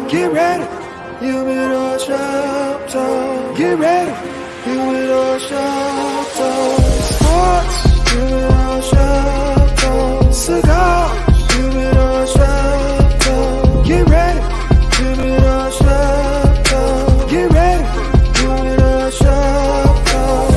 Get ready, Humidor shop talk. Get ready, Humidor shop talk. Sports, Humidor shop talk. Cigars, Humidor shop talk. Get ready, Humidor shop talk. Get ready, Humidor shop talk.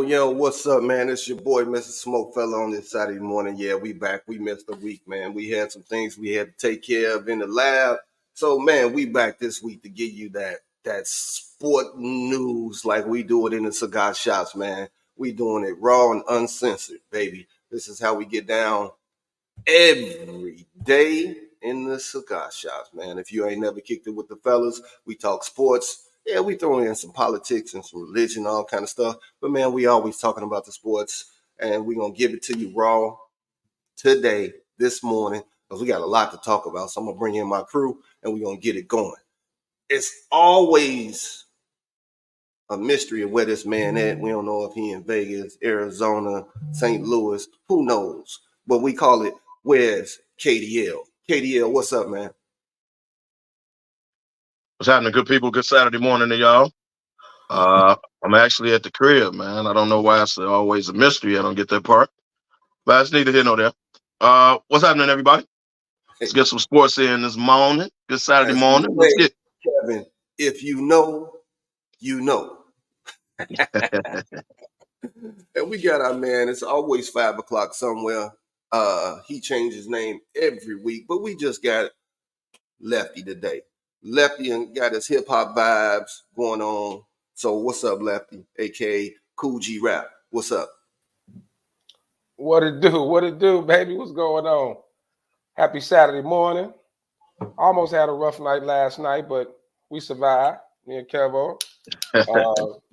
Yo, what's up, man? It's your boy, Mr. SmokeFella, on this Saturday morning. Yeah, we back. We missed a week, man. We had some things we had to take care of in the lab. So, man, we back this week to give you that sport news like we do it in the cigar shops, man. We doing it raw and uncensored, baby. This is how we get down every day in the cigar shops, man. If you ain't never kicked it with the fellas, we talk sports. Yeah, we throw in some politics and some religion, all kind of stuff. But man, we always talking about the sports, and we gonna give it to you raw today, this morning, because we got a lot to talk about. So I'm gonna bring in my crew, and we gonna get it going. It's always a mystery of where this man at. We don't know if he in Vegas, Arizona, St. Louis, who knows? But we call it, where's KDL? KDL, what's up, man? What's happening, good people? Good Saturday morning to y'all. I'm actually at the crib, man. I don't know why it's always a mystery. I don't get that part. But it's neither here nor there. What's happening, everybody? Let's get some sports in this morning. Good Saturday morning. Let's get Kevin, if you know, you know. And we got our man, it's always 5 o'clock somewhere. He changed his name every week, but we just got Lefty today. Lefty and got his hip hop vibes going on. So what's up, Lefty? AKA Cool G Rap. What's up? What it do? What it do, baby? What's going on? Happy Saturday morning. Almost had a rough night last night, but we survived. Me and Kevo.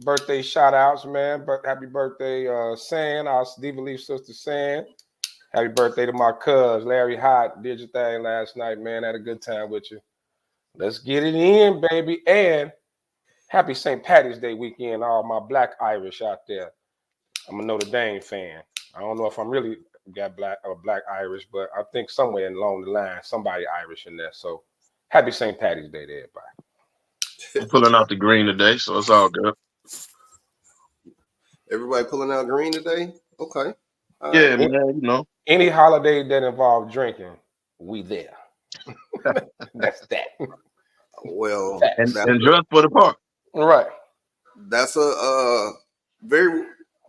Birthday shout outs, man. Happy birthday, San, our Diva Leaf sister San. Happy birthday to my cuz, Larry Hott. Did your thing last night, man. Had a good time with you. Let's get it in, baby. And happy St. Patty's Day weekend, all my Black Irish out there. I'm a Notre Dame fan. I don't know if I'm really got black Irish, but I think somewhere along the line, somebody Irish in there. So happy St. Patty's Day to everybody. I'm pulling out the green today, so it's all good. Everybody pulling out green today? Okay. Yeah, man, you know. Any holiday that involves drinking, we there. That's that. Well, and dress for the park. Right. That's a very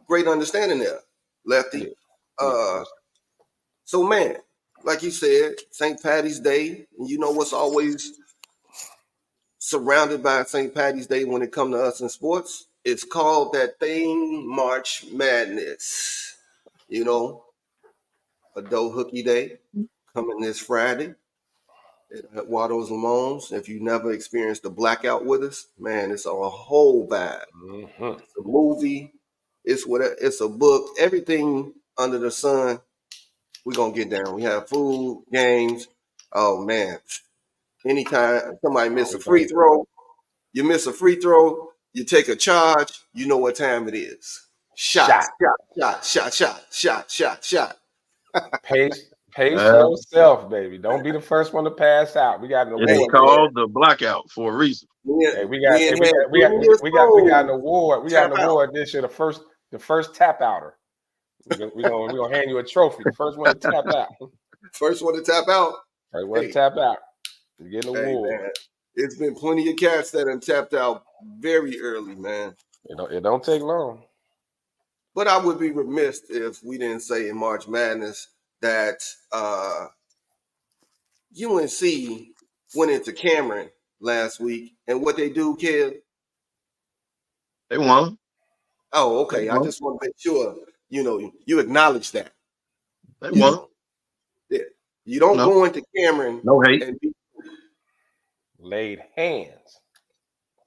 great understanding there, Lefty. So, man, like you said, St. Patty's Day, and you know what's always surrounded by St. Patty's Day when it comes to us in sports? It's called that thing March Madness. You know, Adult Hooky Day coming this Friday at Waddles and Moans. If you never experienced the blackout with us, man, it's a whole vibe. Mm-hmm. It's a movie. It's a book. Everything under the sun, we're going to get down. We have food, games. Oh, man. Anytime somebody miss a free throw, you miss a free throw, you take a charge, you know what time it is. Shot. Pace yourself, baby. Don't be the first one to pass out. We got an award. It's called the blackout for a reason. Hey, we got an award. We got an award this year. The first tap outer. We're gonna hand you a trophy. The first one to tap out. First one to tap out. First one to tap out. You get an award. Man. It's been plenty of cats that have tapped out very early, man. It don't take long. But I would be remiss if we didn't say in March Madness that UNC went into Cameron last week, and what they do, Kev? They won. Oh, okay. I just want to make sure you acknowledge that. They won. Yeah. You don't go into Cameron. No hate. And laid hands.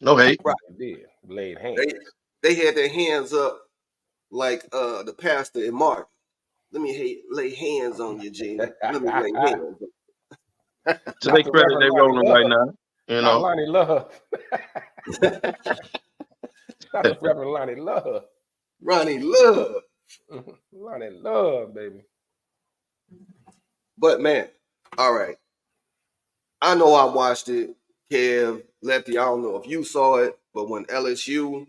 No hate. Right. They did. Laid hands. They had their hands up like the pastor in Mark. Let me lay hands on you, Gina. Let me lay hands on To Not their the credit, Reverend they Lonnie rolling right Love. now. You Not know, Lonnie Love. Not the Reverend Lonnie Love. Ronnie Love. Lonnie Love, baby. But man, all right. I know I watched it. Kev, Lefty, I don't know if you saw it, but when LSU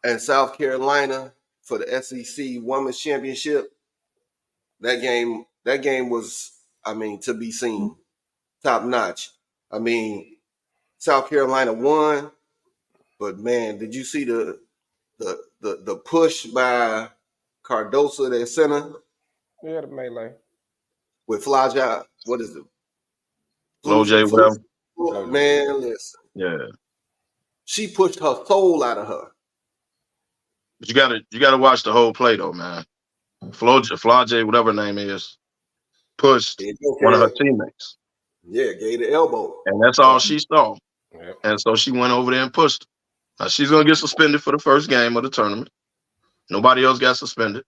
and South Carolina for the SEC Women's Championship, that game was, I mean, to be seen, top notch. I mean, South Carolina won, but man, did you see the push by Cardoso, their center, Yeah, the melee. with Flaja? What is it? Flo J, whatever. Man, listen, Yeah, she pushed her soul out of her. but you gotta watch the whole play though, man. Flo J, whatever her name is, pushed one of her teammates, Yeah, gave the elbow. and that's all she saw. Yep. And so she went over there and pushed her. Now she's gonna get suspended for the first game of the tournament. Nobody else got suspended.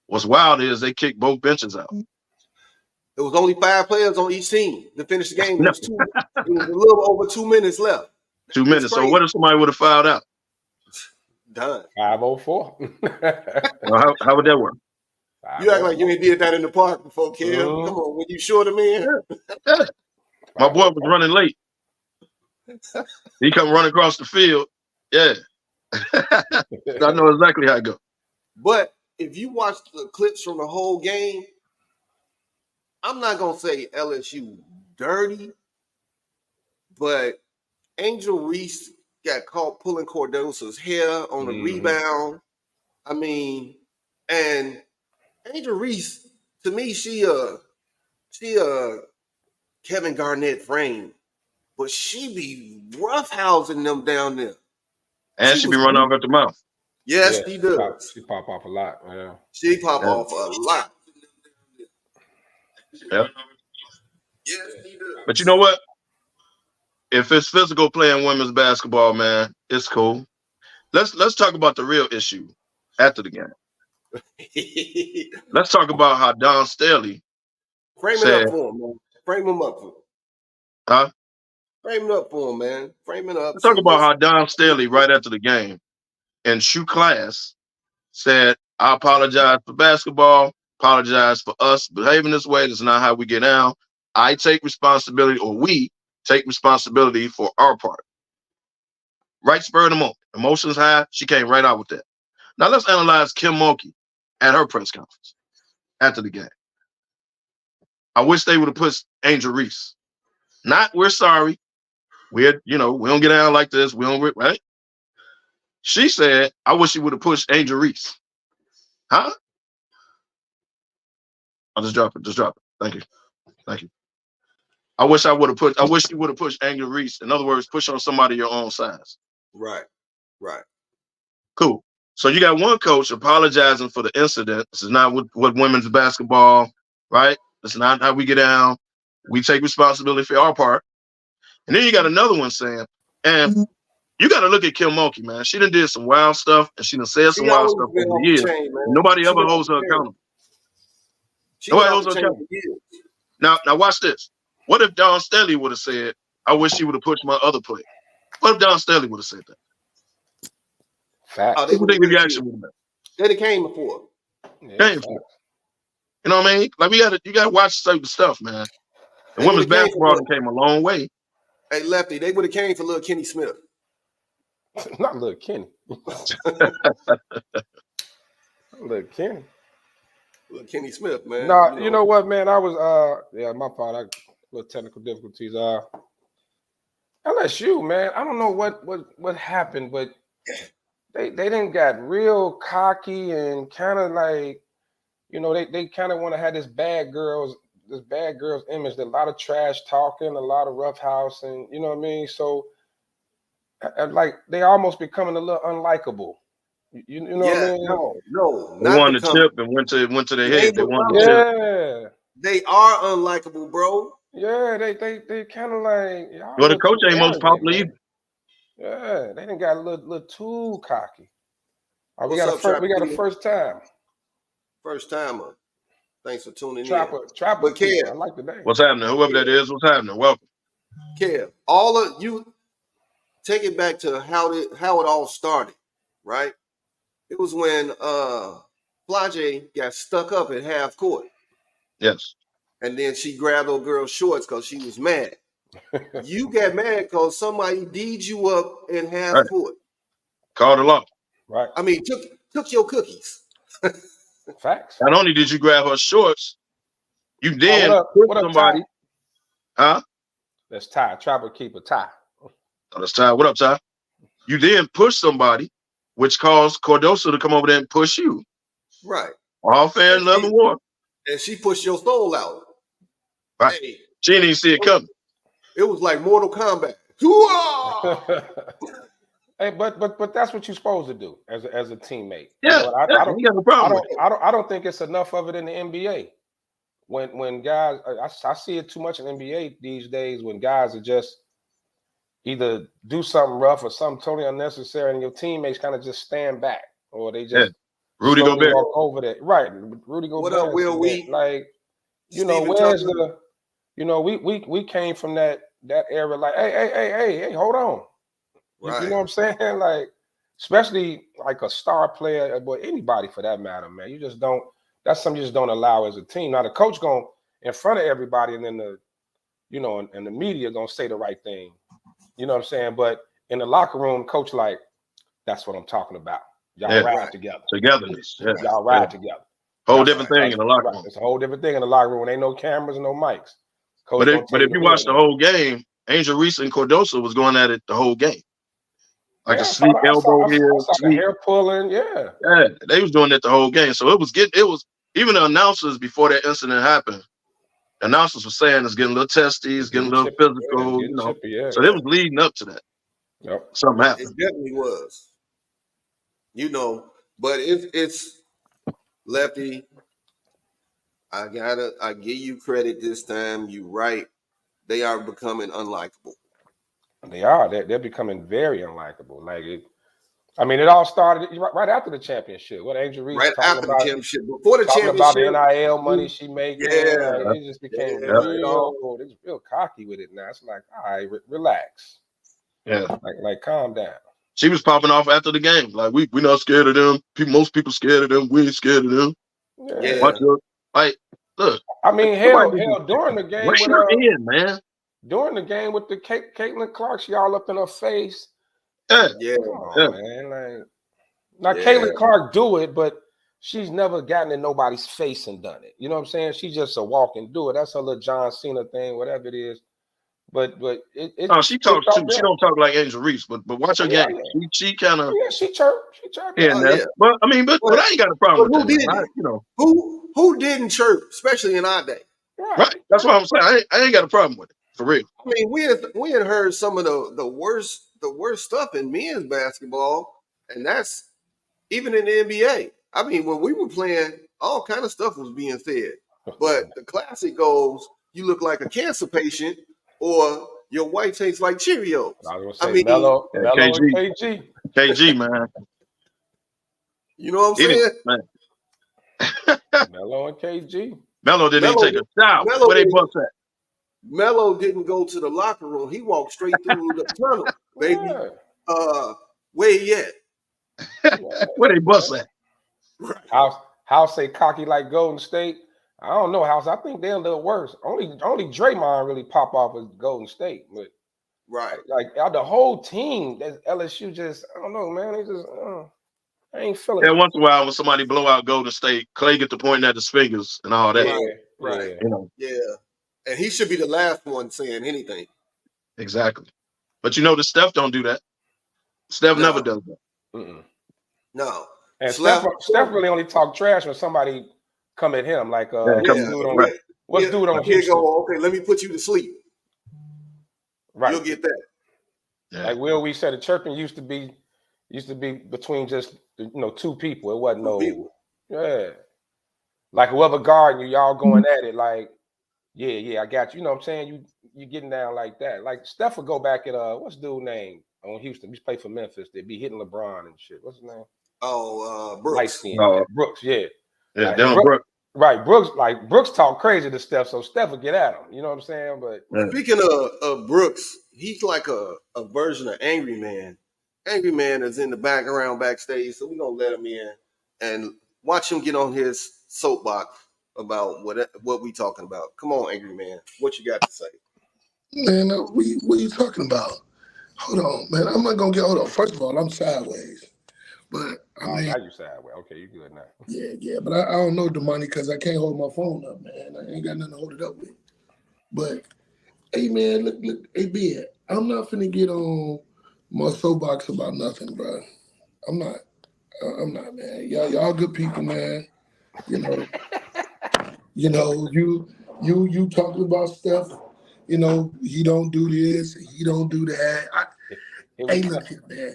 What's wild is they kicked both benches out. It was only 5 players on each team to finish the game. It No, was a little over 2 minutes left. 2 It's minutes. So crazy. what if somebody would have fouled out? Done. 504. How would that work? You act like you ain't did that in the park before, Kev. Come on, when you short a man. Yeah. My boy was running late. He come running across the field. Yeah. I know exactly how it goes. But if you watch the clips from the whole game, I'm not gonna say LSU dirty, but Angel Reese got caught pulling Cardoso's hair on the rebound. I mean, and Angel Reese, to me, she Kevin Garnett frame, but she be roughhousing them down there. And she be running off at the mouth. Yes, she does. She pop off a lot. Yeah. She pop off a lot. Yeah. Yes, she does. But you know what? If it's physical playing women's basketball, man, it's cool. Let's talk about the real issue after the game. Let's talk about how Don Staley Frame said, it up for him, man. Frame him up for him. huh? Frame it up for him, man. Frame it up. Let's talk about how Don Staley, right after the game, in shoe class, said, I apologize for basketball, apologize for us behaving this way. This is not how we get down. I take responsibility, or we take responsibility for our part. Right spur of the moment. Emotions high. She came right out with that. Now let's analyze Kim Mulkey at her press conference after the game. I wish they would have put Angel Reese. Not, we're sorry. We don't get down like this. We don't, right? She said, I wish you would have pushed Angel Reese. Huh? I'll just drop it. Just drop it. Thank you. Thank you. I wish you would have pushed Angel Reese. In other words, push on somebody your own size. Right. Cool. So you got one coach apologizing for the incident. This is not what women's basketball, right? This is not how we get down. We take responsibility for our part. And then you got another one saying, and you got to look at Kim Mulkey, man. She done did some wild stuff, and she done said some wild stuff over the years. Nobody ever holds her accountable. Nobody holds her accountable. Now watch this. What if Don Staley would have said, I wish she would have pushed my other player? What if Don Staley would have said that? Fact. What do you think the reaction would have been? They'd have came before. Came for. You know what I mean? Like you gotta watch certain stuff, man. And women's basketball came a long way. Hey, Lefty, they would have came for little Kenny Smith. Not little Kenny. Little Kenny. Little Kenny Smith, man. No, you know what, man? I was my fault. Little technical difficulties. LSU, man. I don't know what happened, but they didn't got real cocky and kind of like, they kind of want to have this bad girls image. A lot of trash talking, a lot of roughhouse, and you know what I mean. So, like they almost becoming a little unlikable. You know what I mean? No. They won the chip and went to their head. They won the chip. They are unlikable, bro. Yeah, they kind of like. Well, the coach ain't most popular either. Yeah, they didn't got a little too cocky. We What's got up, a first time. first timer. Thanks for tuning Trapper, in. Trapper. But Kev, I like the name. What's happening? Whoever that is, what's happening? Welcome. Kev, all of you take it back to how it all started, right? It was when Flage got stuck up at half court. Yes. And then she grabbed old girl's shorts because she was mad. You got mad because somebody D'd you up in half court. Called the law. Right. I mean, took your cookies. Facts. Not only did you grab her shorts, you then what up, somebody. Ty? Huh? That's Ty. Trapper keeper Ty. Oh, that's Ty. What up, Ty? You then push somebody, which caused Cardoso to come over there and push you. Right. All fair and love and war. And she pushed your soul out. Right. Hey, She didn't even see it coming. It was like Mortal Kombat. Hey, but that's what you're supposed to do as a teammate. Yeah, you know, I don't think it's enough of it in the NBA. When guys, I see it too much in the NBA these days when guys are just either do something rough or something totally unnecessary, and your teammates kind of just stand back or they just Rudy Gobert walk over that. Right, Rudy Gobert. What up, Will? Like, you know, where's the? You know, we came from that era. Like, hey, hold on. Right. You know what I'm saying? Like, especially like a star player, boy, anybody for that matter, man. You just don't. That's something you just don't allow as a team. Now the coach going in front of everybody, and then and the media gonna say the right thing. You know what I'm saying? But in the locker room, coach like, that's what I'm talking about. Y'all ride together. Togetherness. Yeah. Y'all ride together. Whole different thing in the locker room. It's a whole different thing in the locker room. Ain't no cameras and no mics. But if you watch the whole game, Angel Reese and Cardoso was going at it the whole game. Like a sneak elbow here, hair pulling, yeah, they was doing it the whole game. So it was even the announcers before that incident happened. The announcers were saying it's getting a little testy, it's getting a little physical, So it was leading up to that. Yep. Something happened. It definitely was. But it's Lefty. I give you credit this time. You right. They are becoming unlikable. They are. They're becoming very unlikable. Like it all started right after the championship. What Angel Reese right after the championship, before the championship, about the NIL money she making. Yeah, it just became real cocky with it. Now it's like, all right, relax. Yeah, like calm down. She was popping off after the game. Like we not scared of them. Most people scared of them. We ain't scared of them. Yeah. Look. I mean, hell, during the game with man. During the game with the Caitlin Clark, she all up in her face. Yeah. Man. Like, now Caitlin Clark do it, but she's never gotten in nobody's face and done it. You know what I'm saying? She's just a walk and do it. That's her little John Cena thing, whatever it is. But she talks too. She don't talk like Angel Reese, but watch her game. Yeah. She kind of she chirp. Yeah, But I mean, but I ain't got a problem with that. Who didn't chirp, especially in our day? Right. That's what I'm saying. I ain't got a problem with it. For real. I mean, we had heard some of the worst stuff in men's basketball, and that's even in the NBA. I mean, when we were playing, all kind of stuff was being said. But the classic goes, you look like a cancer patient, or your wife tastes like Cheerios. I mean, Mello KG. KG, man. You know what I'm saying? Mello and KG. Mello didn't even take a shower. Where they bust at? Mello didn't go to the locker room. He walked straight through the tunnel, baby. Yeah. Where he at? Where they bust at? House say cocky like Golden State. I don't know, House. I think they're a little worse. Only Draymond really pop off as Golden State, but like the whole team, LSU just I don't know, man. They just I ain't feeling. Yeah, once in a while when somebody blow out Golden State, Clay get to pointing at his fingers and all that. Right. Yeah. And he should be the last one saying anything. Exactly. But the Steph don't do that. Steph never does that. Mm-mm. No. And Steph really only talk trash when somebody come at him. Like what's dude on Houston? Okay, let me put you to sleep. Right. You'll get that. Yeah. Like we said, the chirping used to be between just two people. It wasn't no people. Yeah. Like whoever guarding you, y'all going at it like, yeah, I got you. You know what I'm saying? You getting down like that. Like Steph would go back at what's dude name on Houston? He played for Memphis. They'd be hitting LeBron and shit. What's his name? Brooks. Brooks, yeah. Yeah, Like, Dylan Brooks. right, Brooks talk crazy to Steph, so Steph will get at him. You know what I'm saying? But Speaking of Brooks, he's like a version of Angry Man. Angry Man is in the background backstage, so we're gonna let him in and watch him get on his soapbox about what we talking about. Come on, Angry Man, what you got to say? Man, what are you talking about? Hold on, man. I'm not gonna get. Hold on. First of all, I'm sideways, but I mean, now you sideways. Okay, you good now. yeah. But I don't know the money because I can't hold my phone up, man. I ain't got nothing to hold it up with. But hey, man, look, hey, Ben, I'm not finna get on my soapbox about nothing, bro. I'm not, man. Y'all good people, man. You know, you talking about stuff. You know, he don't do this, he don't do that. Hey, look here, man.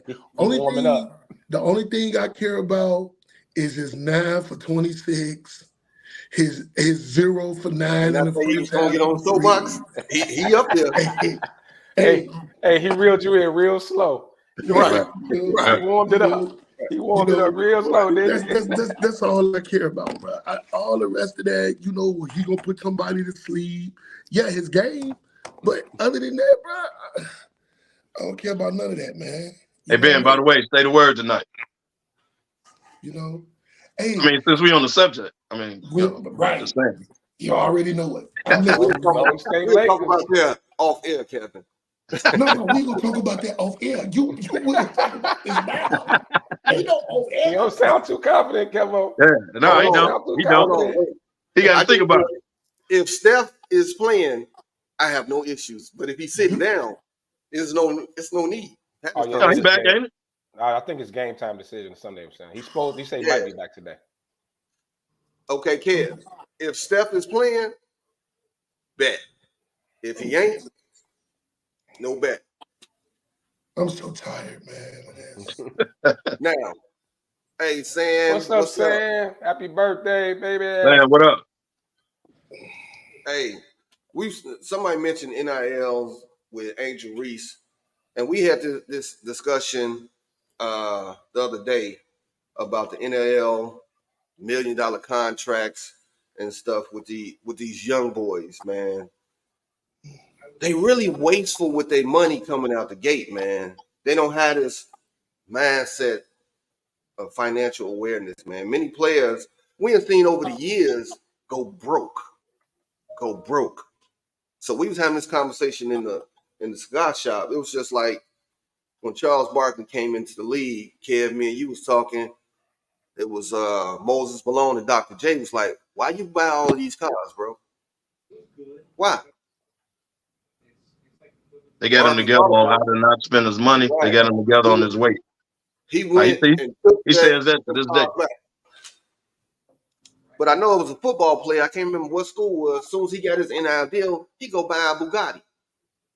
The only thing I care about is his 9 for 26, his 0 for 9 And in I the say he was first gonna half get on of the the three. soapbox. He up there. Hey, he reeled you in real slow. Right. He warmed it up. He warmed it up real slow, didn't he? That's all I care about, bro. All the rest of that, he gonna put somebody to sleep. Yeah, his game, but other than that, bro, I don't care about none of that, man. Hey, Ben, by the way, say the word tonight. You know, hey, I mean, since we on the subject, I mean, right. just saying. You already know it. Golden State We'll talk Lakers. about that off air, Kevin. No, we gonna talk about that off air. You will talk about this now. Ain't no off air. You don't sound too confident, Kevo. Yeah, no, he don't. He don't. He got to think about it. If Steph is playing, I have no issues. But if he's sitting down, it's no need. No, he's back, ain't it? I think it's game time decision Sunday. He said he might be back today. Okay, Kev. If Steph is playing, bet. If he ain't, no bet. I'm so tired, man. Now, hey, Sam. What's up, Sam? Happy birthday, baby. Man, what up? Hey, somebody mentioned NILs with Angel Reese, and we had this discussion the other day about the NIL $1 million contracts and stuff with these young boys, man. They really wasteful with their money coming out the gate, man. They don't have this mindset of financial awareness, man. Many players we have seen over the years go broke. So we was having this conversation in the cigar shop. It was just like when Charles Barkley came into the league, Kev, me and you was talking. It was Moses Malone and Dr. J was like, why you buy all of these cars, bro? Why? They got him together on how to not spend his money. Right. They got him together on his weight. He went and took he says that to this day. Back. But I know it was a football player. I can't remember what school it was. As soon as he got his NIL deal, he go buy a Bugatti.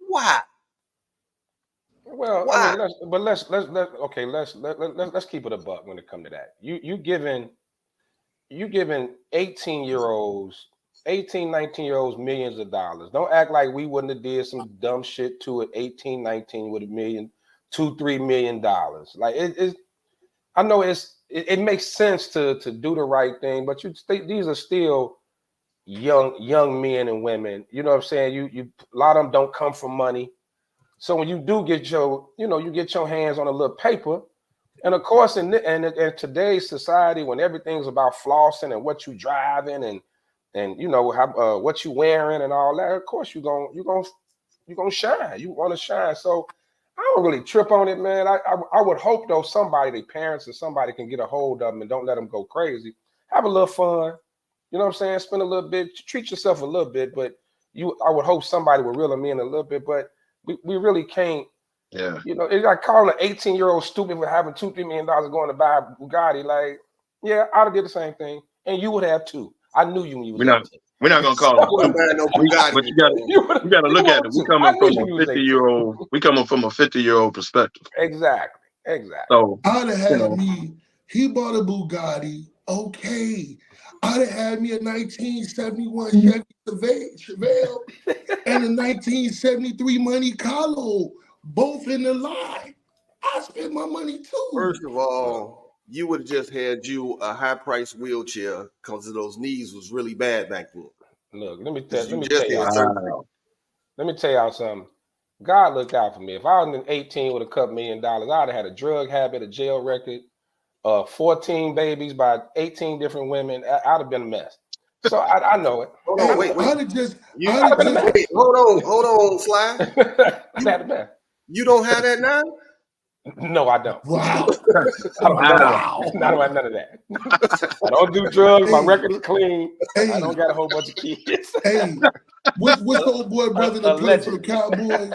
Why? Well, why? I mean, let's keep it a buck when it comes to that. You giving 18-year-olds, 18, 19-year-olds millions of dollars. Don't act like we wouldn't have did some dumb shit to it. 18, 19 with $1 million, $2-3 million. Like I know it makes sense to do the right thing, but these are still young men and women. You know what I'm saying? You a lot of them don't come from money. So when you do get you get your hands on a little paper, and of course in today's society when everything's about flossing and what you driving and how what you wearing and all that, of course you're gonna shine. You want to shine. So I don't really trip on it, man. I would hope though their parents or somebody can get a hold of them and don't let them go crazy. Have a little fun. You know what I'm saying? Spend a little bit, treat yourself a little bit, but I would hope somebody would reel them in a little bit, but we really can't. Yeah. It's like calling an 18-year-old stupid for having $2-3 million going to buy a Bugatti. Like, yeah, I'd have did the same thing, and you would have too. I knew you when you was 18. We're not gonna call it but you gotta look at it. We coming from a 50-year-old. We coming from a 50-year-old perspective. Exactly. So I'd have had me. He bought a Bugatti. Okay. I'd have had me a 1971 Chevy Chevelle and a 1973 Monte Carlo, both in the line. I spent my money too. First of all, you would have just had you a high-priced wheelchair because of those knees was really bad back then. Look, let me 'Cause tell you just y'all had something. surgery. Let me tell y'all something. God looked out for me. If I was 18 with a couple $1 million, I'd have had a drug habit, a jail record, 14 babies by 18 different women. I'd have been a mess. So I know it. Hold on, wait. I'd have just, You, I'd have just, wait, hold on, Sly. I'd had a mess. You don't have that now? No, I don't. wow. I don't have Wow. none of that. I don't do drugs. My Hey. record is clean. Hey. I don't got a whole bunch of kids. Hey, what's the old boy brother that played for the Allegedly. Cowboys?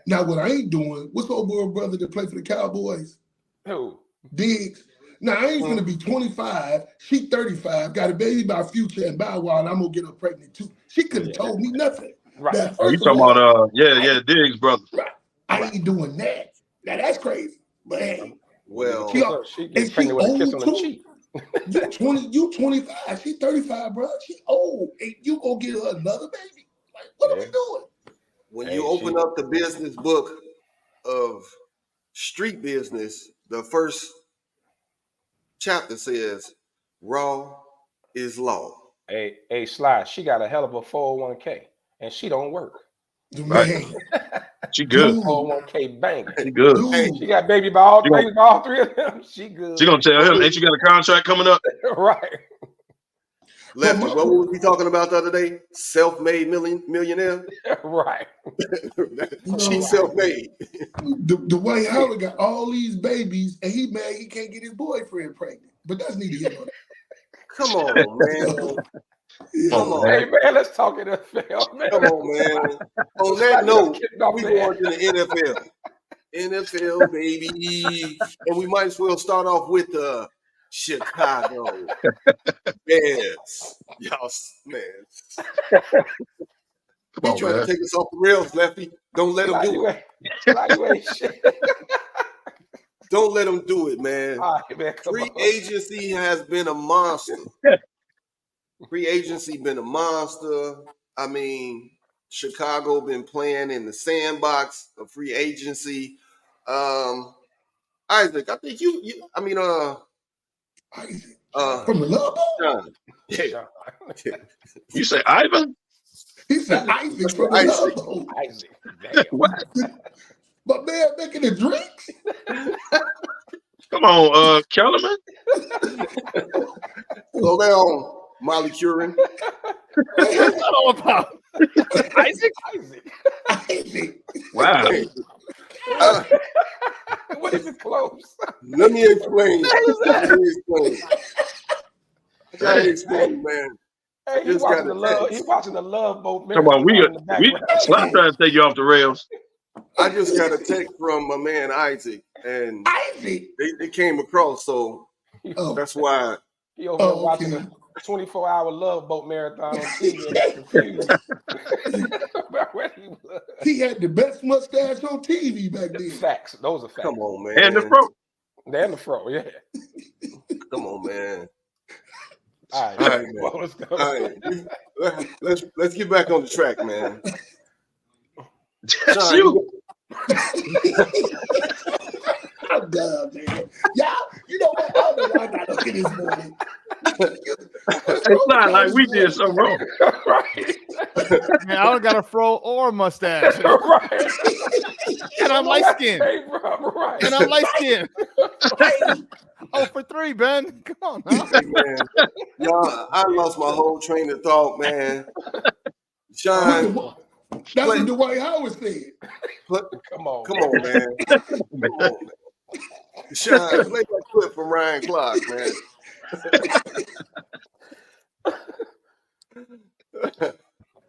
Now, what I ain't doing, what's the old boy brother that played for the Cowboys? Who? Diggs. Now, I ain't gonna be 25. She 35, got a baby by Future and Bow Wow, and I'm gonna get her pregnant too. She couldn't have told me nothing. Right. Now, Oh, you first of talking all, about Diggs, brother. right, I ain't doing that. Now, that's crazy. But hey, Well, She and gets she pregnant with a kiss old on the too. cheek. You 25, she 35, bro. She old. And you gonna get her another baby? Like, what are we doing? when you open up the business book of street business, the first chapter says raw is law. Hey, Sly, she got a hell of a 401k, and she don't work. Man, She good. dude, 401k banging. She good. dude. She got baby by all three of them. She good. She gonna tell him, ain't you got a contract coming up? Right. Lefty, what was we talking about the other day? Self-made millionaire? Right. She's self-made. Dwayne Howard got all these babies, and he mad he can't get his boyfriend pregnant. But that's neither here nor there. Come on, man. Come on. Hey, man, let's talk NFL, man. Come on, man. On that note, we going to the NFL. NFL, baby. And we might as well start off with the Chicago Bears. Y'all, man. Come on, He trying man. to take us off the rails, Lefty. Don't let him do it. You ain't shit. Don't let him do it, man. All right, man, come Free on. agency has been a monster. Free agency been a monster. I mean, Chicago been playing in the sandbox of free agency. Isaac, I think Isaac. From the Love Boat? John. Yeah. You say Ivan? He said Isaac from the Love Boat. Isaac. Damn. What? But man, making the drinks? Come on, Kellerman. Slow down, Molly Curin. What's that all about? Isaac? Isaac. Wow. What is it close? Let me explain. I gotta explain, man. Hey, he watching the Love Boat. Come on, we Slap trying to take you off the rails. I just got a text from my man Isaac, and Isaac. they came across, so that's why. He over there watching a 24-hour Love Boat marathon on TV and got confused about where he was. He had the best mustache on TV back then. Facts. Those are facts. Come on, man. And the fro. And the fro, yeah. Come on, man. All right, man. well, let's go. All right. Let's get back on the track, man. That's you. I'm done, man. Y'all, you know what? I don't know why I got up here this morning. It's not like we did something wrong. Right. Man, I don't got a fro or mustache. Right. And I'm light skinned. Hey, bro, right. And I'm light skinned. Oh, for 3, Ben. Come on, huh? Hey, man. Y'all, I lost my whole train of thought, man. Sean, that's what Dwight Howard said. Come on, man. Come on, man. Sean, play that clip from Ryan Clark, man.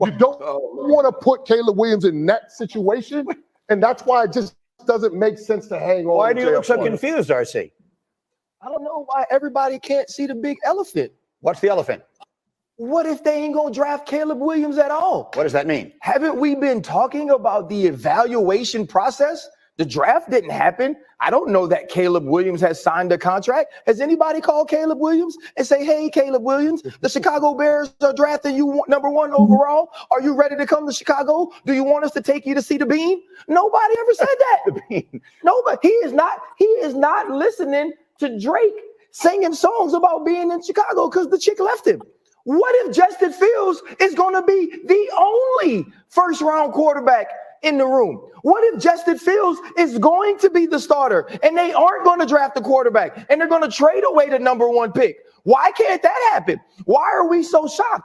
You don't want to put Caleb Williams in that situation, and that's why it just doesn't make sense to hang on. Why do you look so confused, RC? I don't know why everybody can't see the big elephant. What's the elephant? What if they ain't gonna draft Caleb Williams at all? What does that mean? Haven't we been talking about the evaluation process? The draft didn't happen. I don't know that Caleb Williams has signed a contract. Has anybody called Caleb Williams and say, hey, Caleb Williams, the Chicago Bears are drafting you #1 overall. Are you ready to come to Chicago? Do you want us to take you to see the bean? Nobody ever said that. The bean. Nobody. He is not listening to Drake singing songs about being in Chicago because the chick left him. What if Justin Fields is going to be the only first-round quarterback in the room? What if Justin Fields is going to be the starter and they aren't going to draft the quarterback and they're going to trade away the #1 pick? Why can't that happen? Why are we so shocked?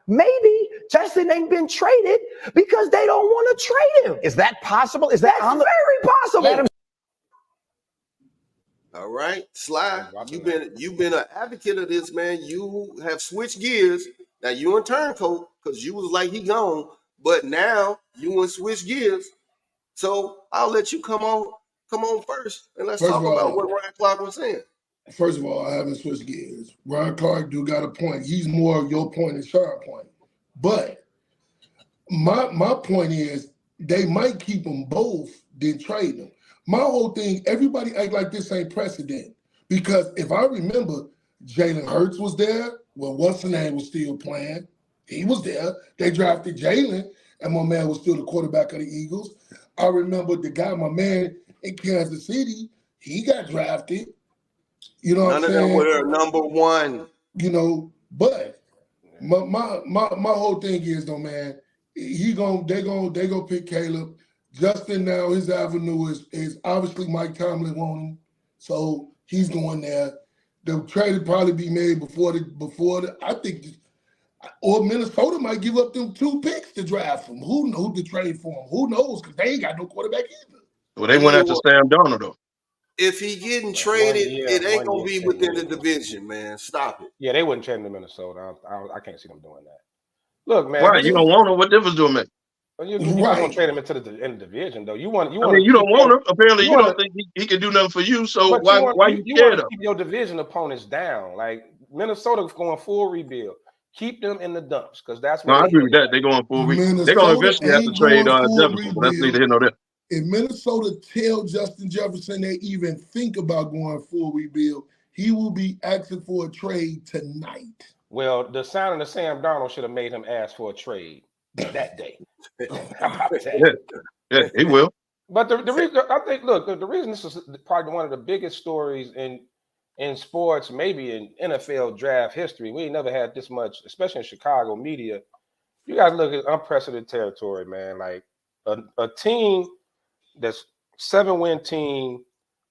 Maybe Justin ain't been traded because they don't want to trade him. Is that possible? Is that That's very possible. All right, Sly, you've been an advocate of this, man. You have switched gears. Now you in turncoat because you was like he gone, but now you want to switch gears. So I'll let you come on first, and let's talk about what Ryan Clark was saying. First of all, I haven't switched gears. Ryan Clark do got a point. He's more of your point than Sean's point. But my point is they might keep them both, then trade them. My whole thing, everybody act like this ain't precedent. Because if I remember, Jalen Hurts was there when what's-the-name was still playing. He was there. They drafted Jalen, and my man was still the quarterback of the Eagles. I remember the guy, my man in Kansas City, he got drafted. You know what I'm saying? None of them were #1. You know, but my whole thing is though, man, they gonna pick Caleb. Justin now, his avenue is obviously Mike Tomlin want him, so he's going there. The trade would probably be made before the I think, or Minnesota might give up them 2 picks to draft him. Who knows to trade for him? Who knows? Because they ain't got no quarterback either. Well, they went after Sam Darnold though. If he getting traded, it ain't gonna be within the division, man. Stop it. Yeah, they wouldn't trade him to Minnesota. I can't see them doing that. Look, man. Why? You don't want him? What difference do it make? You don't trade him into the division, though. You want. You don't want him. Apparently, you don't think he can do nothing for you. So why you scared of? Keep your division opponents down. Like Minnesota's going full rebuild. Keep them in the dumps because that's. No, I agree with that. They're going full rebuild. They're going to eventually have to trade Jefferson. But that's neither here nor there. If Minnesota tell Justin Jefferson they even think about going full rebuild, he will be asking for a trade tonight. Well, the signing of Sam Darnold should have made him ask for a trade that day. How about that? Yeah, he will. But the reason I think, look, the reason this is probably one of the biggest stories in sports, maybe in NFL draft history. We ain't never had this much, especially in Chicago media. You guys look at unprecedented territory, man. Like a team that's 7-win team,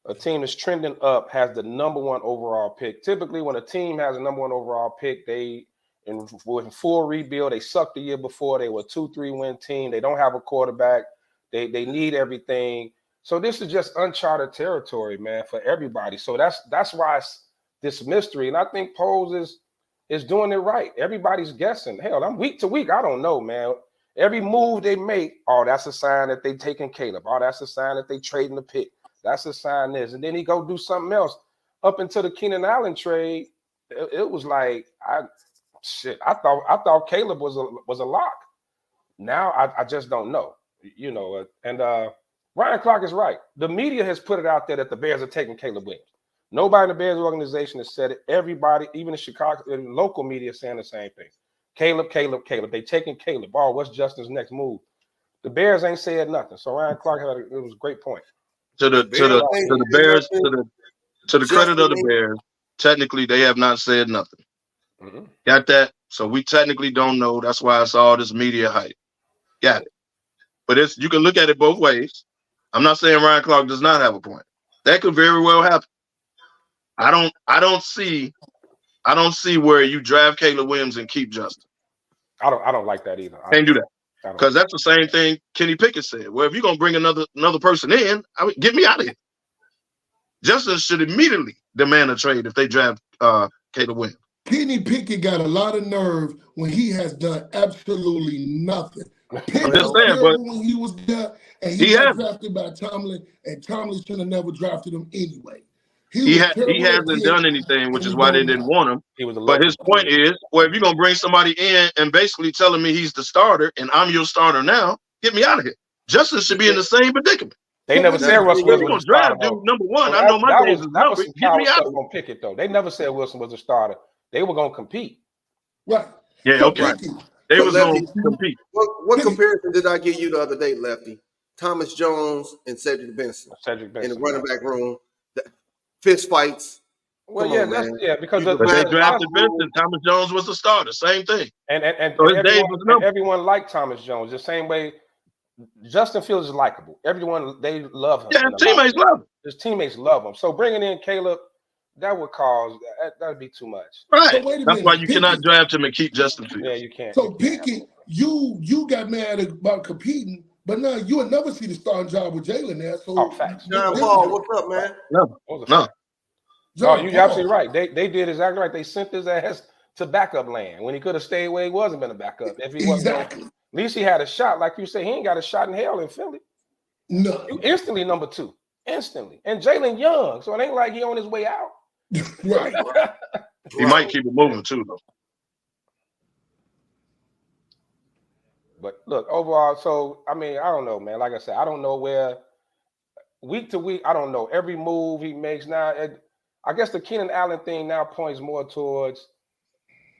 a team that's trending up has the #1 overall pick. Typically, when a team has a #1 overall pick, they in full rebuild. They sucked the year before. They were a 2-3 win team. They don't have a quarterback. They need everything. So this is just uncharted territory, man, for everybody. So that's why it's this mystery. And I think Poles is doing it right. Everybody's guessing. Hell, I'm week to week. I don't know, man. Every move they make, oh, that's a sign that they taking Caleb. Oh, that's a sign that they trading the pick. That's a sign this. And then he go do something else. Up until the Keenan Allen trade, it was like I thought Caleb was a lock. Now I just don't know. You know, and Ryan Clark is right. The media has put it out there that the Bears are taking Caleb Williams. Nobody in the Bears organization has said it. Everybody, even the Chicago local media, is saying the same thing. Caleb. They taking Caleb. Oh, what's Justin's next move? The Bears ain't said nothing. So Ryan Clark it was a great point. To the Bears, to the credit of the Bears, technically they have not said nothing. Mm-hmm. Got that? So we technically don't know. That's why it's all this media hype. Got it. But you can look at it both ways. I'm not saying Ryan Clark does not have a point. That could very well happen. I don't see where you draft Caleb Williams and keep Justin. I don't like that either. Can't do that. Because that's the same thing Kenny Pickett said. Well, if you're gonna bring another person in, get me out of here. Justin should immediately demand a trade if they draft Caleb Williams. Kenny Pickett got a lot of nerve when he has done absolutely nothing. I'm just saying, but when he was there and he got drafted by Tomlin, and Tomlin should have never drafted him anyway. He hasn't done anything, which is why they didn't want him. But his point is, well, if you're going to bring somebody in and basically telling me he's the starter and I'm your starter now, get me out of here. Justin should be in the same predicament. They never said Russell Wilson was a starter. Dude, #1. Well, I know my days is numbered. Get me out of here. Pick it, though. They never said Wilson was a starter. They were going to compete. Right. Yeah, okay. They was going to compete. What comparison did I give you the other day, Lefty? Thomas Jones and Cedric Benson in the running back room. Fist fights Well, Come yeah, on, man. because You But they divided by drafted Vincent. Thomas Jones was the starter. Same thing. and So his days was numbered. everyone liked Thomas Jones the same way. Justin Fields is likable. Everyone, they love him. Yeah, in his the locker teammates room. love him. His teammates love him. So bringing in Caleb, that would cause that would be too much. Right. So wait a That's why minute, you Pickett. cannot draft him and keep Justin Fields. Yeah, you can't. So Pickett, you got mad about competing, but now you will never see the starting job with Jalen there. So Oh, facts. John Paul, what's up, man? No. What was the No. fact? John You're Paul. absolutely right. They did exactly right. They sent his ass to backup land when he could have stayed where he wasn't been a backup. If he wasn't, Exactly. at least he had a shot. Like you said, he ain't got a shot in hell in Philly. No. You instantly number 2, instantly. And Jalen Young, so it ain't like he on his way out. Right. He might keep it moving too, though. But look, overall, so I mean, I don't know, man. Like I said, I don't know where week to week. I don't know every move he makes now. I guess the Keenan Allen thing now points more towards.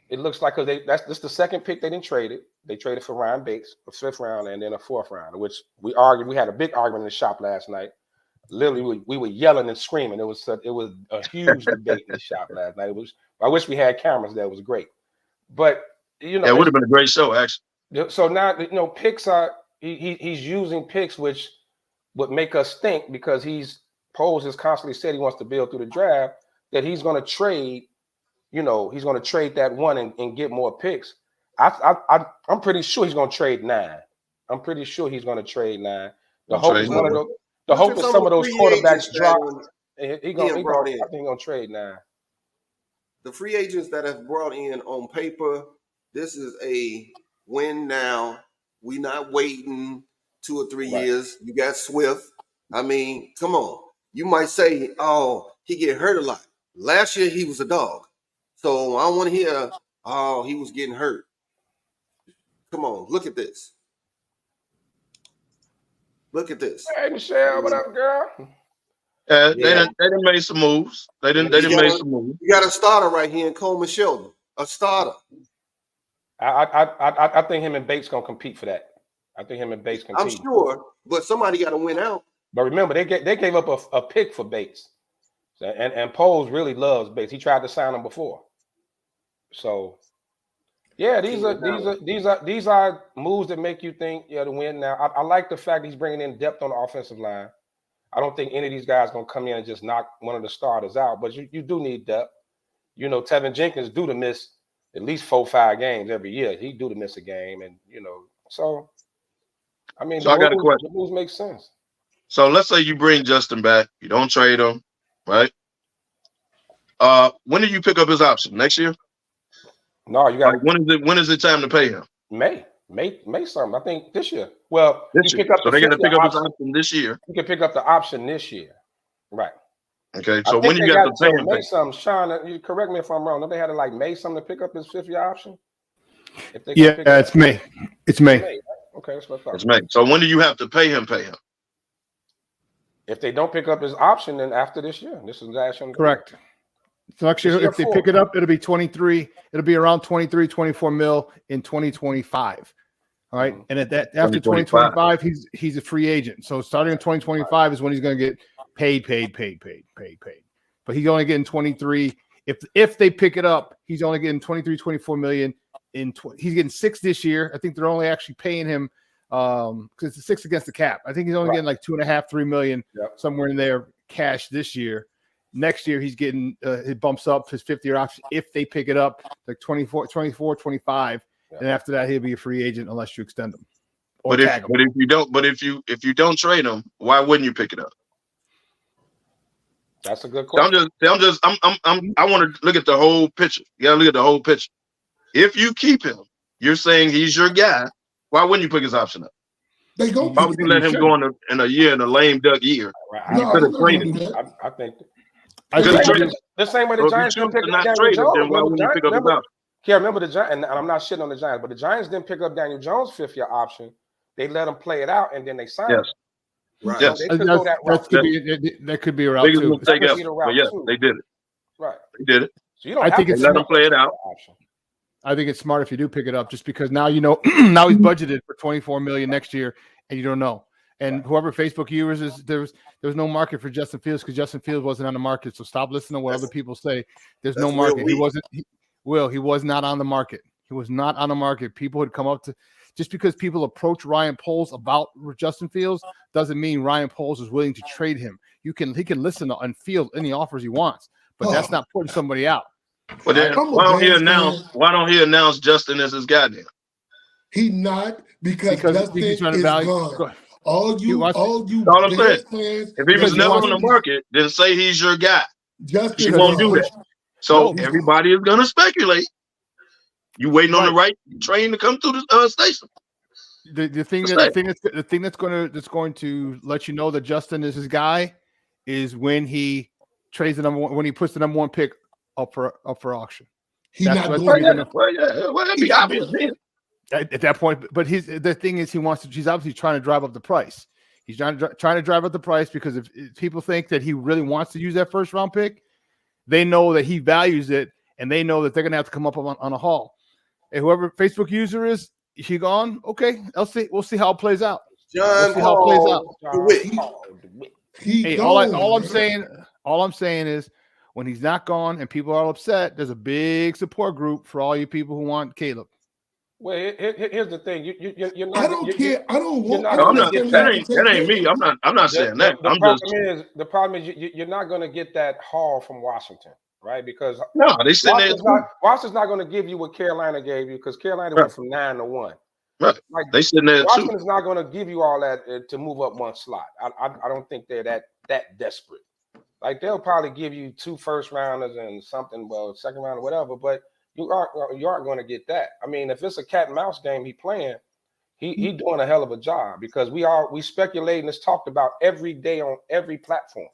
It looks like because that's the second pick they didn't trade it. They traded for Ryan Bates, a 5th round, and then a 4th round, which we argued. We had a big argument in the shop last night. Literally, we were yelling and screaming. It was a huge debate in the shop last night. I wish we had cameras there. It was great, but you know, Yeah, it would have been a great show, actually. so now picks are he's using picks which would make us think because Poles has constantly said he wants to build through the draft that he's going to trade. He's going to trade that one and get more picks. I'm pretty sure he's going to trade 9. I'm pretty sure he's going to trade 9. The hope is one of those. The hope is some of those quarterbacks drop. He's going to trade 9. The free agents that have brought in on paper, this is a win now. We not waiting 2 or 3 years. You got Swift. I mean, come on. You might say, oh, he get hurt a lot. Last year he was a dog. So I want to hear, oh, he was getting hurt. Come on, look at this. Look at this. Hey, Michelle, what up, girl? They didn't make some moves. They didn't make some moves. You got a starter right here in Coleman Shelton. A starter. I think him and Bates gonna compete for that. I think him and Bates compete. I'm sure, but somebody got to win out. But remember, they gave up a pick for Bates, and Poles really loves Bates. He tried to sign him before. So, yeah, these are moves that make you think to win. Now, I like the fact he's bringing in depth on the offensive line. I don't think any of these guys gonna come in and just knock one of the starters out, but you do need depth. Tevin Jenkins due to miss at least 4 or 5 games every year. He due to miss a game, and so. I mean, so I got a question. The moves make sense. So let's say you bring Justin back, you don't trade him, right? When do you pick up his option? Next year? No, you got. When is it time to pay him? May something. I think this year. Well, this year. So they got to pick up his option this year. You can pick up the option this year, right? Okay. So when you got to pay him? May something. Sean, you correct me if I'm wrong. Don't they had to like May something to pick up his 5th-year option? It's May. It's May. May. Okay, that's what I thought. It's May. So when do you have to pay him? If they don't pick up his option, then after this year. This is last year. Correct. So actually, if they pick it up, it'll be 23. It'll be around 23, 24 mil in 2025. All right. And at that after 2025, he's a free agent. So starting in 2025 is when he's going to get paid. But he's only getting 23. If they pick it up, he's only getting 23, 24 million. He's getting 6 this year. I think they're only actually paying him because it's 6 against the cap. I think he's only getting like 2.5, 3 million somewhere in there cash this year. Next year he's getting it bumps up his 5th-year option if they pick it up like 24, 25. And after that he'll be a free agent unless you extend him. But if you don't trade him, why wouldn't you pick it up? That's a good question. I want to look at the whole picture. You got to look at the whole picture. If you keep him, you're saying he's your guy. Why wouldn't you pick his option up? Why would you let him go in a year in a lame duck year? You could have traded him. I think the same way the Giants didn't pick up Daniel Jones. Remember the Giants, and I'm not shitting on the Giants, but the Giants didn't pick up Daniel Jones' 5th-year option. They let him play it out, and then they signed him. Right. Yes. That could be a route too. But yes, they did it. Right. They did it. So you don't have to let him play it out. I think it's smart if you do pick it up, just because now now he's budgeted for 24 million next year, and you don't know. And whoever Facebook users is, there was no market for Justin Fields because Justin Fields wasn't on the market. So stop listening to what other people say. There's no market. He wasn't. He was not on the market. He was not on the market. People had come up to, just because people approach Ryan Poles about Justin Fields doesn't mean Ryan Poles is willing to trade him. He can listen to and field any offers he wants, but that's not putting somebody out. But then why don't he announce Justin as his guy then? He not because Justin is gone. All you All I'm saying. If he was never on the market, then say he's your guy. Justin won't do that. So everybody is gonna speculate. You waiting on the right train to come through the station. The thing that's going to let you know that Justin is his guy is when he trades the number one, when he puts the number one pick up for auction. He's not that'd be obvious. At that point, but the thing is, he's obviously trying to drive up the price. He's trying to drive up the price because if people think that he really wants to use that first round pick, they know that he values it, and they know that they're going to have to come up on a haul. And whoever Facebook user is he gone? Okay, we'll see how it plays out. All I'm saying is when he's not gone and people are upset, there's a big support group for all you people who want Caleb. Well, here's the thing. You're not. I don't care. I don't want. That ain't me. I'm not saying that. The problem is you're not going to get that haul from Washington, right? Because they said Washington's not going to give you what Carolina gave you because Carolina went from 9-1. Right. Like, they sitting there Washington's not going to give you all that to move up one slot. I don't think they're that desperate. Like they'll probably give you 2 first rounders and something, second round or whatever, but you aren't going to get that. I mean, if it's a cat and mouse game he playing, he doing a hell of a job because we speculate and it's talked about every day on every platform.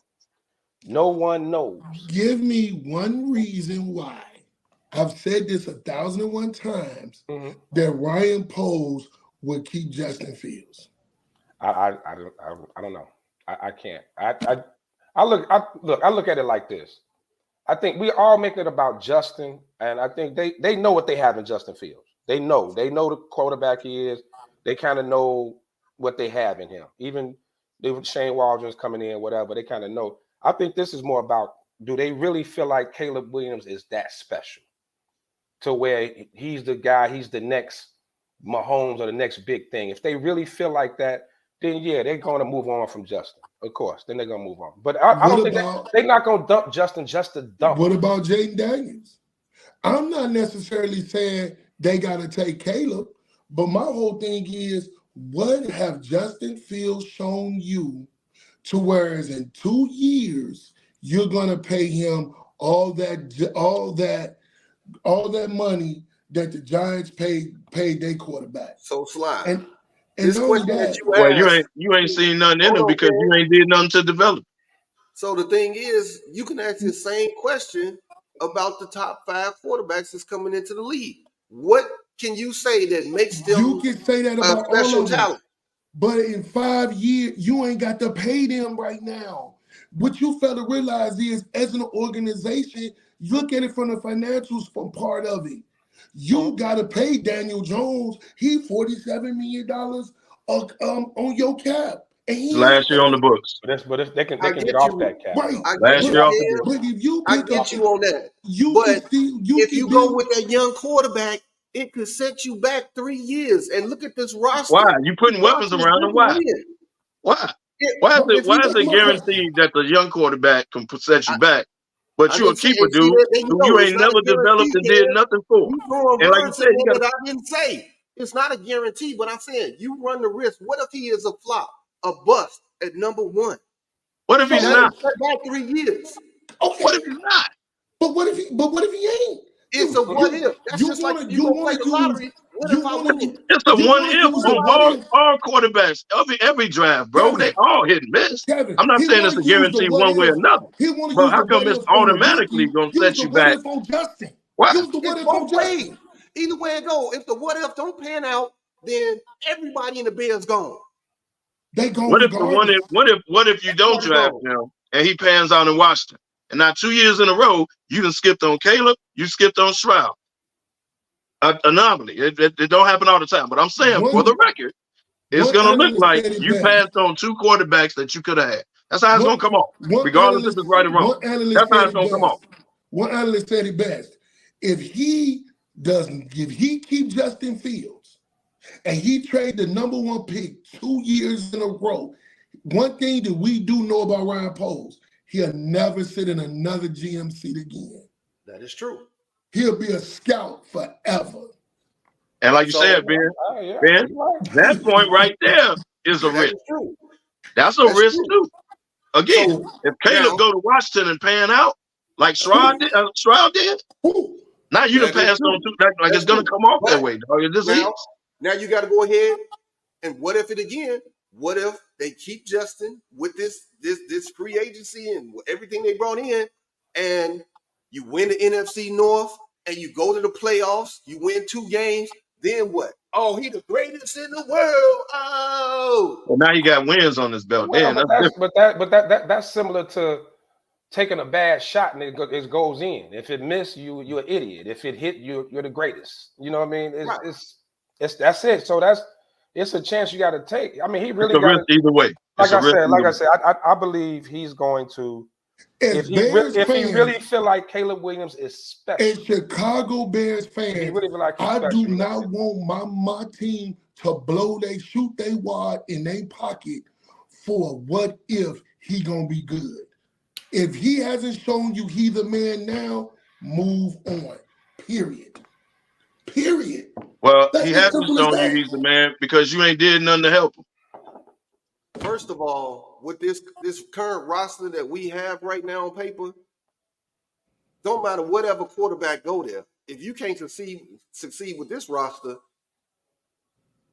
No one knows. Give me one reason why. I've said this 1,001 times that Ryan Poles would keep Justin Fields. I don't know. I can't. I look at it like this. I think we all making it about Justin, and I think they know what they have in Justin Fields. They know the quarterback he is. They kind of know what they have in him. Even Shane Waldron's coming in, whatever, they kind of know. I think this is more about, do they really feel like Caleb Williams is that special to where he's the guy, he's the next Mahomes or the next big thing? If they really feel like that, then yeah, they're going to move on from Justin. Of course, then they're going to move on. But I don't think they're not going to dump Justin just to dump. What about Jaden Daniels? I'm not necessarily saying they got to take Caleb, but my whole thing is, what have Justin Fields shown you to whereas in 2 years you're going to pay him all that money that the Giants paid their quarterback? So Slide. And this question that you asked, you ain't seen nothing in him because you ain't did nothing to develop. So the thing is, you can ask the same question about the top 5 quarterbacks that's coming into the league. What can you say that makes them you can say that about a special all of them, talent? but in 5 years, you ain't got to pay them right now. What you fail to realize is, as an organization, look at it from the financials from part of it. You got to pay Daniel Jones. He $47 million on your cap. And last year on the books. But they can get off that cap. Right. Last year off the books. But if you I get you on that. If you go with that young quarterback, it could set you back 3 years. And look at this roster. Why? You putting weapons around him? Why? Why? Why is it guaranteed that the young quarterback can set you back? But you a keeper, dude, who you ain't never developed and did nothing for. And like you said, I didn't say it's not a guarantee, but I'm saying you run the risk. What if he is a flop, a bust at number 1? What if he's not? Back 3 years. Okay. What if he's not? But what if he ain't? It's a what if. That's just like you play the lottery. What if I win? It's a what if on all quarterbacks, every draft, bro. Kevin, they all hit and miss. Kevin, I'm not saying it's a guarantee one way or another. But how come it's automatically going to set you back? Why? Either way it go. If the what if don't pan out, then everybody in the Bears gone. They gone. What if you don't draft him and he pans out in Washington? And now 2 years in a row, you done skipped on Caleb, you skipped on Stroud. Anomaly. It don't happen all the time. But I'm saying, for the record, it's One going to look analyst like said it you best. passed on 2 quarterbacks that you could have had. That's how it's going to come off, One regardless if analyst, it's right or wrong. one analyst That's how said it's it going to come off. best. One analyst said it best. If he keep Justin Fields and he trade the number 1 pick 2 years in a row, one thing that we do know about Ryan Poles, he'll never sit in another GM seat again. That is true. He'll be a scout forever. And like you said, Ben, that point right there is a risk. That is true. That's a risk too. Again, So, if Caleb now- go to Washington and pan out like Stroud did, now you done That is passed true. on two. Like it's gonna come off that way, dog. It just is. Now you got to go ahead and what if it again? What if they keep Justin with this free agency and everything they brought in, and you win the NFC North and you go to the playoffs, you win 2 games, then what? Oh, he the greatest in the world. Oh, Well, now he got wins on his belt. Well, Damn, that's similar to taking a bad shot and it goes in. If it missed, you're an idiot. If it hit, you're the greatest. You know what I mean? It's that's it. So it's a chance you got to take. I mean, he really got either way. Like I said, I believe he's going to. If he really feel like Caleb Williams is special, and Chicago Bears fans, really feel like I do not want my team to shoot they wad in their pocket for what if he gonna be good. If he hasn't shown you he's the man now, move on. Period. Well, That's he as hasn't simple as shown you that. he's the man because you ain't did nothing to help him. first of all, with this current roster that we have right now on paper, don't matter whatever quarterback go there. If you can't succeed with this roster,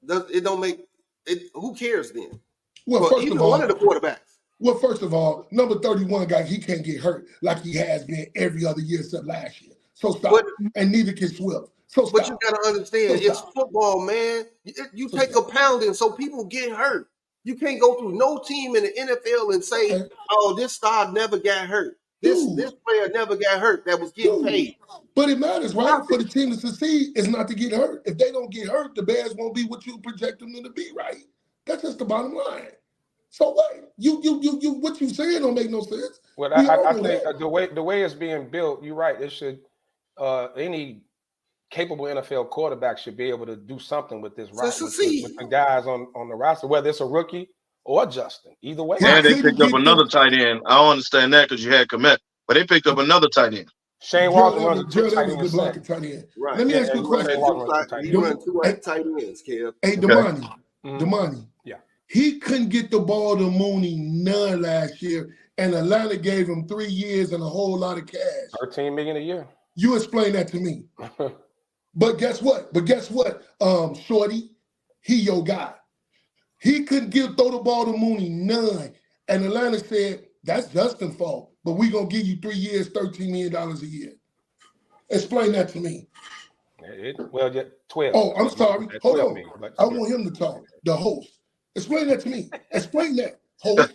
it don't make it. Who cares then? Well, first of all, one of the quarterbacks. Well, first of all, number 31 guy, he can't get hurt like he has been every other year except last year. So stop. And neither can Swift. So stop. But you got to understand, it's football, man. You take a pounding, so people get hurt. You can't go through no team in the NFL and say, "Oh, this star never got hurt. This player never got hurt that was getting paid." But it matters, right? For the team to succeed is not to get hurt. If they don't get hurt, the Bears won't be what you project them to be, right? That's just the bottom line. So what? You what you saying don't make no sense. Well, I think the way it's being built, you're right. It should any capable NFL quarterback should be able to do something with this roster, with the guys on the roster, whether it's a rookie or Justin. Either way. And they picked up another tight end. I don't understand that because you had Komet, but they picked up another tight end. Shane Walton runs a tight end. Right. Let me ask you a question. He runs 2 tight ends, Kev. Hey, Damani. Yeah. He couldn't get the ball to Mooney none last year, and Atlanta gave him 3 years and a whole lot of cash. $13 million a year. You explain that to me. But guess what? Shorty, he your guy. He couldn't throw the ball to Mooney none. And Atlanta said, that's Justin's fault, but we're going to give you 3 years, $13 million a year. Explain that to me. 12. Oh, I'm sorry. Hold on. Million, I want him to talk, the host. Explain that to me. Explain that, host.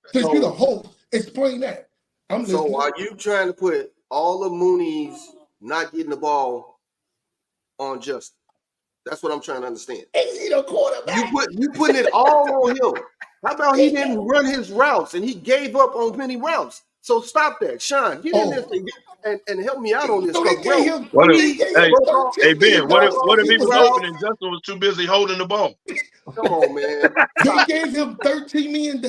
Since you're the host, explain that. I'm listening. So are you trying to put all of Mooney's not getting the ball on Justin? That's what I'm trying to understand. Is he the quarterback? You putting it all on him. How about he didn't run his routes and he gave up on many routes? So stop that, Sean. Get in this and help me out on this. Hey, Ben, what if he was open and Justin was too busy holding the ball? Come on, man. They gave him $13 million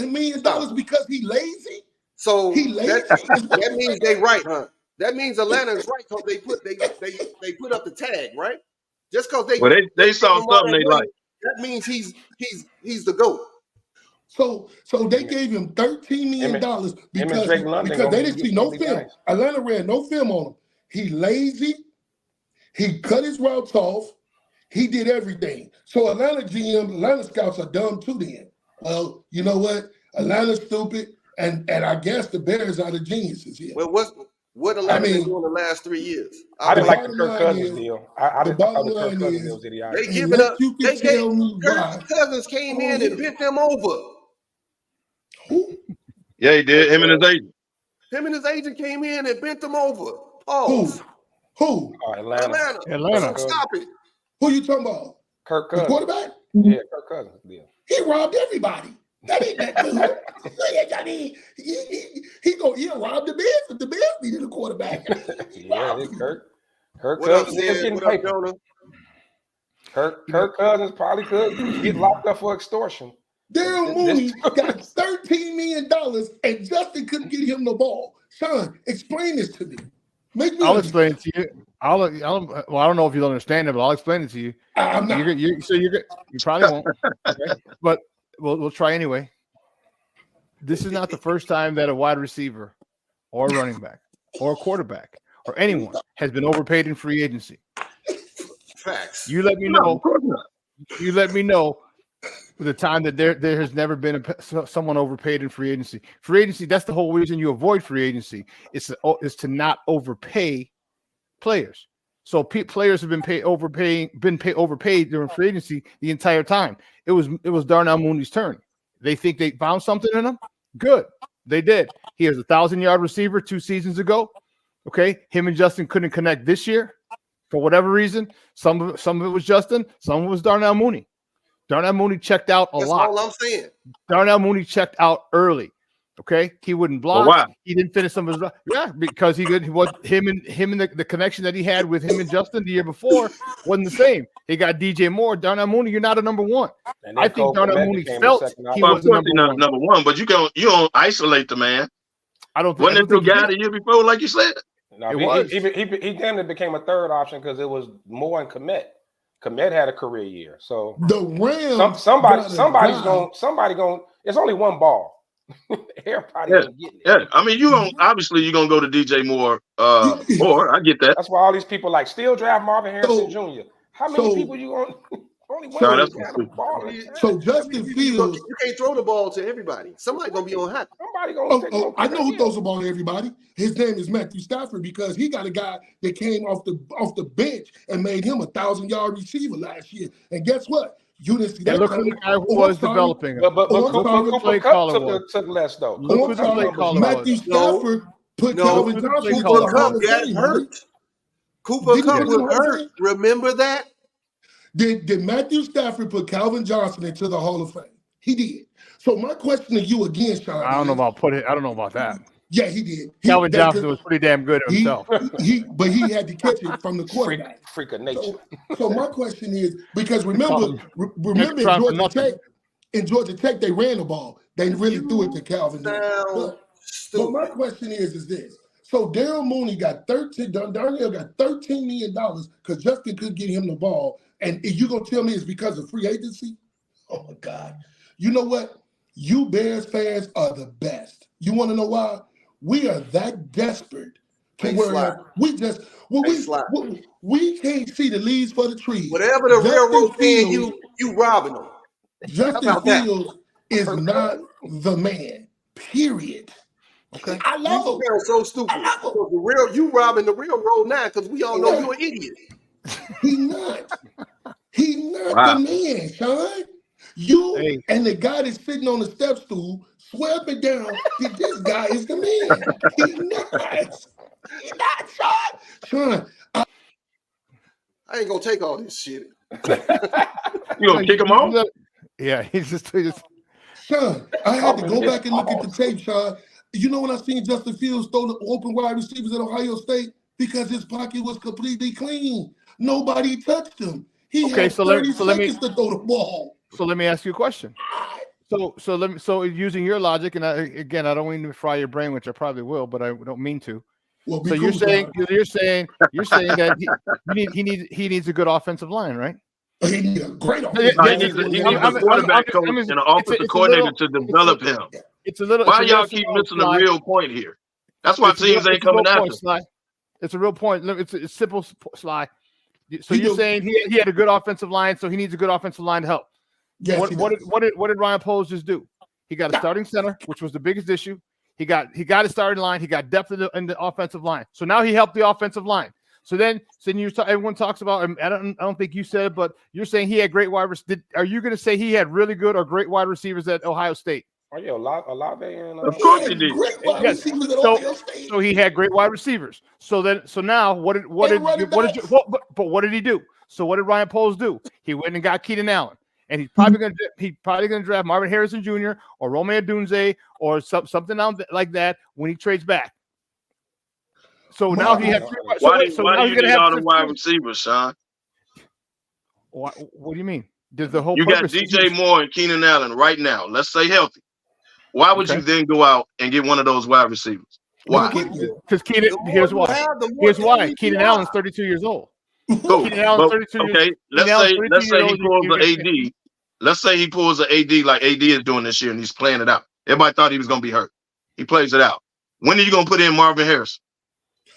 because he lazy? So he lazy? That means they right, huh? That means Atlanta is right because they put up the tag, right? Just because they saw something they like. That means he's the GOAT. So they gave him $13 million because they didn't see no film. Atlanta ran no film on him. He lazy. He cut his routes off. He did everything. So Atlanta scouts are dumb too then. Well, you know what? Atlanta's stupid, and I guess the Bears are the geniuses here. Well, what Atlanta been doing the last 3 years? I didn't like the Kirk Cousins deal. I didn't like the Kirk Cousins deal. They giving up. Kirk Cousins came in and bent them over. Who? Yeah, he did. Him and his agent. Him and his agent came in and bent them over. Pause. Who? Atlanta. So stop it. Who you talking about? Kirk Cousins. The quarterback? Yeah, Kirk Cousins did. He robbed everybody. That ain't that good. I mean, he'll rob the Bears if the Bears needed a quarterback. Yeah, it's Kirk What up, Cousins is Sid? getting What up, paper. Jonah? Kirk Cousins probably could get locked up for extortion. Daryl Mooney got $13 million and Justin couldn't get him the ball. Sean, explain this to me. Make me I'll explain it to you. Well, I don't know if you'll understand it, but I'll explain it to you. I'm not. You probably won't, okay? But we'll try anyway. This is not the first time that a wide receiver or a running back or a quarterback or anyone has been overpaid in free agency. Facts. You let me know. You let me know the time that there has never been someone overpaid in free agency. Free agency, that's the whole reason you avoid free agency. Is to not overpay players. So players have been overpaid during free agency the entire time. It was Darnell Mooney's turn. They think they found something in him. Good, they did. He has a 1,000-yard receiver 2 seasons ago. Okay, him and Justin couldn't connect this year for whatever reason. Some of it was Justin. Some of it was Darnell Mooney. Darnell Mooney checked out a lot. That's all I'm saying. Darnell Mooney checked out early. Okay, he wouldn't block. Well, why? He didn't finish some of his. Yeah, because he was him and the connection that he had with him and Justin the year before wasn't the same. He got DJ Moore. Darnell Mooney, you're not a number one. I think Darnell Mooney felt he was number one, but you don't isolate the man. I don't. Wasn't it the guy the year before, like you said? No, he damn near became a third option because it was Moore and Kmet. Kmet had a career year, so the Rams. Somebody's going. It's only one ball. Everybody ain't getting it. Yeah, I mean, you're gonna go to DJ Moore. Moore, I get that. That's why all these people like still draft Marvin Harrison Jr. How many people you going? Only one. So Justin Fields. You can't throw the ball to everybody. Somebody gonna be on hot. Somebody gonna. I know who throws the ball to everybody. His name is Matthew Stafford because he got a guy that came off the bench and made him a 1,000-yard receiver last year. And guess what? You didn't see that. Look who the guy who was developing. But Cooper Kupp took less though. Matthew Stafford put Calvin Johnson. Cooper Kupp got hurt. Cooper Kupp was hurt. Remember that? Did Matthew Stafford put Calvin Johnson into the Hall of Fame? He did. So my question to you again, Sean. I don't know about that. Yeah, he did. Calvin Johnson was pretty damn good himself. But he had to catch it from the quarterback. Freak of nature. So my question is, because remember in Georgia Tech, they ran the ball. They really threw it to Calvin. But my question is this. So Daryl Mooney got Darnell got $13 million because Justin couldn't get him the ball. And you gonna tell me it's because of free agency? Oh my God. You know what? You Bears fans are the best. You want to know why? We are that desperate to where we can't see the leaves for the trees. Whatever the railroad paying you robbing them. Justin Fields is not the man. Period. Okay. I love him. You're so stupid. You robbing the railroad now because we all know you're an idiot. He's not. He's not the man, Sean. You and the guy that's sitting on the step stool swear up and down that this guy is the man. He's not. He's not, Sean. Sean, I ain't gonna take all this shit. You gonna kick him off? Yeah, he's just. Sean, I had to go back and look at the tape, Sean. You know when I seen Justin Fields throw the open wide receivers at Ohio State? Because his pocket was completely clean. Nobody touched him. He had 30 seconds to throw the ball. So let me ask you a question. So using your logic, and I don't mean to fry your brain, which I probably will, but I don't mean to. Well, so you're saying that he needs a good offensive line, right? He needs a great offensive line. He needs a quarterback coach and an offensive coordinator to develop him. Why y'all keep missing the real point here? That's why teams ain't coming after. It's a real point. It's simple, Sly. So you're saying he had a good offensive line, so he needs a good offensive line to help. Yes, what did Ryan Poles just do? He got a starting center, which was the biggest issue. He got a starting line. He got depth in the offensive line. So now he helped the offensive line. So then everyone talks about. I don't think you said it, but you're saying he had great wide receivers. Are you going to say he had really good or great wide receivers at Ohio State? Oh yeah, Olave and of course he did. Yes. So he had great wide receivers. So now what did he do? So what did Ryan Poles do? He went and got Keenan Allen. and he's probably gonna draft Marvin Harrison Jr. or Romeo Dunze or something like that when he trades back. So now he has. Why do you need all the wide receivers, Sean? What do you mean? Does the whole you got DJ Moore and Keenan Allen right now? Let's say healthy. Why would you then go out and get one of those wide receivers? Why? Because here's why. Keenan Allen's 32 years old. Cool. Okay, let's say he pulls the AD. Let's say he pulls the AD like AD is doing this year and he's playing it out. Everybody thought he was going to be hurt. He plays it out. When are you going to put in Marvin Harrison?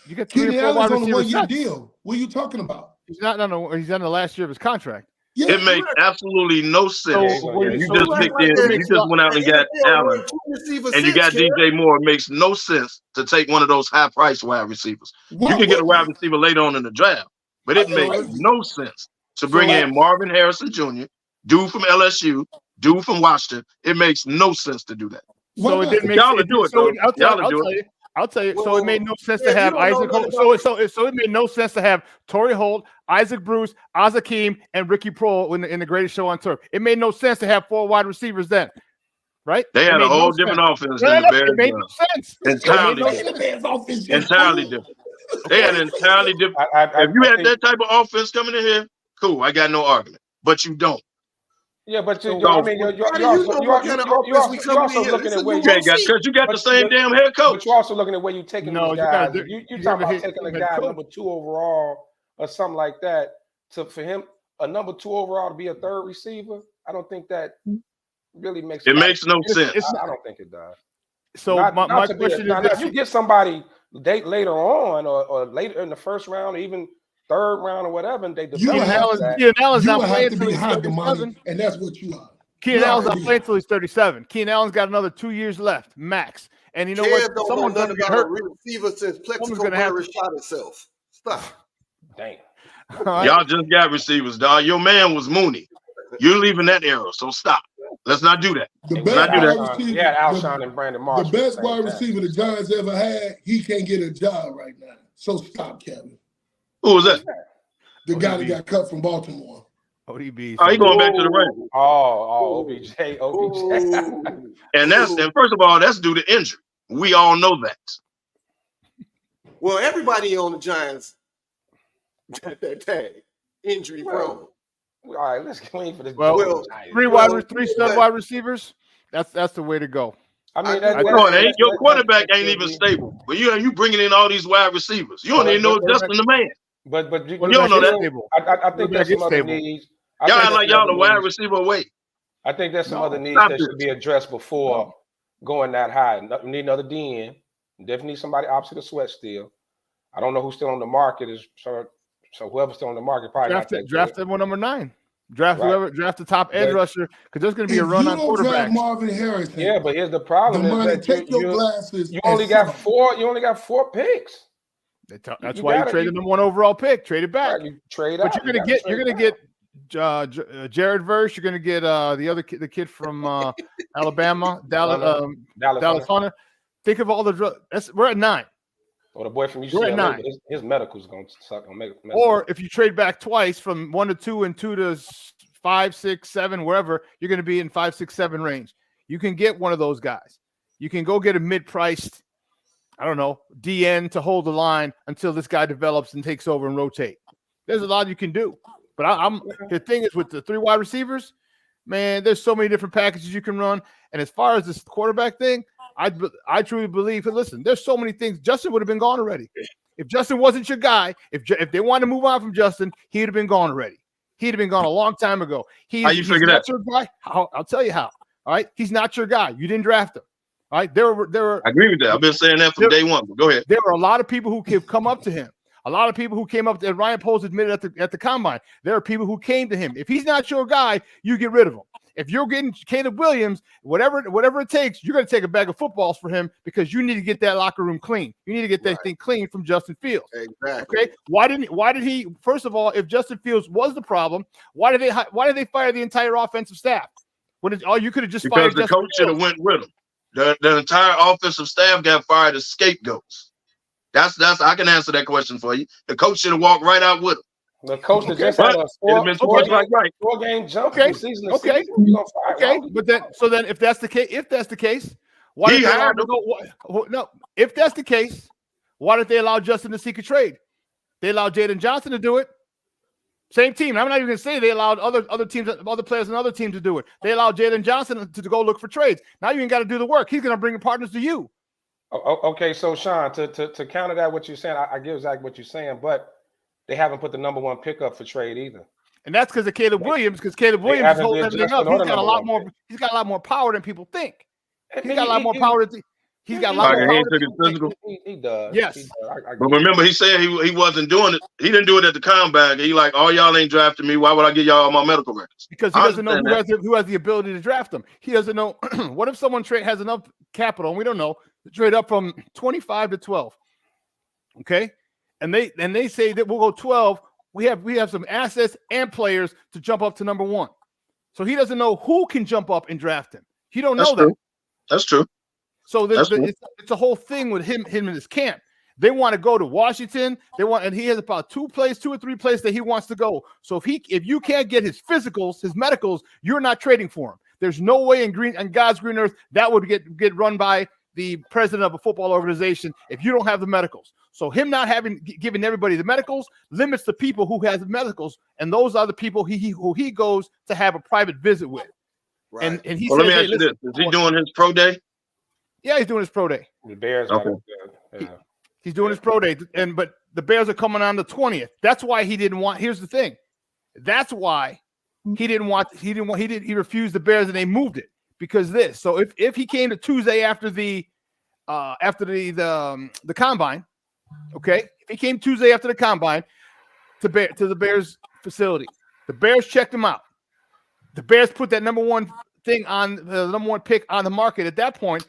You got Keenan Allen's on a 1-year deal. What are you talking about? He's not he's on the last year of his contract. Yeah, it makes absolutely no sense. You just went out and got Allen, and you got DJ Moore. It makes no sense to take one of those high-priced wide receivers. You can get a wide receiver later on in the draft, but it makes no sense to bring in Marvin Harrison Jr., dude from LSU, dude from Washington. It makes no sense to do that. So it didn't make y'all do it. So I'll tell you. So it made no sense to have Isaac Holt. So it made no sense to have Torrey Holt, Isaac Bruce, Azakim, and Ricky Prohl in the greatest show on turf. It made no sense to have 4 wide receivers then, right? They had a whole different offense than the Bears. It made no sense. Entirely different. They had an entirely different. If you had that type of offense coming in here, cool. I got no argument. But you don't. Yeah, but you're also looking at where you got the same damn head coach. But you're also looking at where you're taking these guys. You're talking about taking a guy number 2 overall or something like that. For him, a number 2 overall to be a third receiver, I don't think that really makes it makes no sense. I don't think it does. So my question is, if you get somebody later on or later in the first round or even third round or whatever, and they develop Keenan Allen's not playing to be high money, and that's what you are. Keenan Allen's not playing until he's 37. Keenan Allen's got another 2 years left, max. And you know what? Someone's going to get hurt. Receiver since Plexico virus shot itself. Stop. Dang. Y'all just got receivers, dog. Your man was Mooney. You're leaving that era, so stop. Let's not do that. The best wide receiver, Alshon and Brandon Marshall. The best wide receiver the Giants ever had, he can't get a job right now. So stop, Kevin. Who was that? The guy that got cut from Baltimore. ODB. Oh, he going back to the Rams. OBJ. And first of all, that's due to injury. We all know that. Well, everybody on the Giants that tag injury prone. All right, let's wait for this. Well, 3 stud wide receivers. That's the way to go. I mean, your quarterback ain't even stable. But you bringing in all these wide receivers. You don't even know Justin the man. But you don't know that. I think there's some other needs. Y'all act like y'all the wide receiver away. I think there's some other needs that should be addressed before going that high. We need another DN. Definitely need somebody opposite the Sweat still. I don't know who's still on the market. So whoever's still on the market probably draft everyone number 9. Draft the top edge rusher because there's going to be a run on quarterbacks. Marvin Harrison. Yeah, but here's the problem: you only got 4. You only got 4 picks. That's why you traded the 1 overall pick. Trade it back. You trade but you're going to get Jared Verse. You're going to get the kid from Alabama, Dallas Hunter. Think of all the we're at 9. Or the boy from UCLA, his medical's going to suck. Or if you trade back twice from 1 to 2 and 2 to 5, 6, 7, wherever, you're going to be in 5, 6, 7 range. You can get one of those guys. You can go get a mid-priced, I don't know, DN to hold the line until this guy develops and takes over and rotate. There's a lot you can do. But the thing is with the 3 wide receivers, man, there's so many different packages you can run. And as far as this quarterback thing, I truly believe. Listen, there's so many things. Justin would have been gone already. If Justin wasn't your guy, if they wanted to move on from Justin, he'd have been gone already. He'd have been gone a long time ago. How you figure that? Your guy. I'll tell you how. All right, he's not your guy. You didn't draft him. All right, there were. I agree with that. I've been saying that from day one. But go ahead. There were a lot of people who have come up to him. A lot of people who came up to Ryan Poles admitted at the combine. There are people who came to him. If he's not your guy, you get rid of him. If you're getting Caleb Williams, whatever it takes, you're going to take a bag of footballs for him because you need to get that locker room clean. You need to get that thing clean from Justin Fields. Exactly. Okay. Why did he? First of all, if Justin Fields was the problem, why did they fire the entire offensive staff? You could have just fired because the coach should have went with him. The entire offensive staff got fired as scapegoats. That's I can answer that question for you. The coach should have walked right out with him. The coach that just But had a it'd have been sports like right. 4-game jump Okay. from season to Okay. season. You gonna fire? Okay, but then if that's the case, why He did they allow hired him to go? No, if that's the case, why did they allow Justin to seek a trade? They allowed Jaden Johnson to do it. Same team. I'm not even going to say they allowed other teams, other players, and other teams to do it. They allowed Jaden Johnson to go look for trades. Now you ain't got to do the work. He's going to bring your partners to you. Okay, so Sean, to counter that, what you're saying, I get exactly what you're saying, but they haven't put the number 1 pick up for trade either. And that's because of Caleb Williams. Because Caleb Williams is holding everything up. He's got a lot more. He's got a lot more power than people think. He's got a lot more power. He's got a lot more power. He does. Yes. He does. But remember, he said he wasn't doing it. He didn't do it at the combine. He like, all y'all ain't drafting me. Why would I give y'all all my medical records? Because he doesn't know who has the ability to draft them. He doesn't know. What if someone has enough capital, and we don't know, to trade up from 25 to 12? Okay, and they say that we'll go 12. We have some assets and players to jump up to number 1. So he doesn't know who can jump up and draft him. He don't know that. That's true. So it's a whole thing with him and his camp. They want to go to Washington. And he has about 2 or 3 places that he wants to go. So if you can't get his physicals, his medicals, you're not trading for him. There's no way on God's green earth that would get run by the president of a football organization if you don't have the medicals. So him not giving everybody the medicals limits the people who has the medicals, and those are the people who he goes to have a private visit with. Right. And he let me ask you this: is he doing his pro day? Yeah, he's doing his pro day. The Bears. Okay. He's doing his pro day, but the Bears are coming on the 20th. That's why he didn't want. Here's the thing. That's why he refused the Bears, and they moved it because this. So if he came to Tuesday after the combine, okay, if he came Tuesday after the combine to the Bears facility, the Bears checked him out. The Bears put that number 1 thing on the number 1 pick on the market. At that point,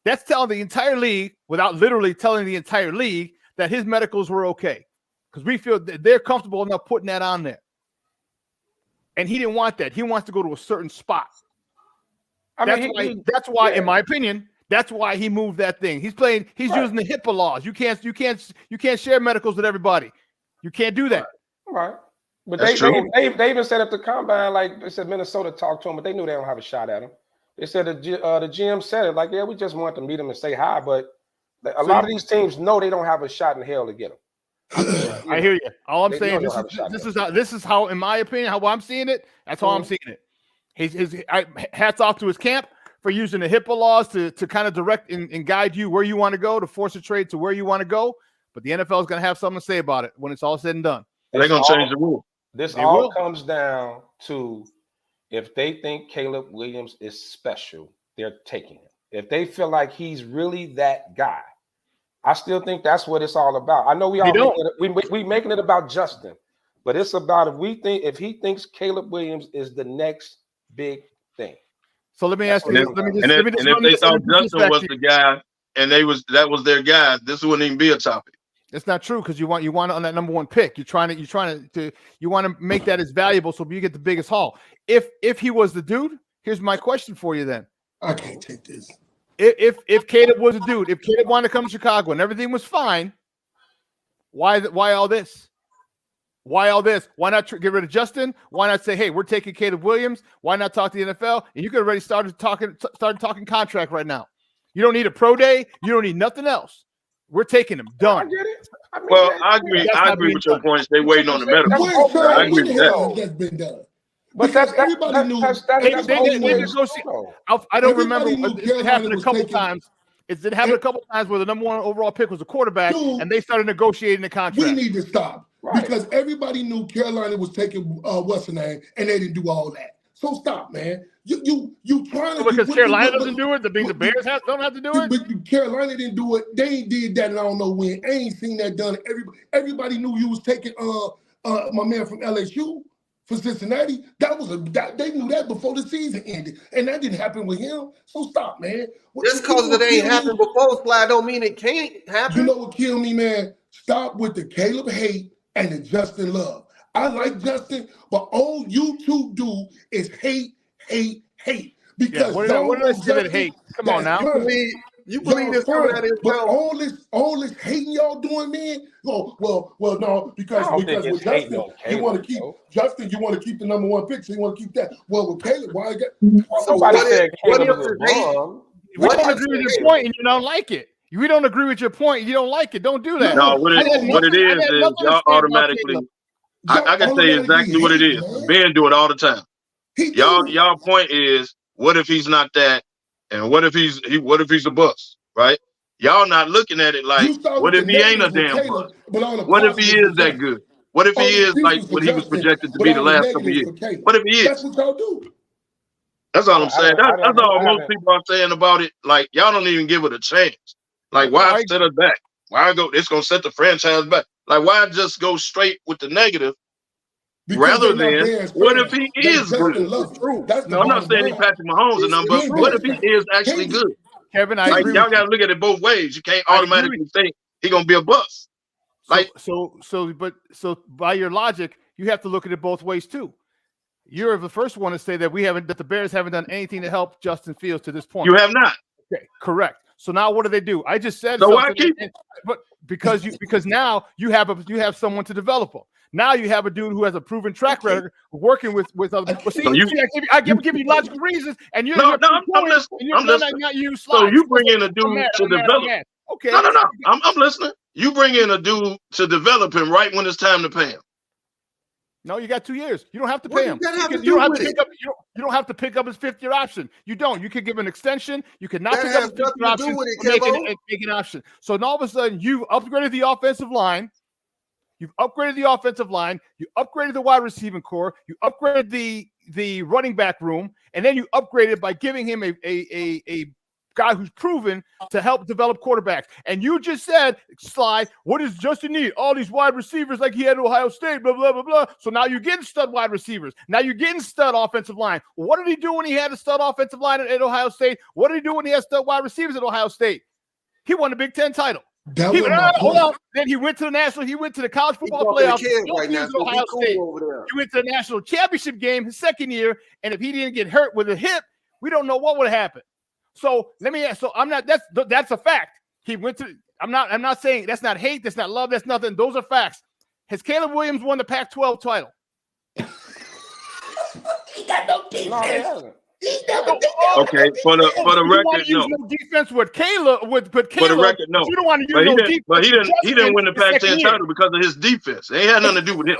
that's telling the entire league, without literally telling the entire league, that his medicals were okay, because we feel that they're comfortable enough putting that on there. And he didn't want that. He wants to go to a certain spot. That's why, in my opinion, that's why he moved that thing. He's using the HIPAA laws. You can't share medicals with everybody. You can't do that. Right. But they even said at the combine, like they said, Minnesota talked to him, but they knew they don't have a shot at him. They said the GM said it, like, yeah, we just want to meet him and say hi, but a lot of these teams know they don't have a shot in hell to get him. I hear you. All I'm saying, this is how, in my opinion, how I'm seeing it. That's how I'm seeing it. Hats off to his camp for using the HIPAA laws to kind of direct and guide you where you want to go, to force a trade to where you want to go. But the NFL is going to have something to say about it when it's all said and done. They're going to change the rule. This all comes down to, if they think Caleb Williams is special, they're taking him. If they feel like he's really that guy, I still think that's what it's all about. I know we making it about Justin, but it's about if he thinks Caleb Williams is the next big thing. So let me ask you. If they thought Justin was the guy and that was their guy, this wouldn't even be a topic. It's not true, because you want on that number 1 pick. You want to make that as valuable so you get the biggest haul. If he was the dude, here's my question for you then. I can't take this. If Caleb was a dude, if Caleb wanted to come to Chicago and everything was fine, why all this? Why all this? Why not get rid of Justin? Why not say, hey, we're taking Caleb Williams? Why not talk to the NFL? And you could have already started talking contract right now. You don't need a pro day. You don't need nothing else. We're taking him. Done. I get it. I agree with your points. They're waiting on the medical. I agree with that. That's been done. But everybody knew. I don't remember. It happened a couple times. It happened a couple times where the number 1 overall pick was a quarterback, and they started negotiating the contract. We need to stop because everybody knew Carolina was taking what's her name, and they didn't do all that. So stop, man. You trying to because Carolina doesn't do it. The Bears don't have to do it. But Carolina didn't do it. They ain't did that, and I don't know when. I ain't seen that done. Everybody knew you was taking my man from LSU for Cincinnati. They knew that before the season ended, and that didn't happen with him. So stop, man. Just because it ain't happened before, Fly, don't mean it can't happen. You know what killed me, man? Stop with the Caleb hate and the Justin love. I like Justin, but all you two do is hate. Because what did I say that hate? Come on now. You believe this fine, that is but all this hating y'all doing, man. Oh, well, no, because with Justin, you want to keep Justin, you want to keep the #1 pick, so you want to keep that. Well, with Caleb, why I got somebody said Caleb if is a it's hate? bum. We don't agree with your point, and you don't like it. We don't agree with your point. You don't like it. Don't do that. No, what it is y'all automatically. I can tell you exactly what it is. Ben do it all the time. Y'all point is, what if he's not that, and what if he's a bust, right? Y'all not looking at it like, what if he ain't a damn bust? What if he is that good? What if he is like what he was projected to be the last couple of years? What if he is? That's what y'all do. That's all I'm saying. That's all most people are saying about it. Like, y'all don't even give it a chance. Like, why set us back? Why go? It's gonna set the franchise back. Like, why just go straight with the negative? Rather than, what if he is good? I'm not saying he Patrick Mahomes a number. What if he is actually good? Kevin, I agree. Y'all got to look at it both ways. You can't automatically think he's gonna be a bust. Like, so by your logic, you have to look at it both ways too. You're the first one to say that that the Bears haven't done anything to help Justin Fields to this point. You have not. Okay, correct. So now what do? I just said so why keep? But because now you have someone to develop him. Now you have a dude who has a proven track record working with other. Well, see, I give you logical reasons, and you're I'm listening. I'm listening. Not you. So you bring in a dude to develop. Okay. No. I'm listening. You bring in a dude to develop him right when it's time to pay him. No, you got 2 years. You don't have to pay him. You don't have to pick up his 5th-year option. You don't. You could give an extension. You could not pick up his 5th-year option and make an option. So now all of a sudden, you've upgraded the offensive line. You upgraded the wide receiving core. You upgraded the running back room, and then you upgraded by giving him a guy who's proven to help develop quarterbacks. And you just said, Sly, what does Justin need? All these wide receivers like he had at Ohio State, blah, blah, blah, blah. So now you're getting stud wide receivers. Now you're getting stud offensive line. What did he do when he had a stud offensive line at Ohio State? What did he do when he had stud wide receivers at Ohio State? He won the Big Ten title. Hold on. Then he went to the college football playoff. He went to the national championship game his second year. And if he didn't get hurt with a hip, we don't know what would have happened. So let me ask. So I'm not. That's a fact. He went to. I'm not saying that's not hate. That's not love. That's nothing. Those are facts. Has Caleb Williams won the Pac-12 title? He got no defense. No, he hasn't. Okay, for the record, no. Defense with Caleb. For the record, no. You don't want to use defense. But he didn't win the Pac-10 title because of his defense. It ain't had nothing to do with him.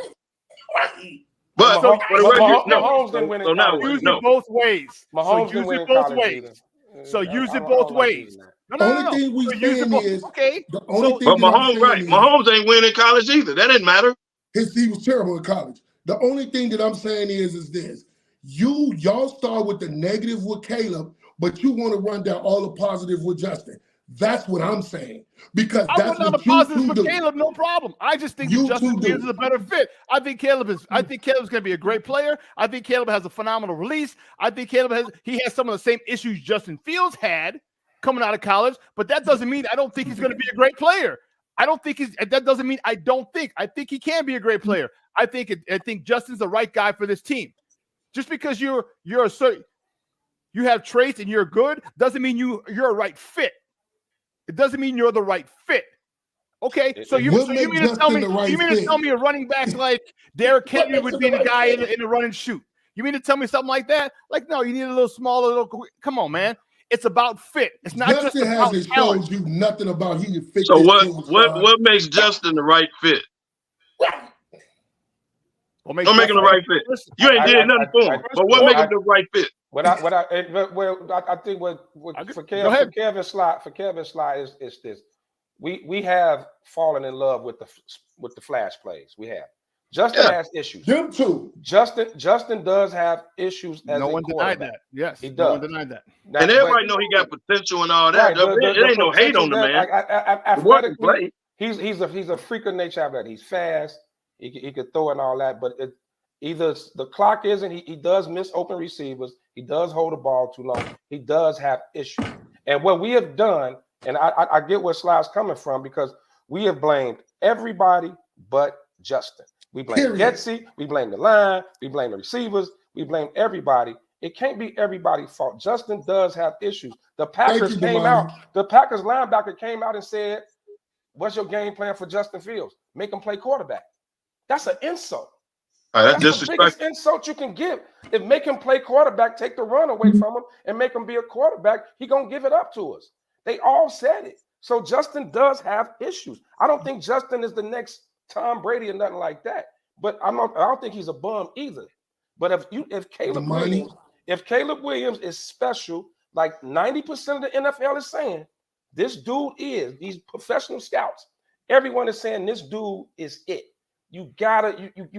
But for the record, no. Mahomes didn't win. So now, use it both ways. Mahomes didn't win both ways. So use it both ways. The only thing we saying is okay. The only thing but Mahomes, right? Mahomes ain't winning college either. That didn't matter. He was terrible in college. The only thing that I'm saying is this: y'all start with the negative with Caleb, but you want to run down all the positive with Justin. That's what I'm saying. Because that's what you two do. Caleb, no problem. I just think Justin Fields is a better fit. I think Caleb's going to be a great player. I think Caleb has a phenomenal release. I think Caleb has some of the same issues Justin Fields had coming out of college, but that doesn't mean I don't think he's going to be a great player. That doesn't mean I don't think. I think he can be a great player. I think Justin's the right guy for this team. Just because you have traits and you're good doesn't mean you're a right fit. It doesn't mean you're the right fit. Okay, so you mean to tell me a running back like Derrick Henry would be the guy in the run and shoot? You mean to tell me something like that? Like, no, you need a little smaller. Come on, man. It's about fit. It's not Justin just about hasn't talent. showed you nothing about he can fit. So what makes Justin the right fit? Don't make him the right fit. You ain't did nothing for him. But what makes him the right fit? I think for Kevin Sly is this. We have fallen in love with the flash plays. We have. Justin has issues. Them too. Justin does have issues as no one denied that. Yes, he does. No one denied that. And everybody know he got potential and all that. Right, it ain't no hate on the man. Athletically, he's a freak of nature athletic. He's fast. He could throw and all that, but either the clock isn't. He does miss open receivers. He does hold the ball too long. He does have issues. And what we have done, and I get where Sly's coming from, because we have blamed everybody but Justin. We blame Getsy, we blame the line, we blame the receivers, we blame everybody, It can't be everybody's fault. Justin does have issues. The Packers came Damani. out. The Packers linebacker came out and said, "What's your game plan for Justin Fields? Make him play quarterback." That's an insult. That's the biggest insult you can give. If make him play quarterback, take the run away from him, and make him be a quarterback, he gonna give it up to us. They all said it. So Justin does have issues. I don't think Justin is the next Tom Brady or nothing like that. But I don't think he's a bum either. But if Caleb Williams is special, like 90% of the NFL is saying, this dude is, these professional scouts, everyone is saying this dude is it. You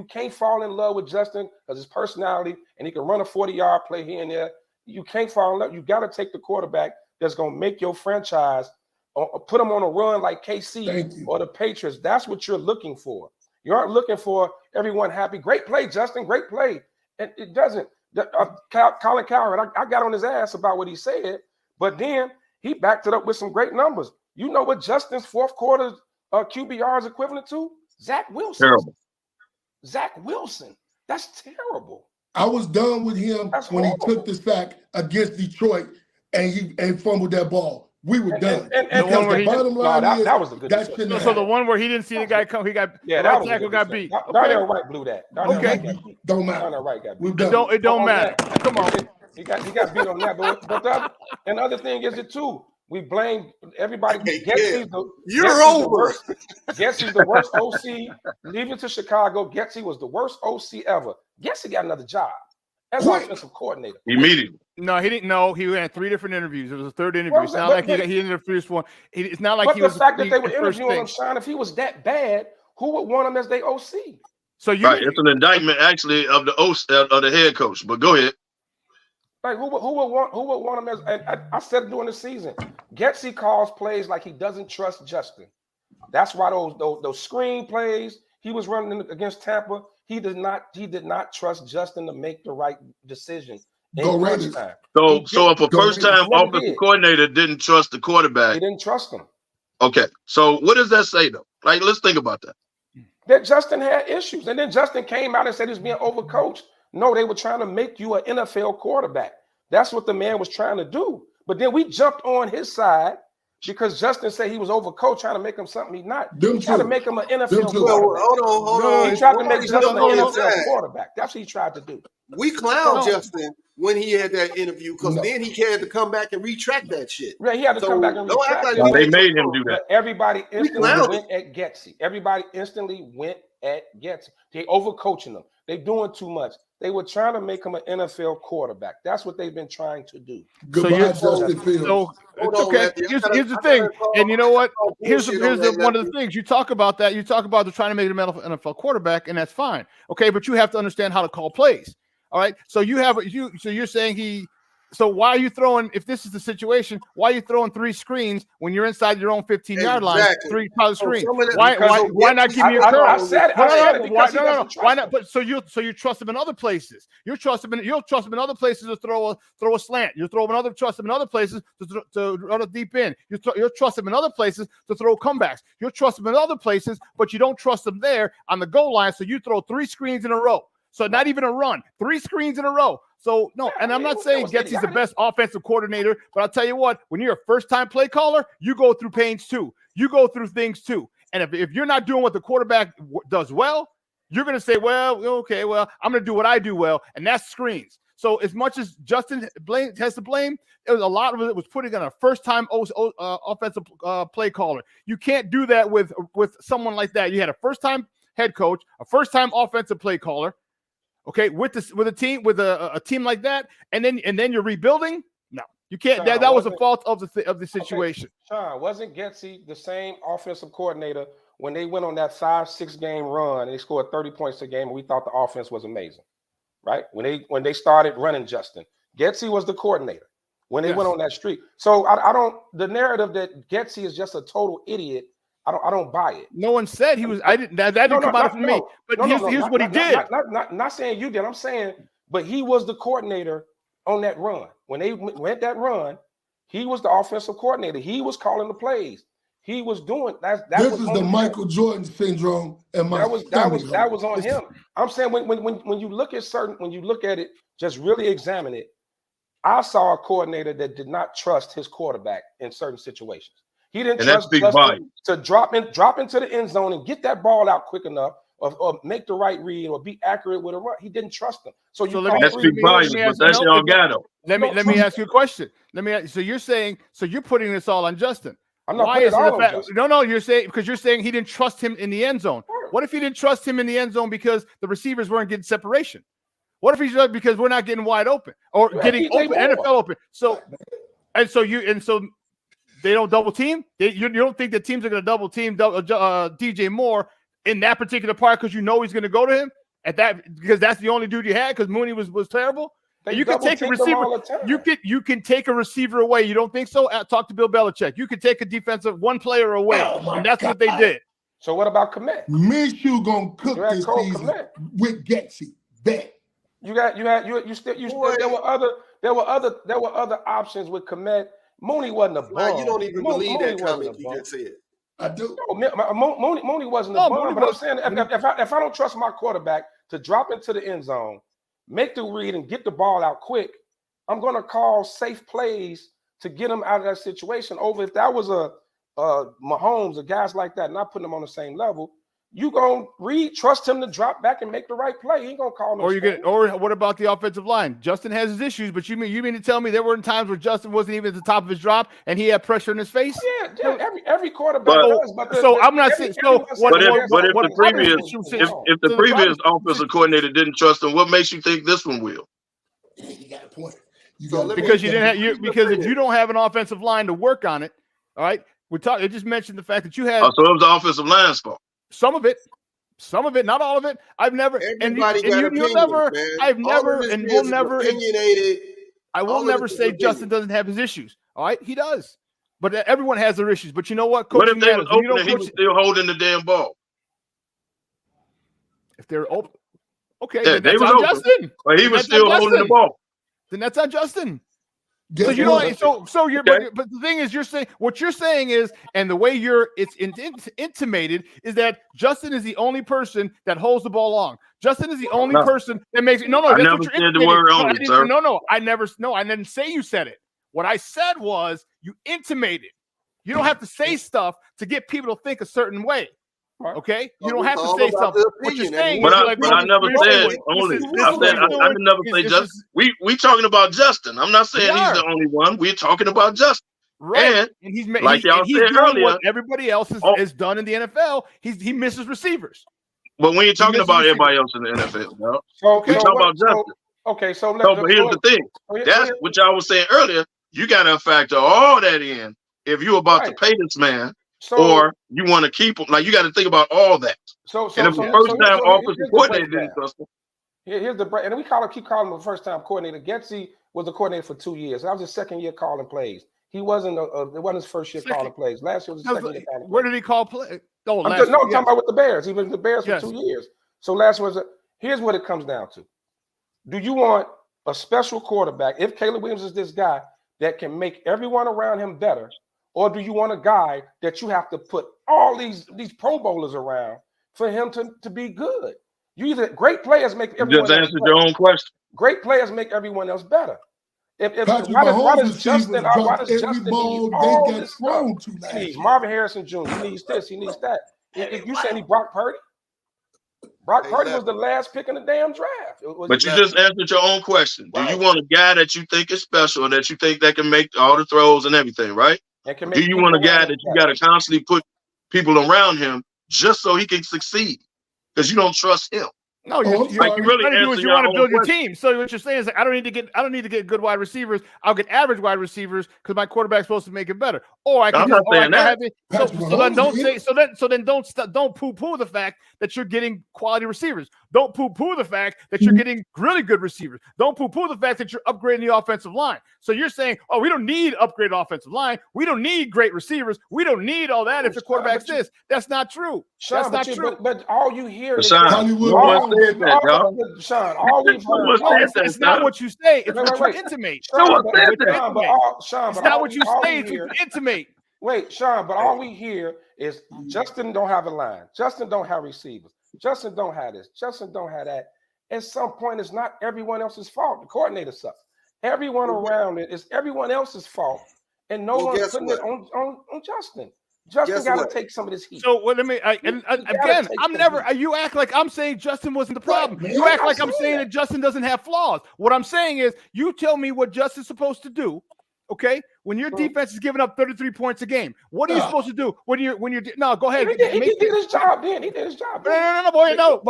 can't fall in love with Justin because his personality, and he can run a 40-yard play here and there. You can't fall in love. You got to take the quarterback that's going to make your franchise, or put them on a run like KC or the Patriots. That's what you're looking for. You aren't looking for everyone happy. Great play, Justin. Great play. And it doesn't. Colin Cowherd, I got on his ass about what he said, but then he backed it up with some great numbers. You know what Justin's fourth quarter QBR is equivalent to? Zach Wilson. Terrible. Zach Wilson. That's terrible. I was done with him when he took the sack against Detroit and he fumbled that ball. We were done. And the one where that was the good decision. So the one where he didn't see the guy come, he got that tackle got beat. Darnell Wright blew that. Don't matter. Darnell Wright got beat. It don't matter. Come on. He got beat on that. But the other thing is it too. We blame everybody. You're over. Getsy's the worst OC. Leaving to Chicago, Getsy was the worst OC ever. Getsy got another job as offensive coordinator. Immediately. No, he didn't know. He had 3 different interviews. It was a third interview. It's not like he ended the first one. It's not like he was. But the fact that they were interviewing him, Sean, if he was that bad, who would want him as their OC? So it's an indictment actually of the of the head coach. But go ahead. Like who would want him as? And I said during the season, Getsy calls plays like he doesn't trust Justin. That's why those screen plays he was running against Tampa, he did not trust Justin to make the right decision. So if a first-time offensive coordinator didn't trust the quarterback, he didn't trust him. Okay, so what does that say though? Like, let's think about that. That Justin had issues, and then Justin came out and said he was being overcoached. No, they were trying to make you an NFL quarterback. That's what the man was trying to do. But then we jumped on his side because Justin said he was overcoached, trying to make him something he's not. He tried to make him an NFL quarterback. Hold on. He tried to make Justin an NFL quarterback. That's what he tried to do. We clowned Justin when he had that interview because then he had to come back and retract that shit. Yeah, he had to come back and retract it. They made him do that. But everybody instantly went at Getsy. Everybody instantly went at Getsy. They overcoaching him. They doing too much. They were trying to make him an NFL quarterback. That's what they've been trying to do. Goodbye, Justin Fields. So it's okay. Here's the thing, and you know what? Here's one of the things you talk about that. You talk about trying to make him an NFL quarterback, and that's fine. Okay, but you have to understand how to call plays. All right. So you're saying so why are you throwing, if this is the situation, why are you throwing 3 screens when you're inside your own 15-yard line, 3 part screens? Why not give me a curl? I said it. Why not? But so you trust him in other places. You'll trust him in other places to throw a slant. Trust him in other places to run a deep end. You'll trust him in other places to throw comebacks. You'll trust him in other places, but you don't trust him there on the goal line. So you throw 3 screens in a row. So not even a run, 3 screens in a row. So no, and I'm not saying Getsy's the best offensive coordinator, but I'll tell you what, when you're a first-time play caller, you go through pains too. You go through things too. And if you're not doing what the quarterback does well, you're going to say, I'm going to do what I do well, and that's screens. So as much as Justin has to blame, it was a lot of it was putting on a first-time offensive play caller. You can't do that with someone like that. You had a first-time head coach, a first-time offensive play caller. Okay, with a team like that, and then you're rebuilding. No, you can't. That was a fault of the situation. Okay. Sean, wasn't Getsy the same offensive coordinator when they went on that 5-6 game run and they scored 30 points a game? And we thought the offense was amazing, right? When they started running Justin, Getsy was the coordinator when they went on that streak. So I don't. The narrative that Getsy is just a total idiot. I don't buy it. No one said he was. I didn't. That didn't come out from me. But here's what he did. Not saying you did. I'm saying, but he was the coordinator on that run. When they went that run, he was the offensive coordinator. He was calling the plays. He was doing that. This is the Michael Jordan syndrome, and that was on him. I'm saying when you look at it just really examine it, I saw a coordinator that did not trust his quarterback in certain situations. He didn't trust Justin to drop into the end zone and get that ball out quick enough, or make the right read, or be accurate with a run. He didn't trust him. So let me ask you a question. So you're saying, so you're putting this all on Justin. I'm not putting it all on Justin. No, you're saying he didn't trust him in the end zone. What if he didn't trust him in the end zone because the receivers weren't getting separation? What if he's because we're not getting wide open or getting open, NFL open? So they don't double team. You don't think that teams are going to double team DJ Moore in that particular part because you know he's going to go to him at that, because that's the only dude you had, because Mooney was terrible. You can take a receiver. You can take a receiver away. You don't think so? Talk to Bill Belichick. You can take a defensive one player away, and that's what they did. So what about Komet? Minshew gonna cook this season with Getsy. Bet. There were other options with Komet. Mooney wasn't a bum. You don't even believe that comment you just said. I do. Mooney wasn't a bum, but I'm saying if I don't trust my quarterback to drop into the end zone, make the read, and get the ball out quick, I'm going to call safe plays to get him out of that situation. Over if that was a Mahomes or guys like that, not putting them on the same level, you gonna trust him to drop back and make the right play. He ain't gonna call no. Or what about the offensive line? Justin has his issues, but you mean to tell me there weren't times where Justin wasn't even at the top of his drop and he had pressure in his face? Yeah. Every quarterback does. But I'm not saying. But if the previous offensive coordinator didn't trust him, what makes you think this one will? You got a point. Because if you don't have an offensive line to work on it, all right. I just mentioned the fact that you had. So it was the offensive line's fault. Some of it, not all of it. I've never, I will never say Justin doesn't have his issues. All right, he does, but everyone has their issues. But you know what? What if they was open and he was still holding the damn ball? If they're open, okay, yeah, then that's on Justin. But he was still holding the ball. Then that's on Justin. So you know, so you're, but the thing is, what you're saying is, and the way it's intimated is that Justin is the only person that holds the ball long. Justin is the only person that makes it. No, I never said the word only, sir. I didn't say you said it. What I said was you intimated. You don't have to say stuff to get people to think a certain way. Okay, you don't have to say something. What you're saying, but I never said only. I never say Justin. We talking about Justin. I'm not saying he's the only one. We're talking about Justin. Right, and he's like y'all said earlier. What everybody else has done in the NFL. He misses receivers. But we ain't talking about everybody else in the NFL. No, we're talking about Justin. But here's the thing. That's what y'all was saying earlier. You got to factor all that in if you're about to pay this man. Or you want to keep them, like you got to think about all that. And if the first time offensive coordinator didn't trust him. Here's the break, and we keep calling him the first time coordinator. Getsy was the coordinator for 2 years. That was his second year calling plays. He wasn't. It wasn't his first year calling plays. Last year was his second year calling plays. Where did he call play? I'm talking about with the Bears. He was with the Bears for 2 years. So last was here's what it comes down to. Do you want a special quarterback? If Caleb Williams is this guy that can make everyone around him better. Or do you want a guy that you have to put all these Pro Bowlers around for him to be good? Great players make everyone just answered your own question. Great players make everyone else better. Why does Justin need all this stuff? He needs Marvin Harrison Jr. He needs this. He needs that. If you say he Brock Purdy? Brock Purdy was the last pick in the damn draft. But you just answered your own question. Do you want a guy that you think is special, that you think that can make all the throws and everything, right? Do you want a guy that you got to constantly put people around him just so he can succeed? Because you don't trust him. No, you really want to build your team. So what you're saying is, I don't need to get good wide receivers. I'll get average wide receivers because my quarterback's supposed to make it better. Or I can don't poo-poo the fact that you're getting quality receivers. Don't poo-poo the fact that you're getting really good receivers. Don't poo-poo the fact that you're upgrading the offensive line. So you're saying, oh, we don't need upgraded offensive line. We don't need great receivers. We don't need all that if the quarterback's this. That's not true. That's not true. But all you hear is Hollywood. Sean, all we've heard. It's not what you say. It's what you intimate. Sean, it's not what you say. It's what you intimate. Wait, Sean, but all we hear is Justin don't have a line. Justin don't have receivers. Justin don't have this. Justin don't have that. at some point it's not everyone else's fault. The coordinator sucks. Everyone around it is everyone else's fault, and no one's putting it on Justin. Justin got to take some of this heat. So let me again. I'm never. You act like I'm saying Justin wasn't the problem. Right, you act like I'm saying that Justin doesn't have flaws. What I'm saying is, you tell me what Justin's supposed to do. Okay, when your defense is giving up 33 points a game, what are you supposed to do when you're? No, go ahead. He did his job. Then he did his job. No, boy, no.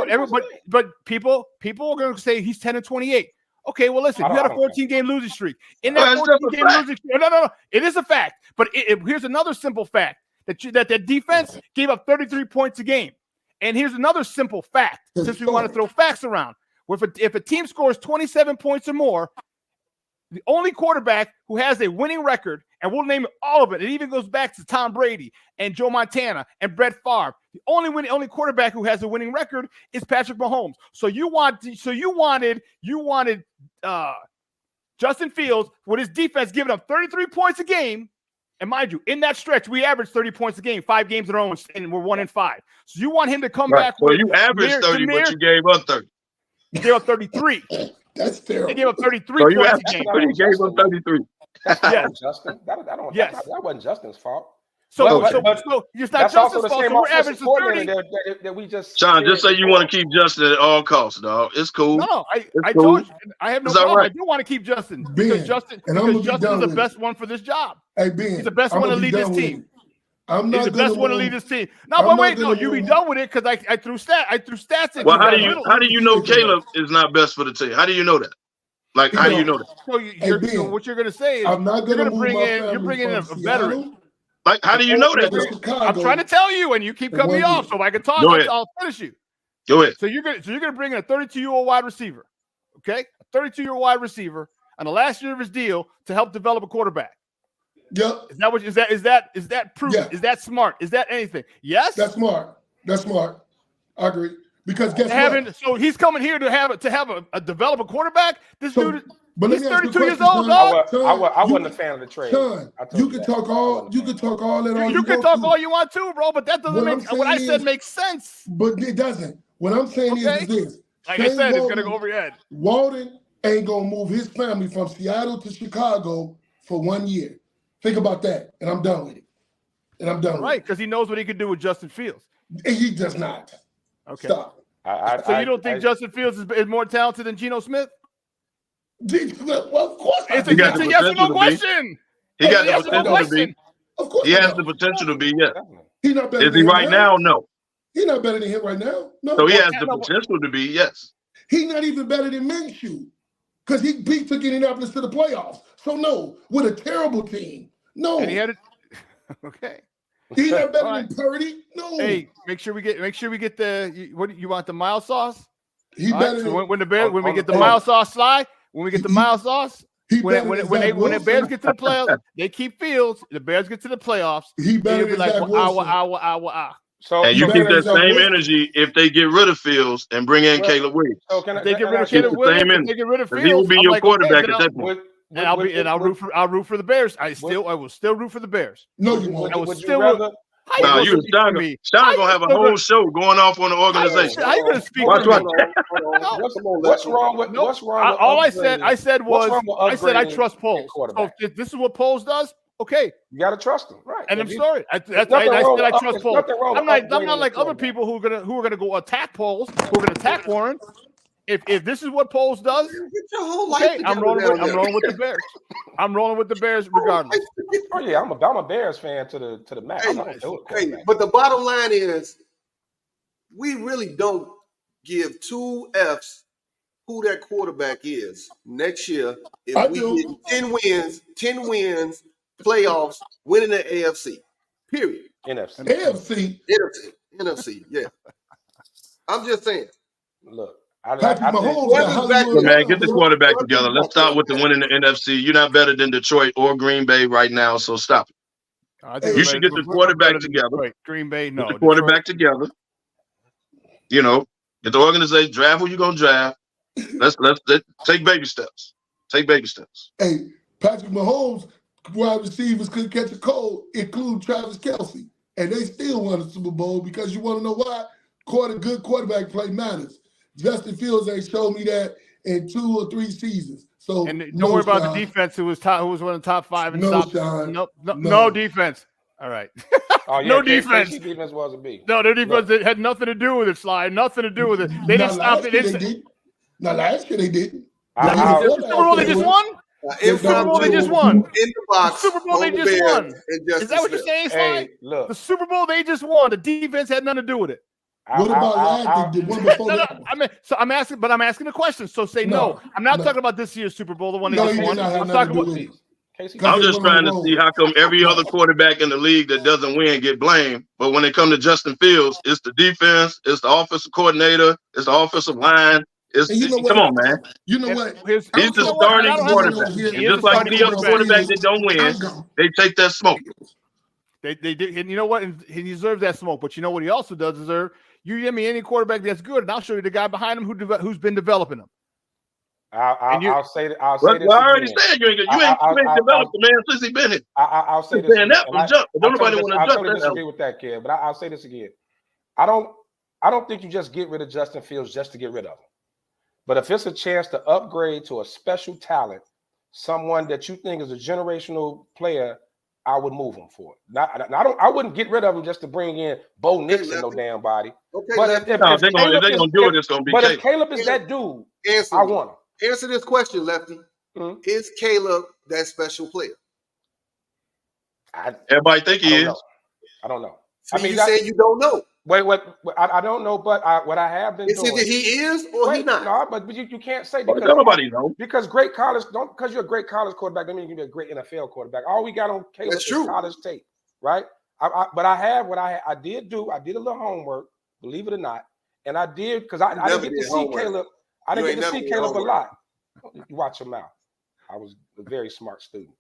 But people are going to say he's 10-28. Okay, well, listen, you had a 14-game losing streak. In that 14-game losing streak, no, it is a fact. But here's another simple fact that defense gave up 33 points a game. And here's another simple fact, since we want to throw facts around. If a team scores 27 points or more, the only quarterback who has a winning record, and we'll name all of it even goes back to Tom Brady and Joe Montana and Brett Favre. The only quarterback who has a winning record is Patrick Mahomes. So you wanted Justin Fields with his defense giving up 33 points a game. And mind you, in that stretch, we averaged 30 points a game, 5 games in a row, and we're 1-5. So you want him to come back. So you averaged 30, but you gave up 30. You gave up 33. That's terrible. They gave up 33 points a game. You gave up 33. Yes, Justin. That wasn't Justin's fault. So it's not Justin's fault. So we're averaging 30. That we just Sean, just say you want to keep Justin at all costs, dog. It's cool. No, I told you. I have no problem. Right. I do want to keep Justin because Justin is the best one for this job. Hey, Ben, he's the best one to lead this team. He's the best one to lead this team. No, but wait, you be done with it because I threw stats in. Well, how do you know Caleb is not best for the team? How do you know that? Like, how do you know that? So what you're going to say is you're going to bring in a veteran. Like, how do you know that? I'm trying to tell you, and you keep cutting me off. So if I can talk, I'll finish you. Go ahead. So you're gonna bring in a 32-year-old wide receiver, okay? A 32-year-old wide receiver on the last year of his deal to help develop a quarterback. Yep. Is that proof? Yeah. Is that smart? Is that anything? Yes. That's smart. I agree. Because guess what? So he's coming here to have a develop a quarterback. This dude. But he's 32 years old, dog. I wasn't a fan of the trade. Sean, you can talk all that. You can talk all you want to, bro. But that doesn't make what I said makes sense. But it doesn't. What I'm saying is this. Like I said, it's gonna go over your head. Walden ain't gonna move his family from Seattle to Chicago for 1 year. Think about that, and I'm done with it. Right, because he knows what he can do with Justin Fields. And he does not. Okay. Stop. So you don't think Justin Fields is more talented than Geno Smith? Well, of course. It's a yes or no question. He got the potential to be. Of course. He has the potential to be, yes. He's not better. Is he right now? No. He's not better than him right now. No. So he has the potential to be, yes. He's not even better than Minshew because he took Indianapolis to the playoffs. So no, with a terrible team. No. And he had it. Okay. He's not better than Purdy. No. Hey, make sure we get the. What you want, the mild sauce? He better. So when we get the mild sauce slide. When we get the mild sauce, when the Bears get to the playoffs, they keep Fields. The Bears get to the playoffs. He better be like So you keep that same energy if they get rid of Fields and bring in Caleb Williams. They get rid of Caleb Williams. They get rid of Fields. He will be your quarterback at that point. And I'll root for the Bears. I will still root for the Bears. No, you won't. No, Sean gonna have a whole show going off on the organization. How you gonna speak? What's wrong with? All I said was I trust polls. So if this is what polls does, okay, you gotta trust them, right? And I'm sorry, I said I trust polls. I'm not like other people who are gonna go attack polls, who are gonna attack Warren. If this is what polls does, okay, I'm rolling with the Bears. I'm rolling with the Bears regardless. Oh yeah, I'm a Bears fan to the max. But the bottom line is, we really don't give 2 F's who that quarterback is next year. If we get 10 wins, playoffs, winning the AFC. Period. NFC. Yeah. I'm just saying. Look. Man, get the quarterback together. Let's start with the winning the NFC. You're not better than Detroit or Green Bay right now, so stop it. You should get the quarterback together. Green Bay, no. Get the quarterback together. You know, get the organization, draft who you're going to draft. Let's take baby steps. Take baby steps. Hey, Patrick Mahomes' wide receivers couldn't catch a cold, including Travis Kelce, and they still won the Super Bowl because you want to know why? Good quarterback play matters. Justin Fields ain't showed me that in 2 or 3 seasons. So and don't worry about the defense. Who was one of the top 5 in stops. No defense. All right. Oh, yeah, no defense. KC defense was a B. No, their defense had nothing to do with it, Sly. Nothing to do with it. They didn't stop it. Now last year they didn't. The Super Bowl they just won? In Super Bowl they just won. In the box. The Super Bowl they just won. Is that what you're saying, Sly? Hey, look. The Super Bowl they just won. The defense had nothing to do with it. What about the one before that? I'm asking the question. So say no. I'm not talking about this year's Super Bowl, the one they just won. I'm talking about I'm just trying to see how come every other quarterback in the league that doesn't win get blamed. But when it comes to Justin Fields, it's the defense, it's the offensive coordinator, it's the offensive line. Come on, man. You know what? He's the starting quarterback. And just like any other quarterback that don't win, they take that smoke. They did, and you know what? And he deserves that smoke. But you know what he also does deserve? You give me any quarterback that's good, and I'll show you the guy behind him who's been developing him. I'll say this. I already said you ain't developed the man since he been here. I'll say this. Saying that from jump. Don't nobody want to jump. I totally disagree with that, kid. But I'll say this again. I don't think you just get rid of Justin Fields just to get rid of him. But if it's a chance to upgrade to a special talent, someone that you think is a generational player, I would move him for it. I wouldn't get rid of him just to bring in Bo Nix and no damn body. Okay, but if they're gonna do it, it's gonna be. But if Caleb is that dude, I want him. Answer this question, Lefty. Mm-hmm. Is Caleb that special player? Everybody think he is. I don't know. So you saying you don't know? Wait, I don't know, but what I have been doing. It's either he is or he not. No, but you can't say because nobody knows. Because great college because you're a great college quarterback doesn't mean you can be a great NFL quarterback. All we got on Caleb is college tape, right? But I have what I did do. I did a little homework, believe it or not, and I did because I didn't get to see Caleb. I didn't get to see Caleb a lot. You watch your mouth. I was a very smart student.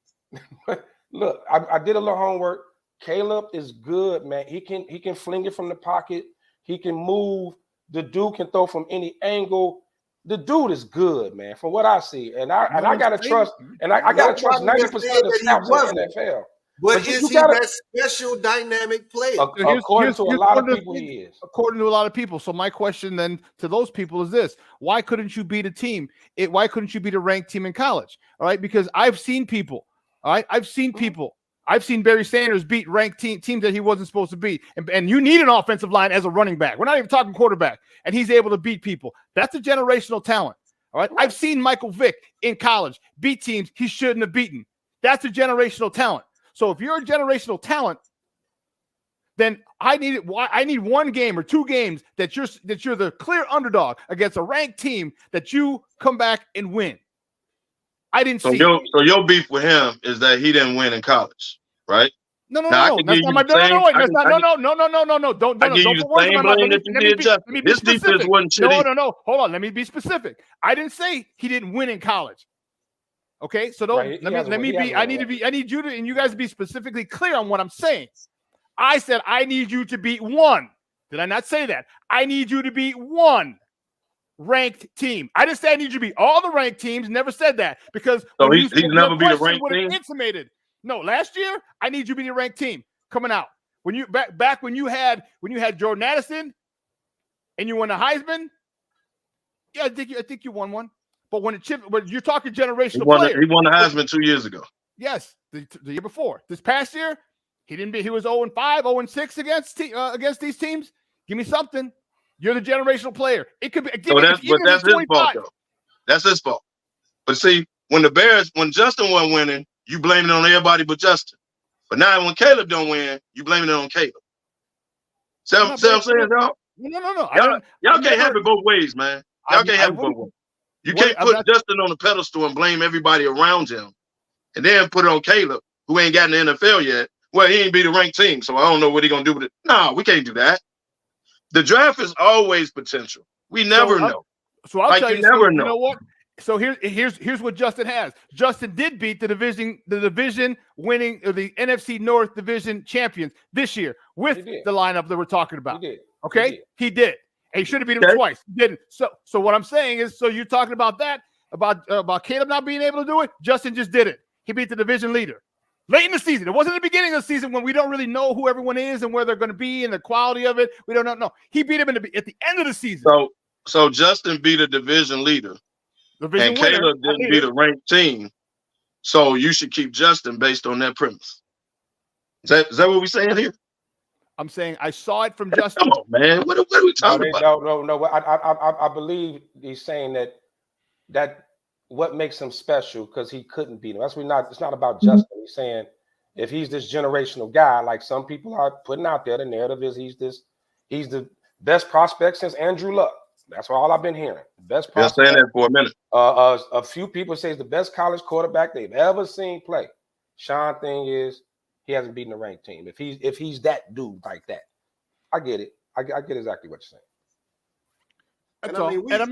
Look, I did a little homework. Caleb is good, man. He can fling it from the pocket. He can move. The dude can throw from any angle. The dude is good, man. From what I see, and I gotta trust. And I gotta trust 90% of the scouts in the NFL. But is he that special dynamic player? According to a lot of people, he is. According to a lot of people. So my question then to those people is this: why couldn't you beat a team? Why couldn't you beat a ranked team in college? All right, because I've seen people. All right, I've seen people. I've seen Barry Sanders beat ranked teams that he wasn't supposed to beat. And you need an offensive line as a running back. We're not even talking quarterback. And he's able to beat people. That's a generational talent. All right. I've seen Michael Vick in college beat teams he shouldn't have beaten. That's a generational talent. So if you're a generational talent, then I need one game or 2 games that you're the clear underdog against a ranked team that you come back and win. I didn't see. So your beef with him is that he didn't win in college, right? No. That's not my. No. Don't. This defense wasn't shitty. No. Hold on. Let me be specific. I didn't say he didn't win in college. Okay, so don't. Right, let me be. I need you to, and you guys to be specifically clear on what I'm saying. I said I need you to beat one. Did I not say that? I need you to beat one ranked team. I didn't say I need you to beat all the ranked teams. Never said that because he's never beat a ranked team. Intimated. No, last year I need you to beat a ranked team coming out. When you back when you had Jordan Addison and you won the Heisman. Yeah, I think you won one. But when you're talking generational players, he won the Heisman 2 years ago. Yes, the year before. This past year, he didn't. He was 0-5, 0-6 against these teams. Give me something. You're the generational player. It could be. That's his fault, though. That's his fault. But see, when Justin wasn't winning, you blame it on everybody but Justin. But now when Caleb don't win, you blame it on Caleb. See what I'm saying, y'all? No. Y'all can't have it both ways, man. Y'all can't have it both ways. You can't put Justin on the pedestal and blame everybody around him, and then put it on Caleb, who ain't got in the NFL yet. Well, he ain't beat a ranked team, so I don't know what he gonna do with it. No, we can't do that. The draft is always potential. We never know. So I'll tell you, never know. You know what? So here's what Justin has. Justin did beat the division winning the NFC North division champions this year with the lineup that we're talking about. He did. Okay, he did. And he should have beat him twice. He didn't. So what I'm saying is, so you're talking about that about Caleb not being able to do it. Justin just did it. He beat the division leader late in the season. It wasn't the beginning of the season when we don't really know who everyone is and where they're going to be and the quality of it. We don't know. He beat him at the end of the season. So Justin beat a division leader, Division and winner, Caleb didn't beat a ranked team. So you should keep Justin based on that premise. Is that what we're saying here? I'm saying I saw it from Justin. Come on, man. What are we talking about? No. I believe he's saying that what makes him special because he couldn't beat him. That's not. It's not about Justin. He's saying if he's this generational guy, like some people are putting out there, the narrative is he's the best prospect since Andrew Luck. That's all I've been hearing. Best prospect. Been saying that for a minute. A few people say he's the best college quarterback they've ever seen play. Sean thing is he hasn't beaten a ranked team. If he's that dude like that, I get it. I get exactly what you're saying. That's all. And I'm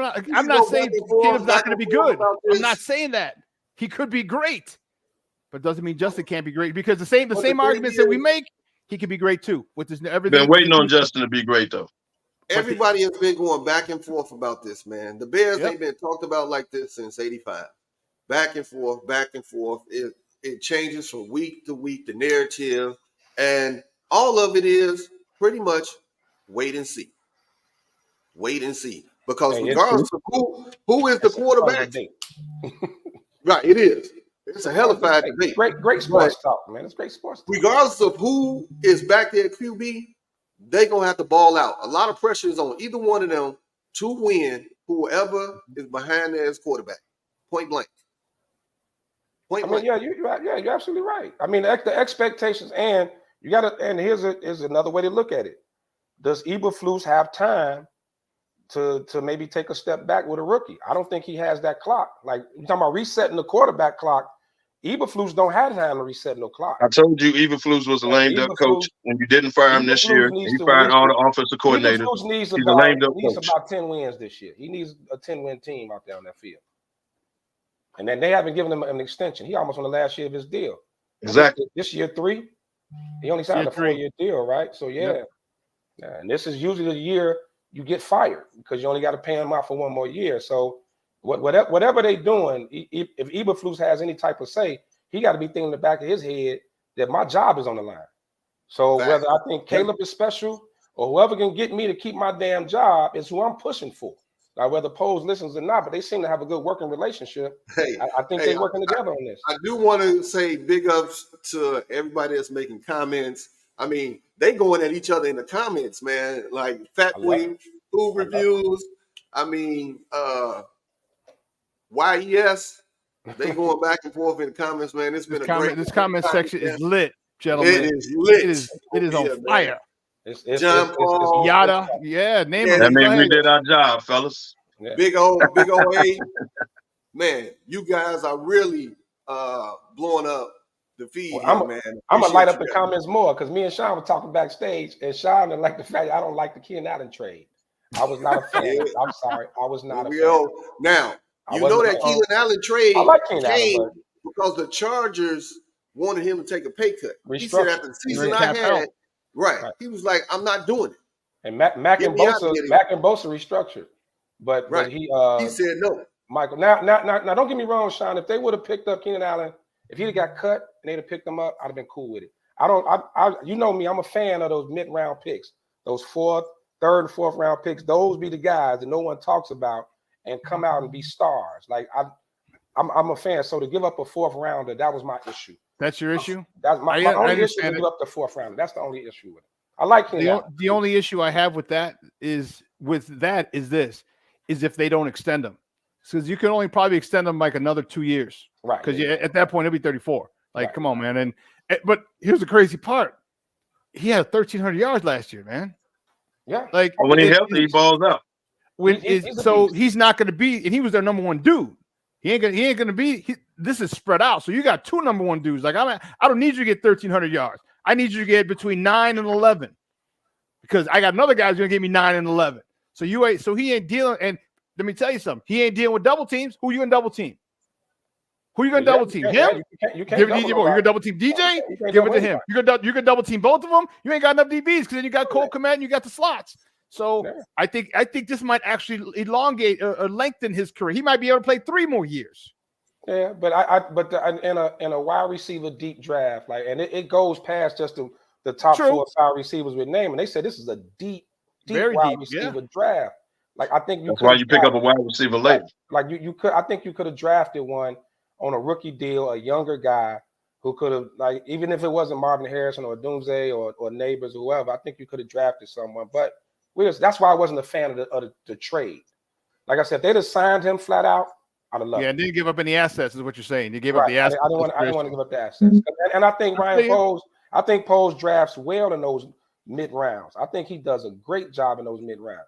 not saying Caleb's not going to be good. I'm not saying that. He could be great, but doesn't mean Justin can't be great because the same arguments that we make, he could be great too. With this everything. Been waiting on Justin to be great though. Everybody has been going back and forth about this, man. The Bears, they've been talked about like this since '85. Back and forth, back and forth. It changes from week to week, the narrative, and all of it is pretty much wait and see. Wait and see. Because regardless of who is the quarterback, right, it is. It's a hellified debate. Great sports talk, man. It's great sports talk. Regardless of who is back there at QB, they're going to have to ball out. A lot of pressure is on either one of them to win whoever is behind there as quarterback. Point blank. You're absolutely right. I mean, the expectations, and you got to, and here's another way to look at it. Does Eberflus have time to maybe take a step back with a rookie? I don't think he has that clock. Like you're talking about resetting the quarterback clock. Eberflus don't have time to reset no clock. I told you Eberflus was a lamed up coach, and you didn't fire him this year. You fired all the offensive coordinators. Eberflus needs about 10 wins this year. He needs a 10-win team out there on that field. And then they haven't given him an extension. He almost on the last year of his deal. Exactly. This year 3, he only signed a 4-year deal, right? So yeah. And this is usually the year you get fired because you only got to pay him out for 1 more year. So whatever they're doing, if Eberflus has any type of say, he got to be thinking in the back of his head that my job is on the line. So whether I think Caleb is special or whoever can get me to keep my damn job is who I'm pushing for. Now, whether Pose listens or not, but they seem to have a good working relationship. I think they're working together on this. I do want to say big ups to everybody that's making comments. I mean, they going at each other in the comments, man. Like Fat Boy Food Reviews. I mean, YES. They going back and forth in the comments, man. It's been this comment section is lit, gentlemen. It is lit. It is on fire. John Paul, Yada, name it. That means we did our job, fellas. Yeah. Big old A. Man, you guys are really blowing up the feed, man. I'm gonna light up the comments more because me and Sean were talking backstage, and Sean didn't like the fact that I don't like the Keenan Allen trade. I was not a fan. I'm sorry, I was not a fan. Now you know that Keenan Allen trade came because the Chargers wanted him to take a pay cut. He said after the season I had. Right. He was like, I'm not doing it. And Mac and Bosa restructured. But he said no. Michael, now don't get me wrong, Sean. If they would have picked up Keenan Allen, if he'd have got cut and they'd have picked him up, I'd have been cool with it. You know me, I'm a fan of those mid-round picks, those third and fourth round picks. Those be the guys that no one talks about and come out and be stars. Like I'm a fan. So to give up a 4th rounder, that was my issue. That's your issue? That's my only issue to give up the 4th rounder. That's the only issue with it. I like him. The only issue I have with that is if they don't extend him. Because you can only probably extend them like another 2 years. Right. Because at that point, he'll be 34. Like, come on, man. But here's the crazy part. He had 1,300 yards last year, man. Yeah. Like when he's healthy, he balls up. He's not going to be, and he was their number 1 dude. He ain't gonna be. This is spread out, so you got 2 number 1 dudes. Like I don't need you to get 1,300 yards. I need you to get between 9 and 11, because I got another guy who's gonna give me 9 and 11. So he ain't dealing. And let me tell you something. He ain't dealing with double teams. Who you gonna double team? Who you gonna double team? Him? You can't give it to DJ Moore. You gonna double team DJ? Give it to him. You gonna double team both of them. You ain't got enough DBs because then you got Cole Kmet and you got the slots. So I think this might actually elongate or lengthen his career. He might be able to play 3 more years. Yeah, but in a wide receiver deep draft, like, and it goes past just the top 4 or 5 receivers with name, and they said this is a deep very wide deep receiver draft. Like I think you. That's why you pick up a wide receiver later. Like you could. I think you could have drafted one on a rookie deal, a younger guy who could have, like, even if it wasn't Marvin Harrison or Doomsday or Neighbors or whoever, I think you could have drafted someone. But that's why I wasn't a fan of the trade. Like I said, if they'd have signed him flat out, I'd have loved it. And didn't give up any assets, is what you're saying. You gave up the assets. I didn't want to give up the assets. And I think I think Poles drafts well in those mid rounds. I think he does a great job in those mid rounds.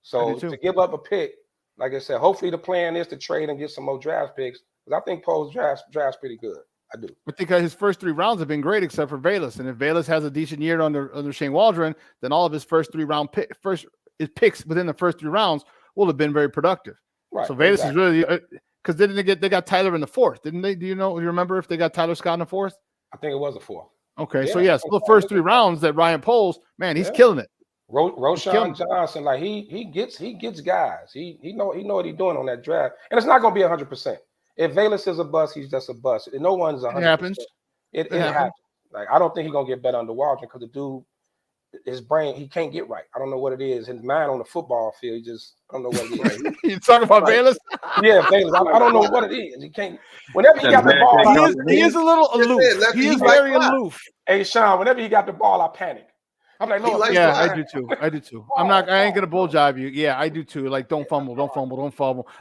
So to give up a pick, like I said, hopefully the plan is to trade and get some more draft picks. Because I think Poles drafts pretty good. I do. But because his first 3 rounds have been great, except for Velus. And if Velus has a decent year under Shane Waldron, then all of his first 3 round picks within the first 3 rounds will have been very productive. Right. So Velus is really because they got Tyler in the 4th, didn't they? Do you remember if they got Tyler Scott in the 4th? I think it was a 4th. Okay, so so the first 3 rounds that Ryan Poles, man, he's killing it. Roshan Johnson, like he gets guys. He know what he's doing on that draft, and it's not going to be 100%. If Velus is a bust, he's just a bust. No one's 100%. It happens. It happens. Like I don't think he's gonna get better under Waldron because the dude, his brain, he can't get right. I don't know what it is. His mind on the football field, I don't know what it is. You talking about Velus? Yeah, Velus. I don't know what it is. He can't. Whenever he got the ball, he is a little aloof. He is very aloof. Hey, Sean, whenever he got the ball, I panic. I'm like, no, yeah, I do too. I ain't gonna bull jive you. Yeah, I do too. Like, don't fumble.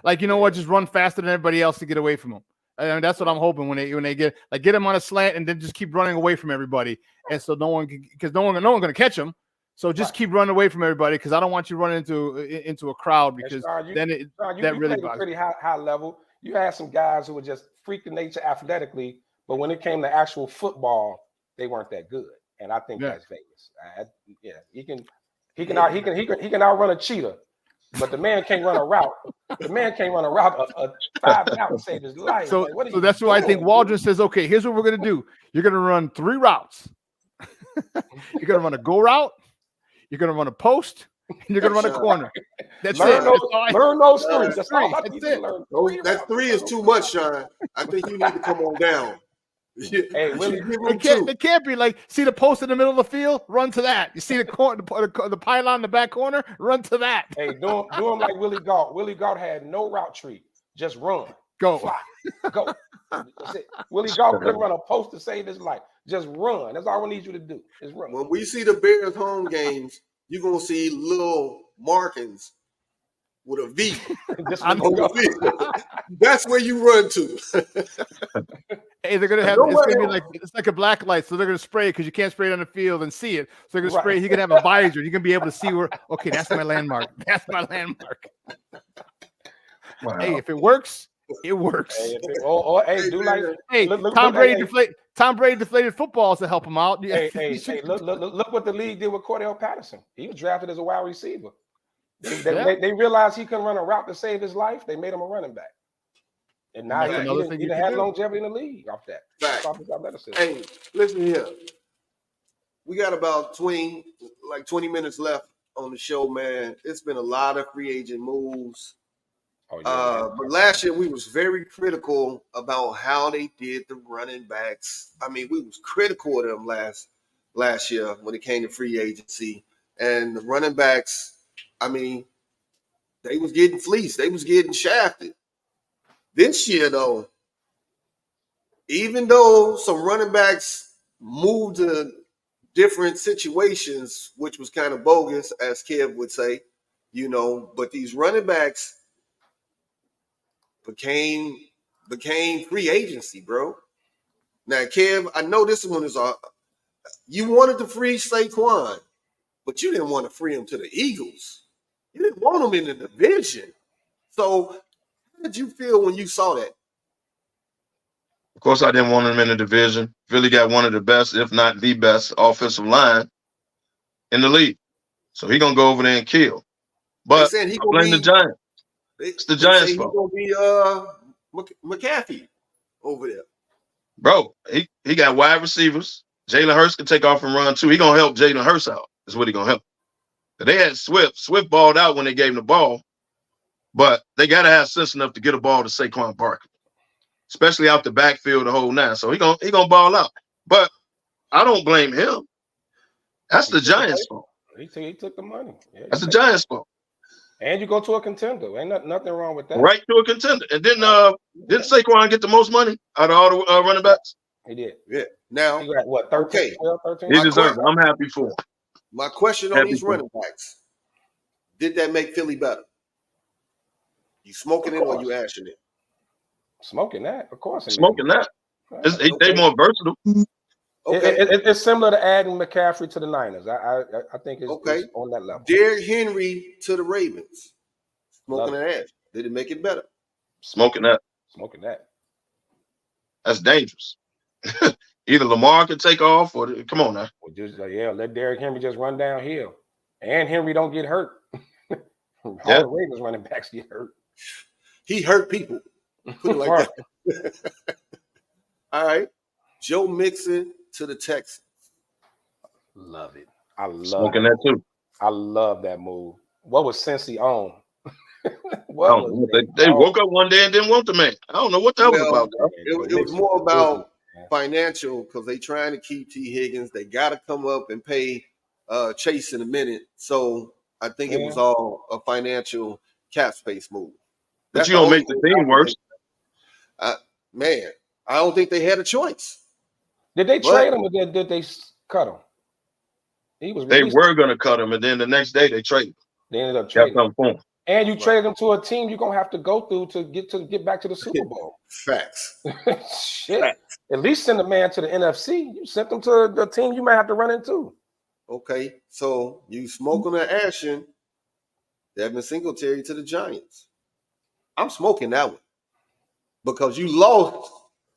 Like, you know what? Just run faster than everybody else to get away from him. I mean, that's what I'm hoping when they get him on a slant and then just keep running away from everybody. And so no one gonna catch him. So just keep running away from everybody because I don't want you running into a crowd because that really bothers. Pretty high level. You had some guys who were just freak of nature athletically, but when it came to actual football, they weren't that good. And I think that's Vegas. He can outrun a cheetah, but the man can't run a route. The man can't run a route a 5 out and save his life. So that's why I think Waldron says, okay, here's what we're gonna do. You're gonna run 3 routes. You're gonna run a go route. You're gonna run a post. And you're gonna run a corner. That's learn those 3. That's all. That's it. That 3 is too much, Sean. I think you need to come on down. Hey, it can't be like, see the post in the middle of the field, run to that. You see the pylon in the back corner, run to that. Hey, do him like Willie Gault. Willie Gault had no route tree, just run, go, fly, go. That's it. Willie Gault couldn't run a post to save his life. Just run. That's all we need you to do. Is run. When we see the Bears home games, you're gonna see little markings with a V. That's where you run to. Hey, they're gonna have it's like a black light, so they're gonna spray it because you can't spray it on the field and see it. So they're gonna spray it. He can have a visor. You can be able to see where. Okay, that's my landmark. That's my landmark. Wow. Hey, if it works, it works. Hey, Tom Brady deflated footballs to help him out. Hey, look what the league did with Cordell Patterson. He was drafted as a wide receiver. They realized he couldn't run a route to save his life. They made him a running back. And now he didn't have longevity in the league off that. Hey, listen here. We got about 20 minutes left on the show, man. It's been a lot of free agent moves. But last year we was very critical about how they did the running backs. I mean, we was critical of them last year when it came to free agency. And the running backs, I mean, they was getting fleeced. They was getting shafted. This year, though, even though some running backs moved to different situations, which was kind of bogus, as Kev would say, but these running backs became free agency, bro. Now, Kev, I know this one is you wanted to free Saquon, but you didn't want to free him to the Eagles. You didn't want him in the division. So how did you feel when you saw that? Of course, I didn't want him in the division. Philly got one of the best, if not the best, offensive line in the league. So he's going to go over there and kill. But I blame the Giants. It's the Giants' fault. He's going to be McAfee over there. Bro, he got wide receivers. Jalen Hurts can take off and run, too. He's going to help Jalen Hurts out. Is what he's going to help. They had Swift. Swift balled out when they gave him the ball. But they got to have sense enough to get a ball to Saquon Barkley, especially out the backfield the whole 9. So he gonna ball out. But I don't blame him. That's the Giants' fault. He took the money. That's the Giants' fault. And you go to a contender. Ain't nothing wrong with that. Right to a contender. And then didn't Saquon get the most money out of all the running backs? He did. Yeah. Now, He got what, 13, okay. 12, 13? He deserves it. I'm happy for him. My question on these running backs, did that make Philly better? You smoking it or you ashing it? Smoking that, of course. Smoking that. They more versatile. Okay. It's similar to adding McCaffrey to the Niners. I think it's on that level. Derrick Henry to the Ravens. Smoking an ash. Did it make it better? Smoking that. Smoking that. That's dangerous. Either Lamar can take off or come on now. Well, just let Derrick Henry just run downhill. And Henry don't get hurt. All the Ravens running backs get hurt. He hurt people. Put it like that. All right. Joe Mixon to the Texans. Love it. I love smoking that too. I love that move. What was Cincy on? They woke up one day and didn't want the man. I don't know what that was about. It was more about financial because they trying to keep T. Higgins. They got to come up and pay Chase in a minute. So I think it was all a financial cap space move. But you don't make the team worse. Man, I don't think they had a choice. Did they trade him or did they cut him? They were going to cut him, and then the next day they traded. They ended up trading him. And you traded him to a team you're gonna have to go through to get back to the Super Bowl. Facts. Shit. Facts. At least send a man to the NFC. You sent them to the team you might have to run into. Okay, so you smoking or ashing Devin Singletary to the Giants. I'm smoking that one because you lost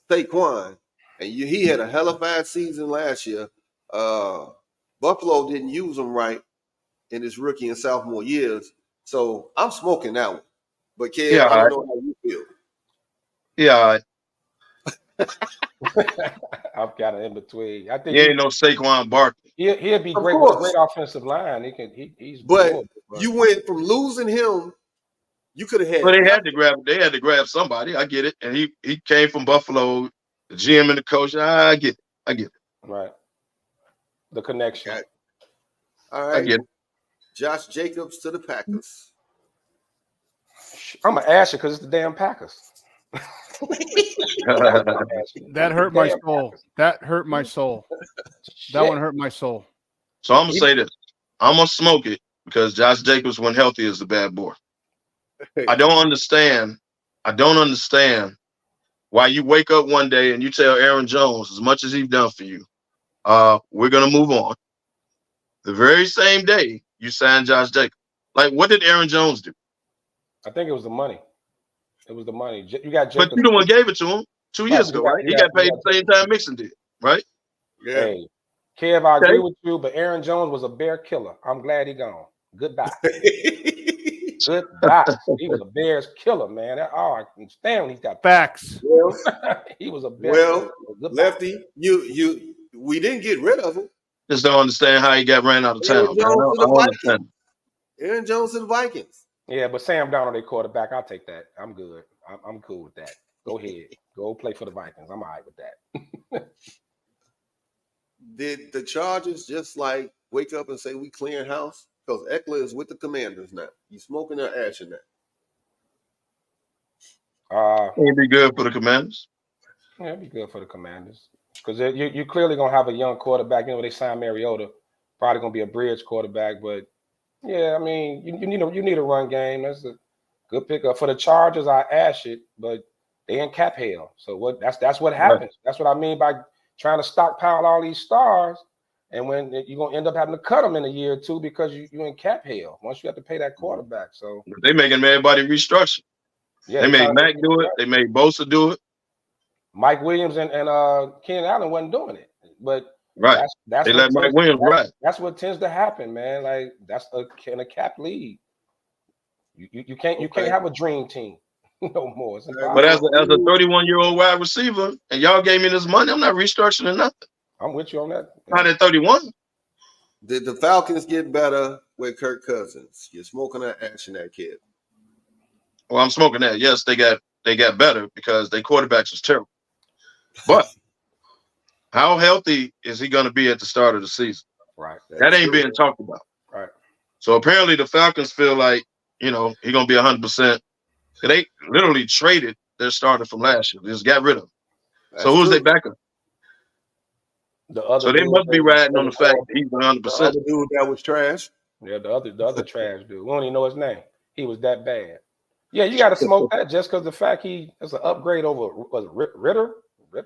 Saquon, and he had a hell of a season last year. Buffalo didn't use him right in his rookie and sophomore years. So I'm smoking that one. But Kev, I don't know how you feel. Yeah. I've got it in between. I think he ain't no Saquon Barkley. He'll be great with a great offensive line. He's but you went from losing him. You could have had. But they had to grab somebody. I get it. And he came from Buffalo, the GM and the coach. I get it. Right. The connection. Okay. All right. I get it. Josh Jacobs to the Packers. I'm gonna ask you because it's the damn Packers. That hurt my soul. That hurt my soul. That one hurt my soul. So I'm gonna say this. I'm gonna smoke it because Josh Jacobs, when healthy, is the bad boy. I don't understand why you wake up one day and you tell Aaron Jones, as much as he's done for you, we're gonna move on. The very same day you signed Josh Jacobs. Like, what did Aaron Jones do? I think it was the money. It was the money. You got Jacobs. But you the one gave it to him 2 years ago, right? He got paid the same time Mixon did, right? Yeah. Hey, Kev, I agree with you, but Aaron Jones was a bear killer. I'm glad he gone. Goodbye. Goodbye. He was a Bears killer, man. I can stand when he's got facts. He was a bear killer. Goodbye. Lefty, we didn't get rid of him. Just don't understand how he got ran out of town. Aaron Jones and the Vikings. Yeah, but Sam Darnold, their quarterback. I'll take that. I'm good. I'm cool with that. Go ahead. Go play for the Vikings. I'm all right with that. Did the Chargers just like wake up and say we clearing house? Because Eckler is with the Commanders now. You smoking or ashing that? It'd be good for the Commanders. Yeah, it'd be good for the Commanders. Because you're clearly going to have a young quarterback. You know, they signed Mariota. Probably going to be a bridge quarterback. But, yeah, I mean, you need a run game. That's a good pickup. For the Chargers, I ash it, but they in cap hell. So that's what happens. Right. That's what I mean by trying to stockpile all these stars. And when you're going to end up having to cut them in a year or two because you're in cap hell once you have to pay that quarterback. So they making everybody restructure. Yeah, they made Mac do it. They made Bosa do it. Mike Williams and Ken Allen wasn't doing it, but right, that's they let Mike Williams right. That's what tends to happen, man. Like that's in a cap league. You can't have a dream team no more. But as a 31-year-old wide receiver, and y'all gave me this money, I'm not restructuring nothing. I'm with you on that. Not at 31. Did the Falcons get better with Kirk Cousins? You're smoking that action, that kid. Well, I'm smoking that. Yes, they got better because their quarterbacks was terrible. But how healthy is he going to be at the start of the season? Right. That ain't being talked about. Right. So apparently the Falcons feel like you know, he's gonna be 100%. They literally traded their starter from last year. They just got rid of him. So who's their backup? The other So they dude must be riding on the fact that he's The 100%. other dude that was trash. Yeah, the other trash dude. We don't even know his name. He was that bad. Yeah, you got to smoke that just because the fact it's an upgrade over was Ritter,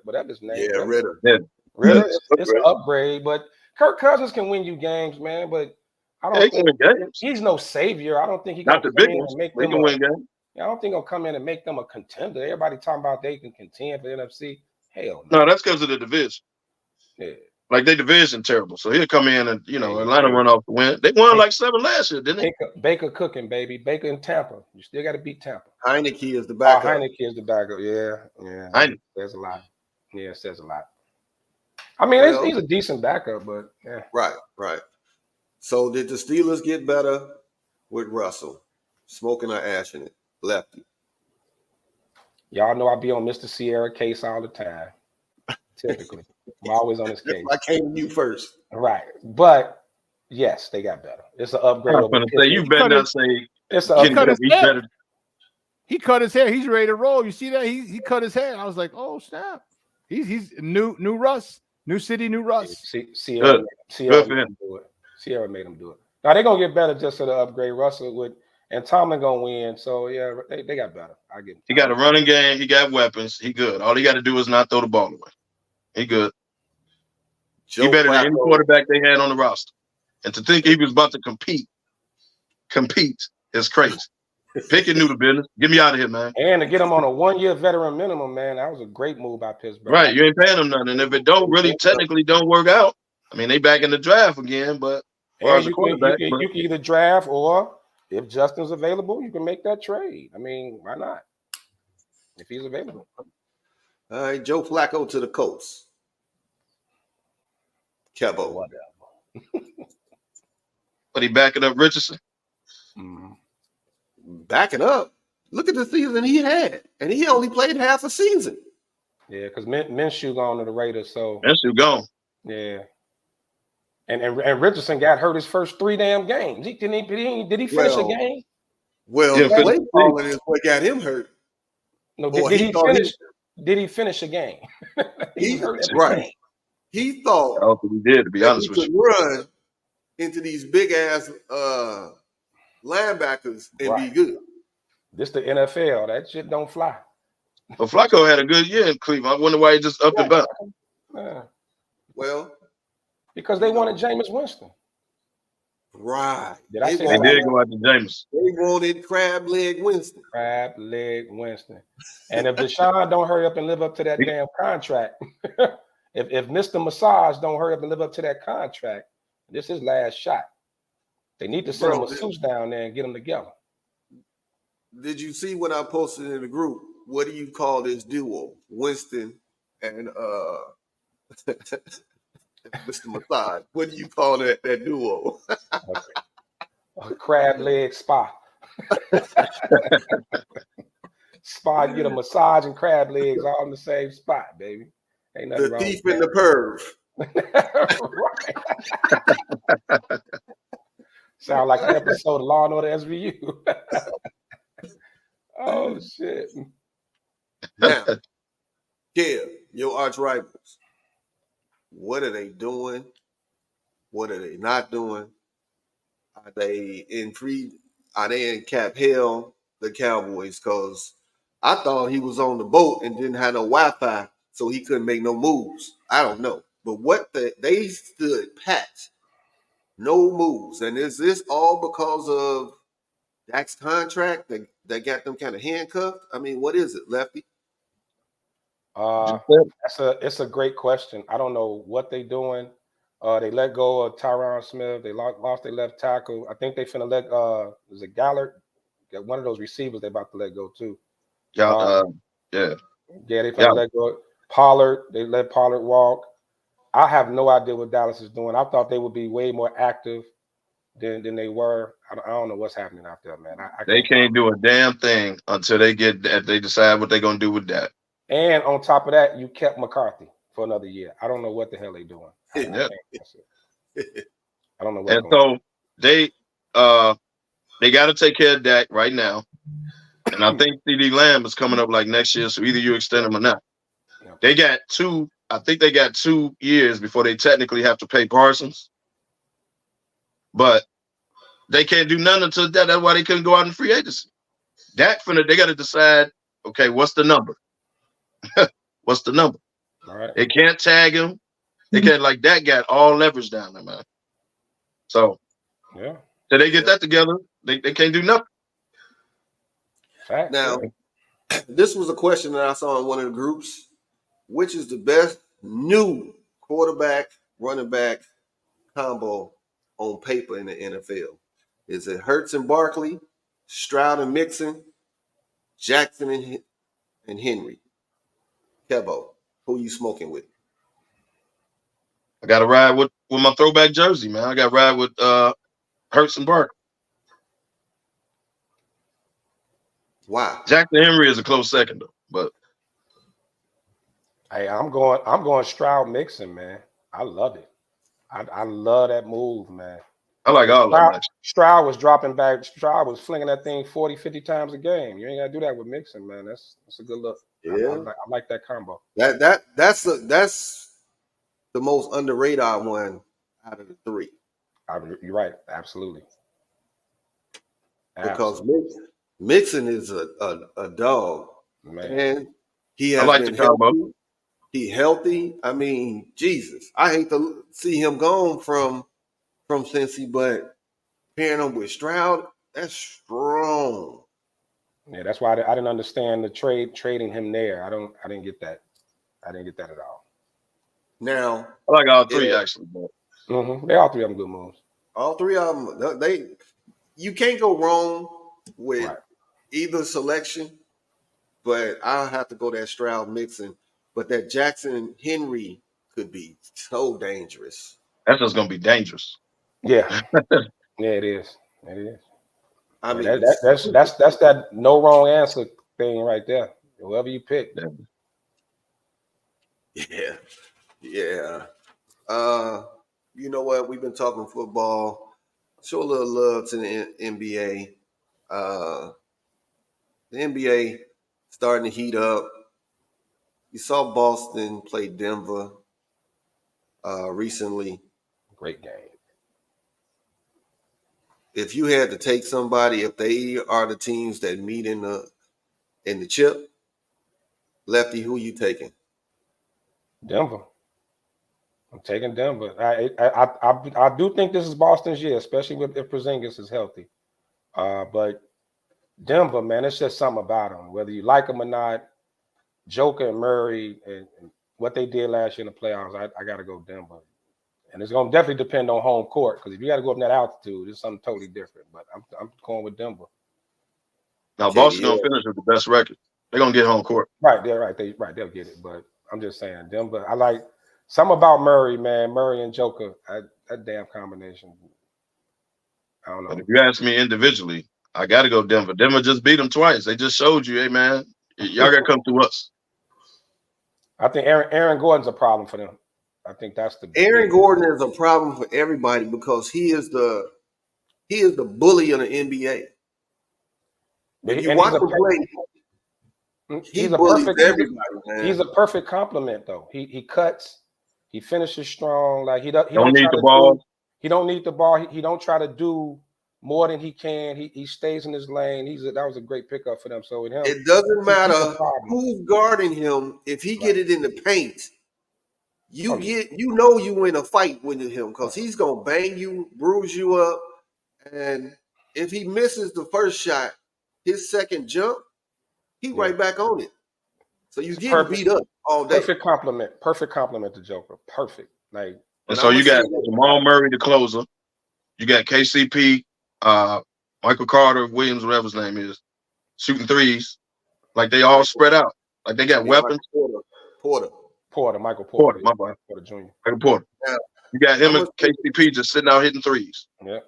whatever his name. Yeah, Ritter. Yeah. Ritter, it's an upgrade, but Kirk Cousins can win you games, man. But I don't think he's no savior. I don't think he can come in and make them win games. I don't think he'll come in and make them a contender. Everybody talking about they can contend for the NFC. Hell no. No, that's because of the division. Yeah. Like their division terrible. So he'll come in and, you know, Atlanta run off the win. They won like 7 last year, didn't they? Baker cooking, baby. Baker in Tampa. You still got to beat Tampa. Heineke is the backup. Heineke is the backup. Yeah. There's a lot. Yeah, it says a lot. I mean, he's a decent backup, but yeah. Right. So did the Steelers get better with Russell? Smoking or ashing it? Lefty. Y'all know I be on Mr. Sierra case all the time. Typically. I'm always on his case. I came to you first. Right. But yes, they got better. It's an upgrade. I'm going to say, you better not say it's an upgrade. better. He cut his hair. He's ready to roll. You see that? He cut his hair. I was like, oh snap. He's new Russ. New city, new Russ. Sierra made him do it. Now they're gonna get better just for the upgrade. Russell would and Tomlin gonna win. So yeah, they got better. I get it. He got a running game, he got weapons, he good. All he got to do is not throw the ball away. He good. He better than any quarterback they had on the roster. And to think he was about to compete is crazy. Pickett knew the business. Get me out of here, man. And to get him on a 1-year veteran minimum, man, that was a great move by Pittsburgh. Right, you ain't paying him nothing. And if it technically don't work out, I mean, they back in the draft again, but you can either draft or if Justin's available, you can make that trade. I mean, why not? If he's available. All right, Joe Flacco to the Colts. Kebo. Whatever. But he backing up Richardson? Mm-hmm. Backing up. Look at the season he had. And he only played half a season. Yeah, because Minshew gone to the Raiders, so Minshew gone. Yeah. And Richardson got hurt his first 3 damn games. Did he finish a game? Well, the play calling is what got him hurt. No, did he finish a game? He hurt right. He thought I don't think he did, to be honest with you. He could run into these big ass linebackers and be good. This the NFL. That shit don't fly. But Flacco had a good year in Cleveland. I wonder why he just upped and back. Yeah. Well, because they wanted Jameis Winston. Right. Did I say they did go after Jameis. They wanted Crab Leg Winston. Crab Leg Winston. And if Deshaun don't hurry up and live up to that damn contract, if Mr. Massage don't hurry up and live up to that contract, this is his last shot. They need to send a masseuse down there and get them together. Did you see when I posted in the group? What do you call this duo? Winston and Mr. Massage. What do you call that duo? A crab leg spa. Spa, get a massage and crab legs all in the same spot, baby. Ain't nothing the wrong thief with and the perv. Right. Sound like an episode of Law and Order SVU. Oh shit. Now, Kev, your arch rivals. What are they doing? What are they not doing? Are they in cap hell, the Cowboys? Because I thought he was on the boat and didn't have no Wi-Fi, so he couldn't make no moves. I don't know. But they stood pat. No moves. And is this all because of Dak's contract that got them kind of handcuffed? I mean, what is it, Lefty? It's a great question. I don't know what they're doing. They let go of Tyron Smith. They lost their left tackle. I think they finna let is it Gallard? Got one of those receivers they about to let go too. Yeah, they finna let go. Pollard, they let Pollard walk. I have no idea what Dallas is doing. I thought they would be way more active than they were. I don't know what's happening out there, man. They can't do a damn thing until they decide what they're gonna do with that. And on top of that, you kept McCarthy for another year. I don't know what the hell they're doing. I don't know. And so they They got to take care of Dak right now. And I think CD Lamb is coming up like next year, so either you extend him or not. They got I think they got 2 years before they technically have to pay Parsons. But they can't do nothing until that. That's why they couldn't go out in free agency. Dak they got to decide, okay, what's the number? What's the number? All right. They can't tag him. They can't, like, Dak got all leverage down there, man. So, yeah. till they get that together, they can't do nothing. Fact, Now, this was a question that I saw in one of the groups. Which is the best new quarterback, running back combo on paper in the NFL? Is it Hurts and Barkley, Stroud and Mixon, Jackson and Henry? Kevo, who you smoking with? I got to ride with my throwback jersey, man. I got to ride with Hurts and Barkley. Wow. Jackson Henry is a close second, though. But hey, I'm going Stroud Mixon, man. I love it. I love that move, man. I like all of them. Stroud was dropping back. Stroud was flinging that thing 40, 50 times a game. You ain't got to do that with Mixon, man. That's a good look. Yeah. I like that combo. That's the most under radar one out of the 3. You're right. Absolutely. Because Mixon is a dog, man. And he has been healthy. He healthy. I mean, Jesus, I hate to see him gone from Cincy, but pairing him with Stroud, that's strong. Yeah, that's why I didn't understand the trading him there. I didn't get that. I didn't get that at all. Now I like all 3 actually. They all 3 of them good moves. All 3 of them, you can't go wrong with either selection. But I'll have to go that Stroud Mixon. But that Jackson Henry could be so dangerous. That's just gonna be dangerous. Yeah, yeah, it is. It is. I mean, that's that no wrong answer thing right there. Whoever you pick. Yeah. You know what? We've been talking football. Show a little love to the NBA. The NBA starting to heat up. You saw Boston play Denver recently. Great game. If you had to take somebody, if they are the teams that meet in the chip, Lefty, who you taking? Denver. I'm taking Denver. I do think this is Boston's year, especially if Porzingis is healthy. But Denver, man, it's just something about them. Whether you like them or not, Joker and Murray and what they did last year in the playoffs, I got to go Denver. And it's going to definitely depend on home court because if you got to go up in that altitude, it's something totally different. But I'm going with Denver. Now, Boston going to finish with the best record. They're going to get home court. Right, they're right. They'll get it. But I'm just saying, Denver, I like something about Murray, man. Murray and Joker, that damn combination. I don't know. But if you ask me individually, I got to go Denver. Denver just beat them twice. They just showed you, hey, man, y'all got to come through us. I think Aaron Gordon's a problem for them. I think that's Aaron Gordon is a problem for everybody because he is the bully of the NBA. If you watch him play, he bullies everybody, man. He's a perfect compliment, though. He cuts, he finishes strong. Like he don't need the ball. He don't need the ball. He don't try to do more than he can. He stays in his lane. That was a great pickup for them. So with him, it doesn't matter who's guarding him. If he get it in the paint, you in a fight with him because he's gonna bang you, bruise you up, and if he misses the first shot, his second jump, he right back on it. So you get beat up all day. Perfect compliment to Joker. Perfect. Like, and so you got Jamal Murray, the closer. You got KCP, Michael Carter, Williams, whatever his name is, shooting threes. Like they all spread out. Like they got weapons. Michael Porter, my bad. Porter Jr. Michael Porter. Yeah. You got him and KCP just sitting out hitting threes. Yeah.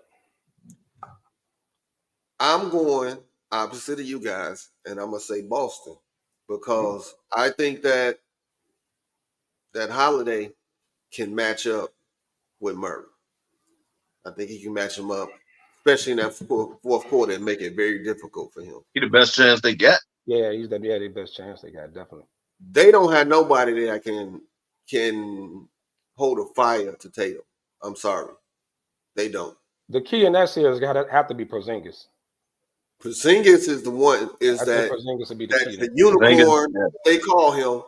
I'm going opposite of you guys, and I'm gonna say Boston because I think that Holiday can match up with Murray. I think he can match him up especially in that fourth quarter, and make it very difficult for him. He the best chance they got. Yeah, he's the best chance they got, definitely. They don't have nobody that can hold a fire to Tatum. I'm sorry, they don't. The key in that series have to be Porzingis. Porzingis is the one. Porzingis would be the key. The unicorn they call him.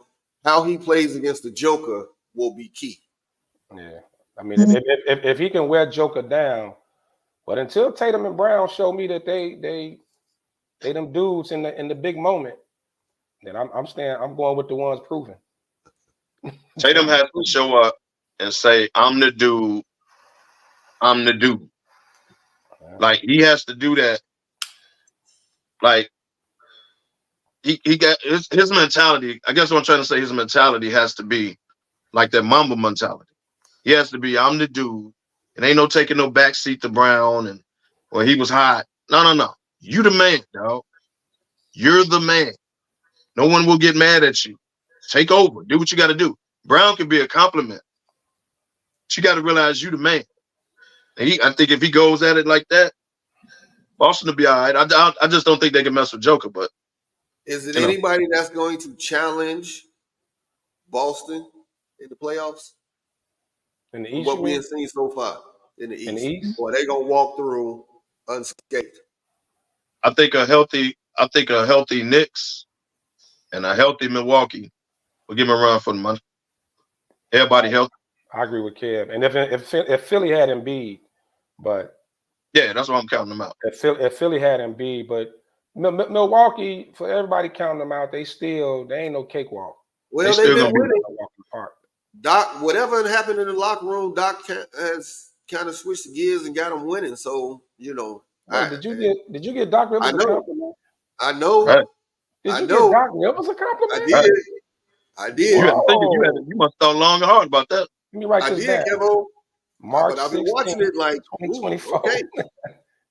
How he plays against the Joker will be key. Yeah, I mean, if he can wear Joker down, but until Tatum and Brown show me that they them dudes in the big moment, then I'm going with the ones proven. Tatum has to show up and say, "I'm the dude. I'm the dude." Like he has to do that. Like he got his mentality. I guess what I'm trying to say, his mentality has to be like that Mamba mentality. He has to be, I'm the dude. And ain't no taking no backseat to Brown or he was hot. No. You the man, dog. You're the man. No one will get mad at you. Take over. Do what you got to do. Brown can be a compliment. But you got to realize you the man. And I think if he goes at it like that, Boston will be all right. I just don't think they can mess with Joker. But is it anybody that's going to challenge Boston in the playoffs? In the East, what we have seen so far in the East. In the East? Or they gonna walk through unscathed? I think a healthy Knicks and a healthy Milwaukee will give him a run for the money. Everybody healthy. I agree with Kev. And if Philly had Embiid, but yeah, that's why I'm counting them out. If Philly had Embiid, but Milwaukee, for everybody counting them out, they ain't no cakewalk. Well, they've been winning. Doc, whatever happened in the locker room, Doc has kind of switched the gears and got them winning. So did you get Doc Rivers a compliment? I know. Right. Did you get Doc Rivers a compliment? I did. You must thought long and hard about that. Let me write this down. Kevo. March but I've been 16, watching it like 2024. Okay.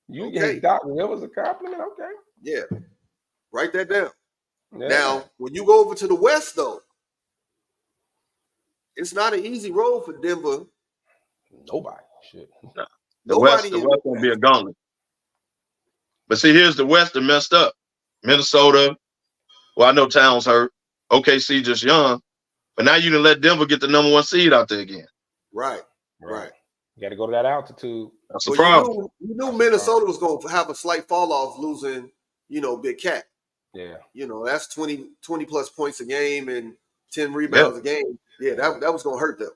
You get Doc Rivers a compliment, okay? Yeah. Write that down. Yeah. Now, when you go over to the West, though, it's not an easy road for Denver. Nobody. Shit. No. The West won't be a gauntlet. But see, here's the West that messed up. Minnesota. Well, I know Towns hurt. OKC just young. But now you can let Denver get the number 1 seed out there again. Right. You got to go to that altitude. That's the problem. You knew Minnesota was going to have a slight fall off losing, Big Cat. Yeah. That's 20 plus points a game and 10 rebounds a game. Yeah, that was going to hurt them.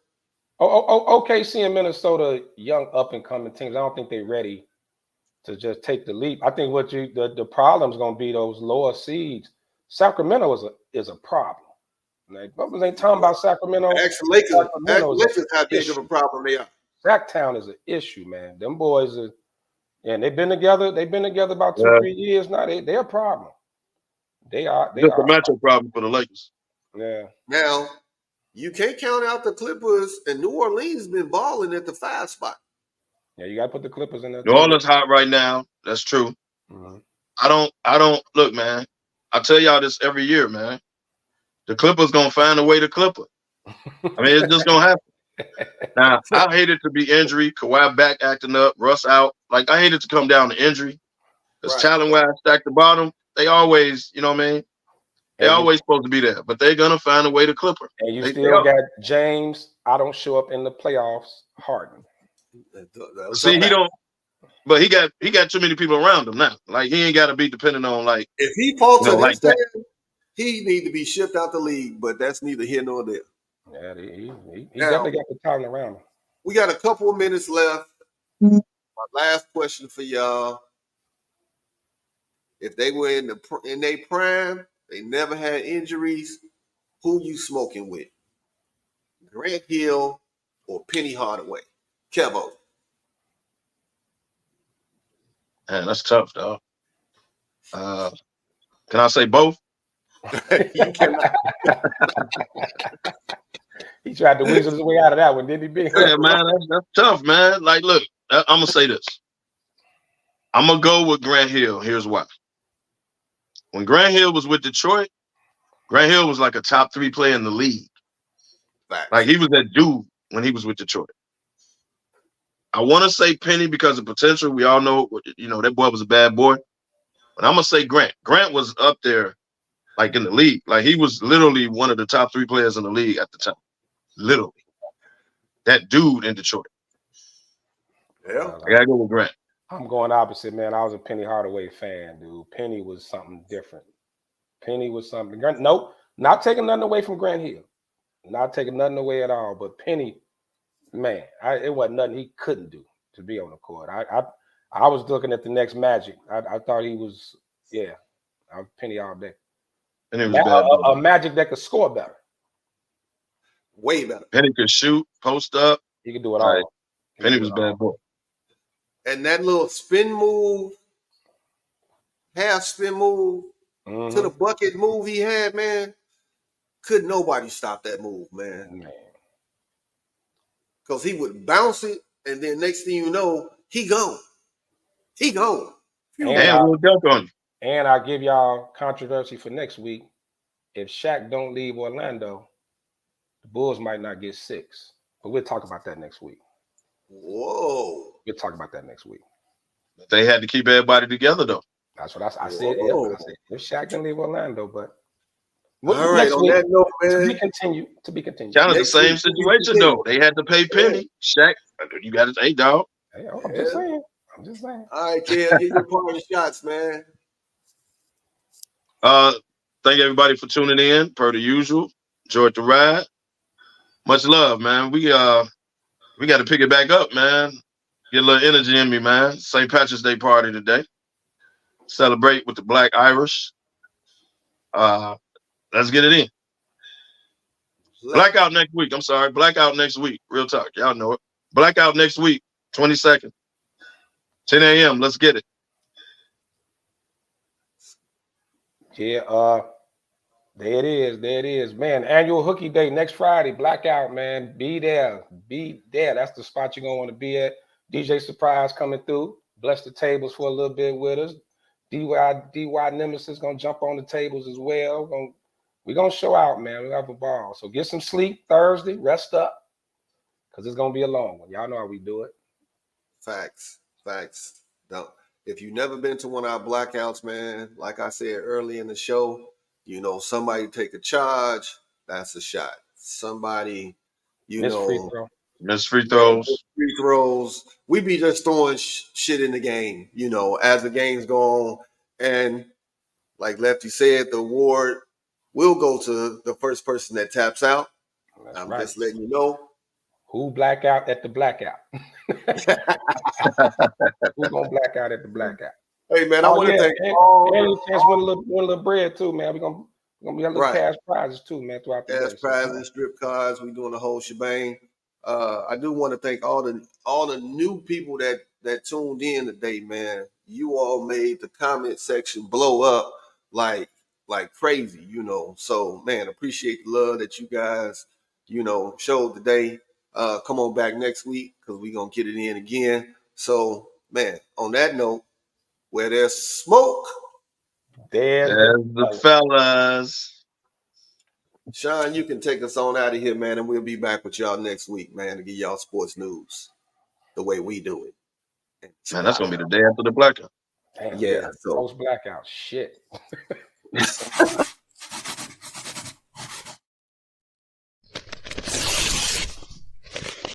OKC and Minnesota, young up-and-coming teams, I don't think they're ready to just take the leap. I think the problem's going to be those lower seeds. Sacramento is a problem. Like, what was they talking about Sacramento? Lakers how big of a problem they are. Sacktown is an issue, man. Them boys are, and they've been together. They've been together about 2-3 years now. They're a problem. They are. It's a matchup problem for the Lakers. Yeah. Now, you can't count out the Clippers, and New Orleans has been balling at the 5 spot. Yeah, you got to put the Clippers in there. New Orleans hot right now. That's true. Mm-hmm. I don't look, man. I tell y'all this every year, man. The Clippers gonna find a way to Clipper. I mean, it's just gonna happen. Now, I hate it to be injury. Kawhi back acting up. Russ out. Like, I hate it to come down to injury. Because talent-wise, stack the bottom. They always, you know what I mean? They always supposed to be there. But they're gonna find a way to Clipper. And you still got James. I don't show up in the playoffs. Harden. See, he don't. But he got too many people around him now. Like, he ain't got to be dependent on, like, if he falters like that, he need to be shipped out the league. But that's neither here nor there. Yeah, he definitely got the talent around him. We got a couple of minutes left. My last question for y'all: if they were in their prime, they never had injuries, who you smoking with? Grant Hill or Penny Hardaway? Kevo. Man, that's tough, dog. Can I say both? You cannot. He tried to weasel his way out of that one, didn't he, Big? Yeah, man, that's tough, man. Like, look, I'm going to say this. I'm going to go with Grant Hill. Here's why. When Grant Hill was with Detroit, Grant Hill was like a top 3 player in the league. Facts. Like, he was that dude when he was with Detroit. I want to say Penny because of potential. We all know, that boy was a bad boy. But I'm gonna say Grant. Grant was up there, like in the league. Like he was literally one of the top 3 players in the league at the time. Literally, that dude in Detroit. Yeah, I gotta go with Grant. I'm going opposite, man. I was a Penny Hardaway fan, dude. Penny was something different. Penny was something. Nope, not taking nothing away from Grant Hill. Not taking nothing away at all. But Penny, man, it wasn't nothing he couldn't do to be on the court. I was looking at the next Magic. I thought he was, I was Penny all day. And it was bad. A Magic that could score better. way better. Penny could shoot, post up. He could do it all. Penny was a bad boy. And that little spin move, half spin move to the bucket move he had, man, could nobody stop that move, man. Because he would bounce it, and then next thing you know, he go. And we'll dunk on you. And I'll give y'all controversy for next week. If Shaq don't leave Orlando, the Bulls might not get 6. But we'll talk about that next week. Whoa. We'll talk about that next week. They had to keep everybody together, though. That's what I said. I said if Shaq can leave Orlando, but all right. On that note, man, to be continued. Kind of the same situation, though. They had to pay Penny. Shaq, you got to say, dog. Hey, I'm just saying. All right, Kel, get your party shots, man. Thank everybody for tuning in, per the usual. Enjoyed the ride. Much love, man. We got to pick it back up, man. Get a little energy in me, man. St. Patrick's Day party today. Celebrate with the Black Irish. Let's get it in. Blackout next week. I'm sorry. Blackout next week. Real talk. Y'all know it. Blackout next week. 22nd. 10 a.m. Let's get it. Yeah, there it is. Man, annual hooky day next Friday. Blackout, man. Be there. That's the spot you're going to want to be at. DJ Surprise coming through. Bless the tables for a little bit with us. DY Nemesis going to jump on the tables as well. We're going to show out, man. We have a ball. So get some sleep Thursday. Rest up. Because it's going to be a long one. Y'all know how we do it. Facts. Now, if you've never been to one of our blackouts, man, like I said early in the show, somebody take a charge, that's a shot. Somebody, Miss free throws. We be just throwing shit in the game, as the games go on. And like Lefty said, the award will go to the first person that taps out. I'm just letting you know. Who black out at the blackout? Who gonna black out at the blackout? Hey man, I want to thank all. And a chance win a little bread too, man. We're gonna be a little cash prizes too, man. Throughout the cash prizes, strip cards. We doing the whole shebang. I do want to thank all the new people that tuned in today, man. You all made the comment section blow up like crazy, So man, appreciate the love that you guys, showed today. Come on back next week because we're going to get it in again. So, man, on that note, where there's smoke, there's the fellas. Sean, you can take us on out of here, man, and we'll be back with y'all next week, man, to give y'all sports news the way we do it. Man, that's going to be the day after the blackout. Damn, yeah. Post blackout. Shit.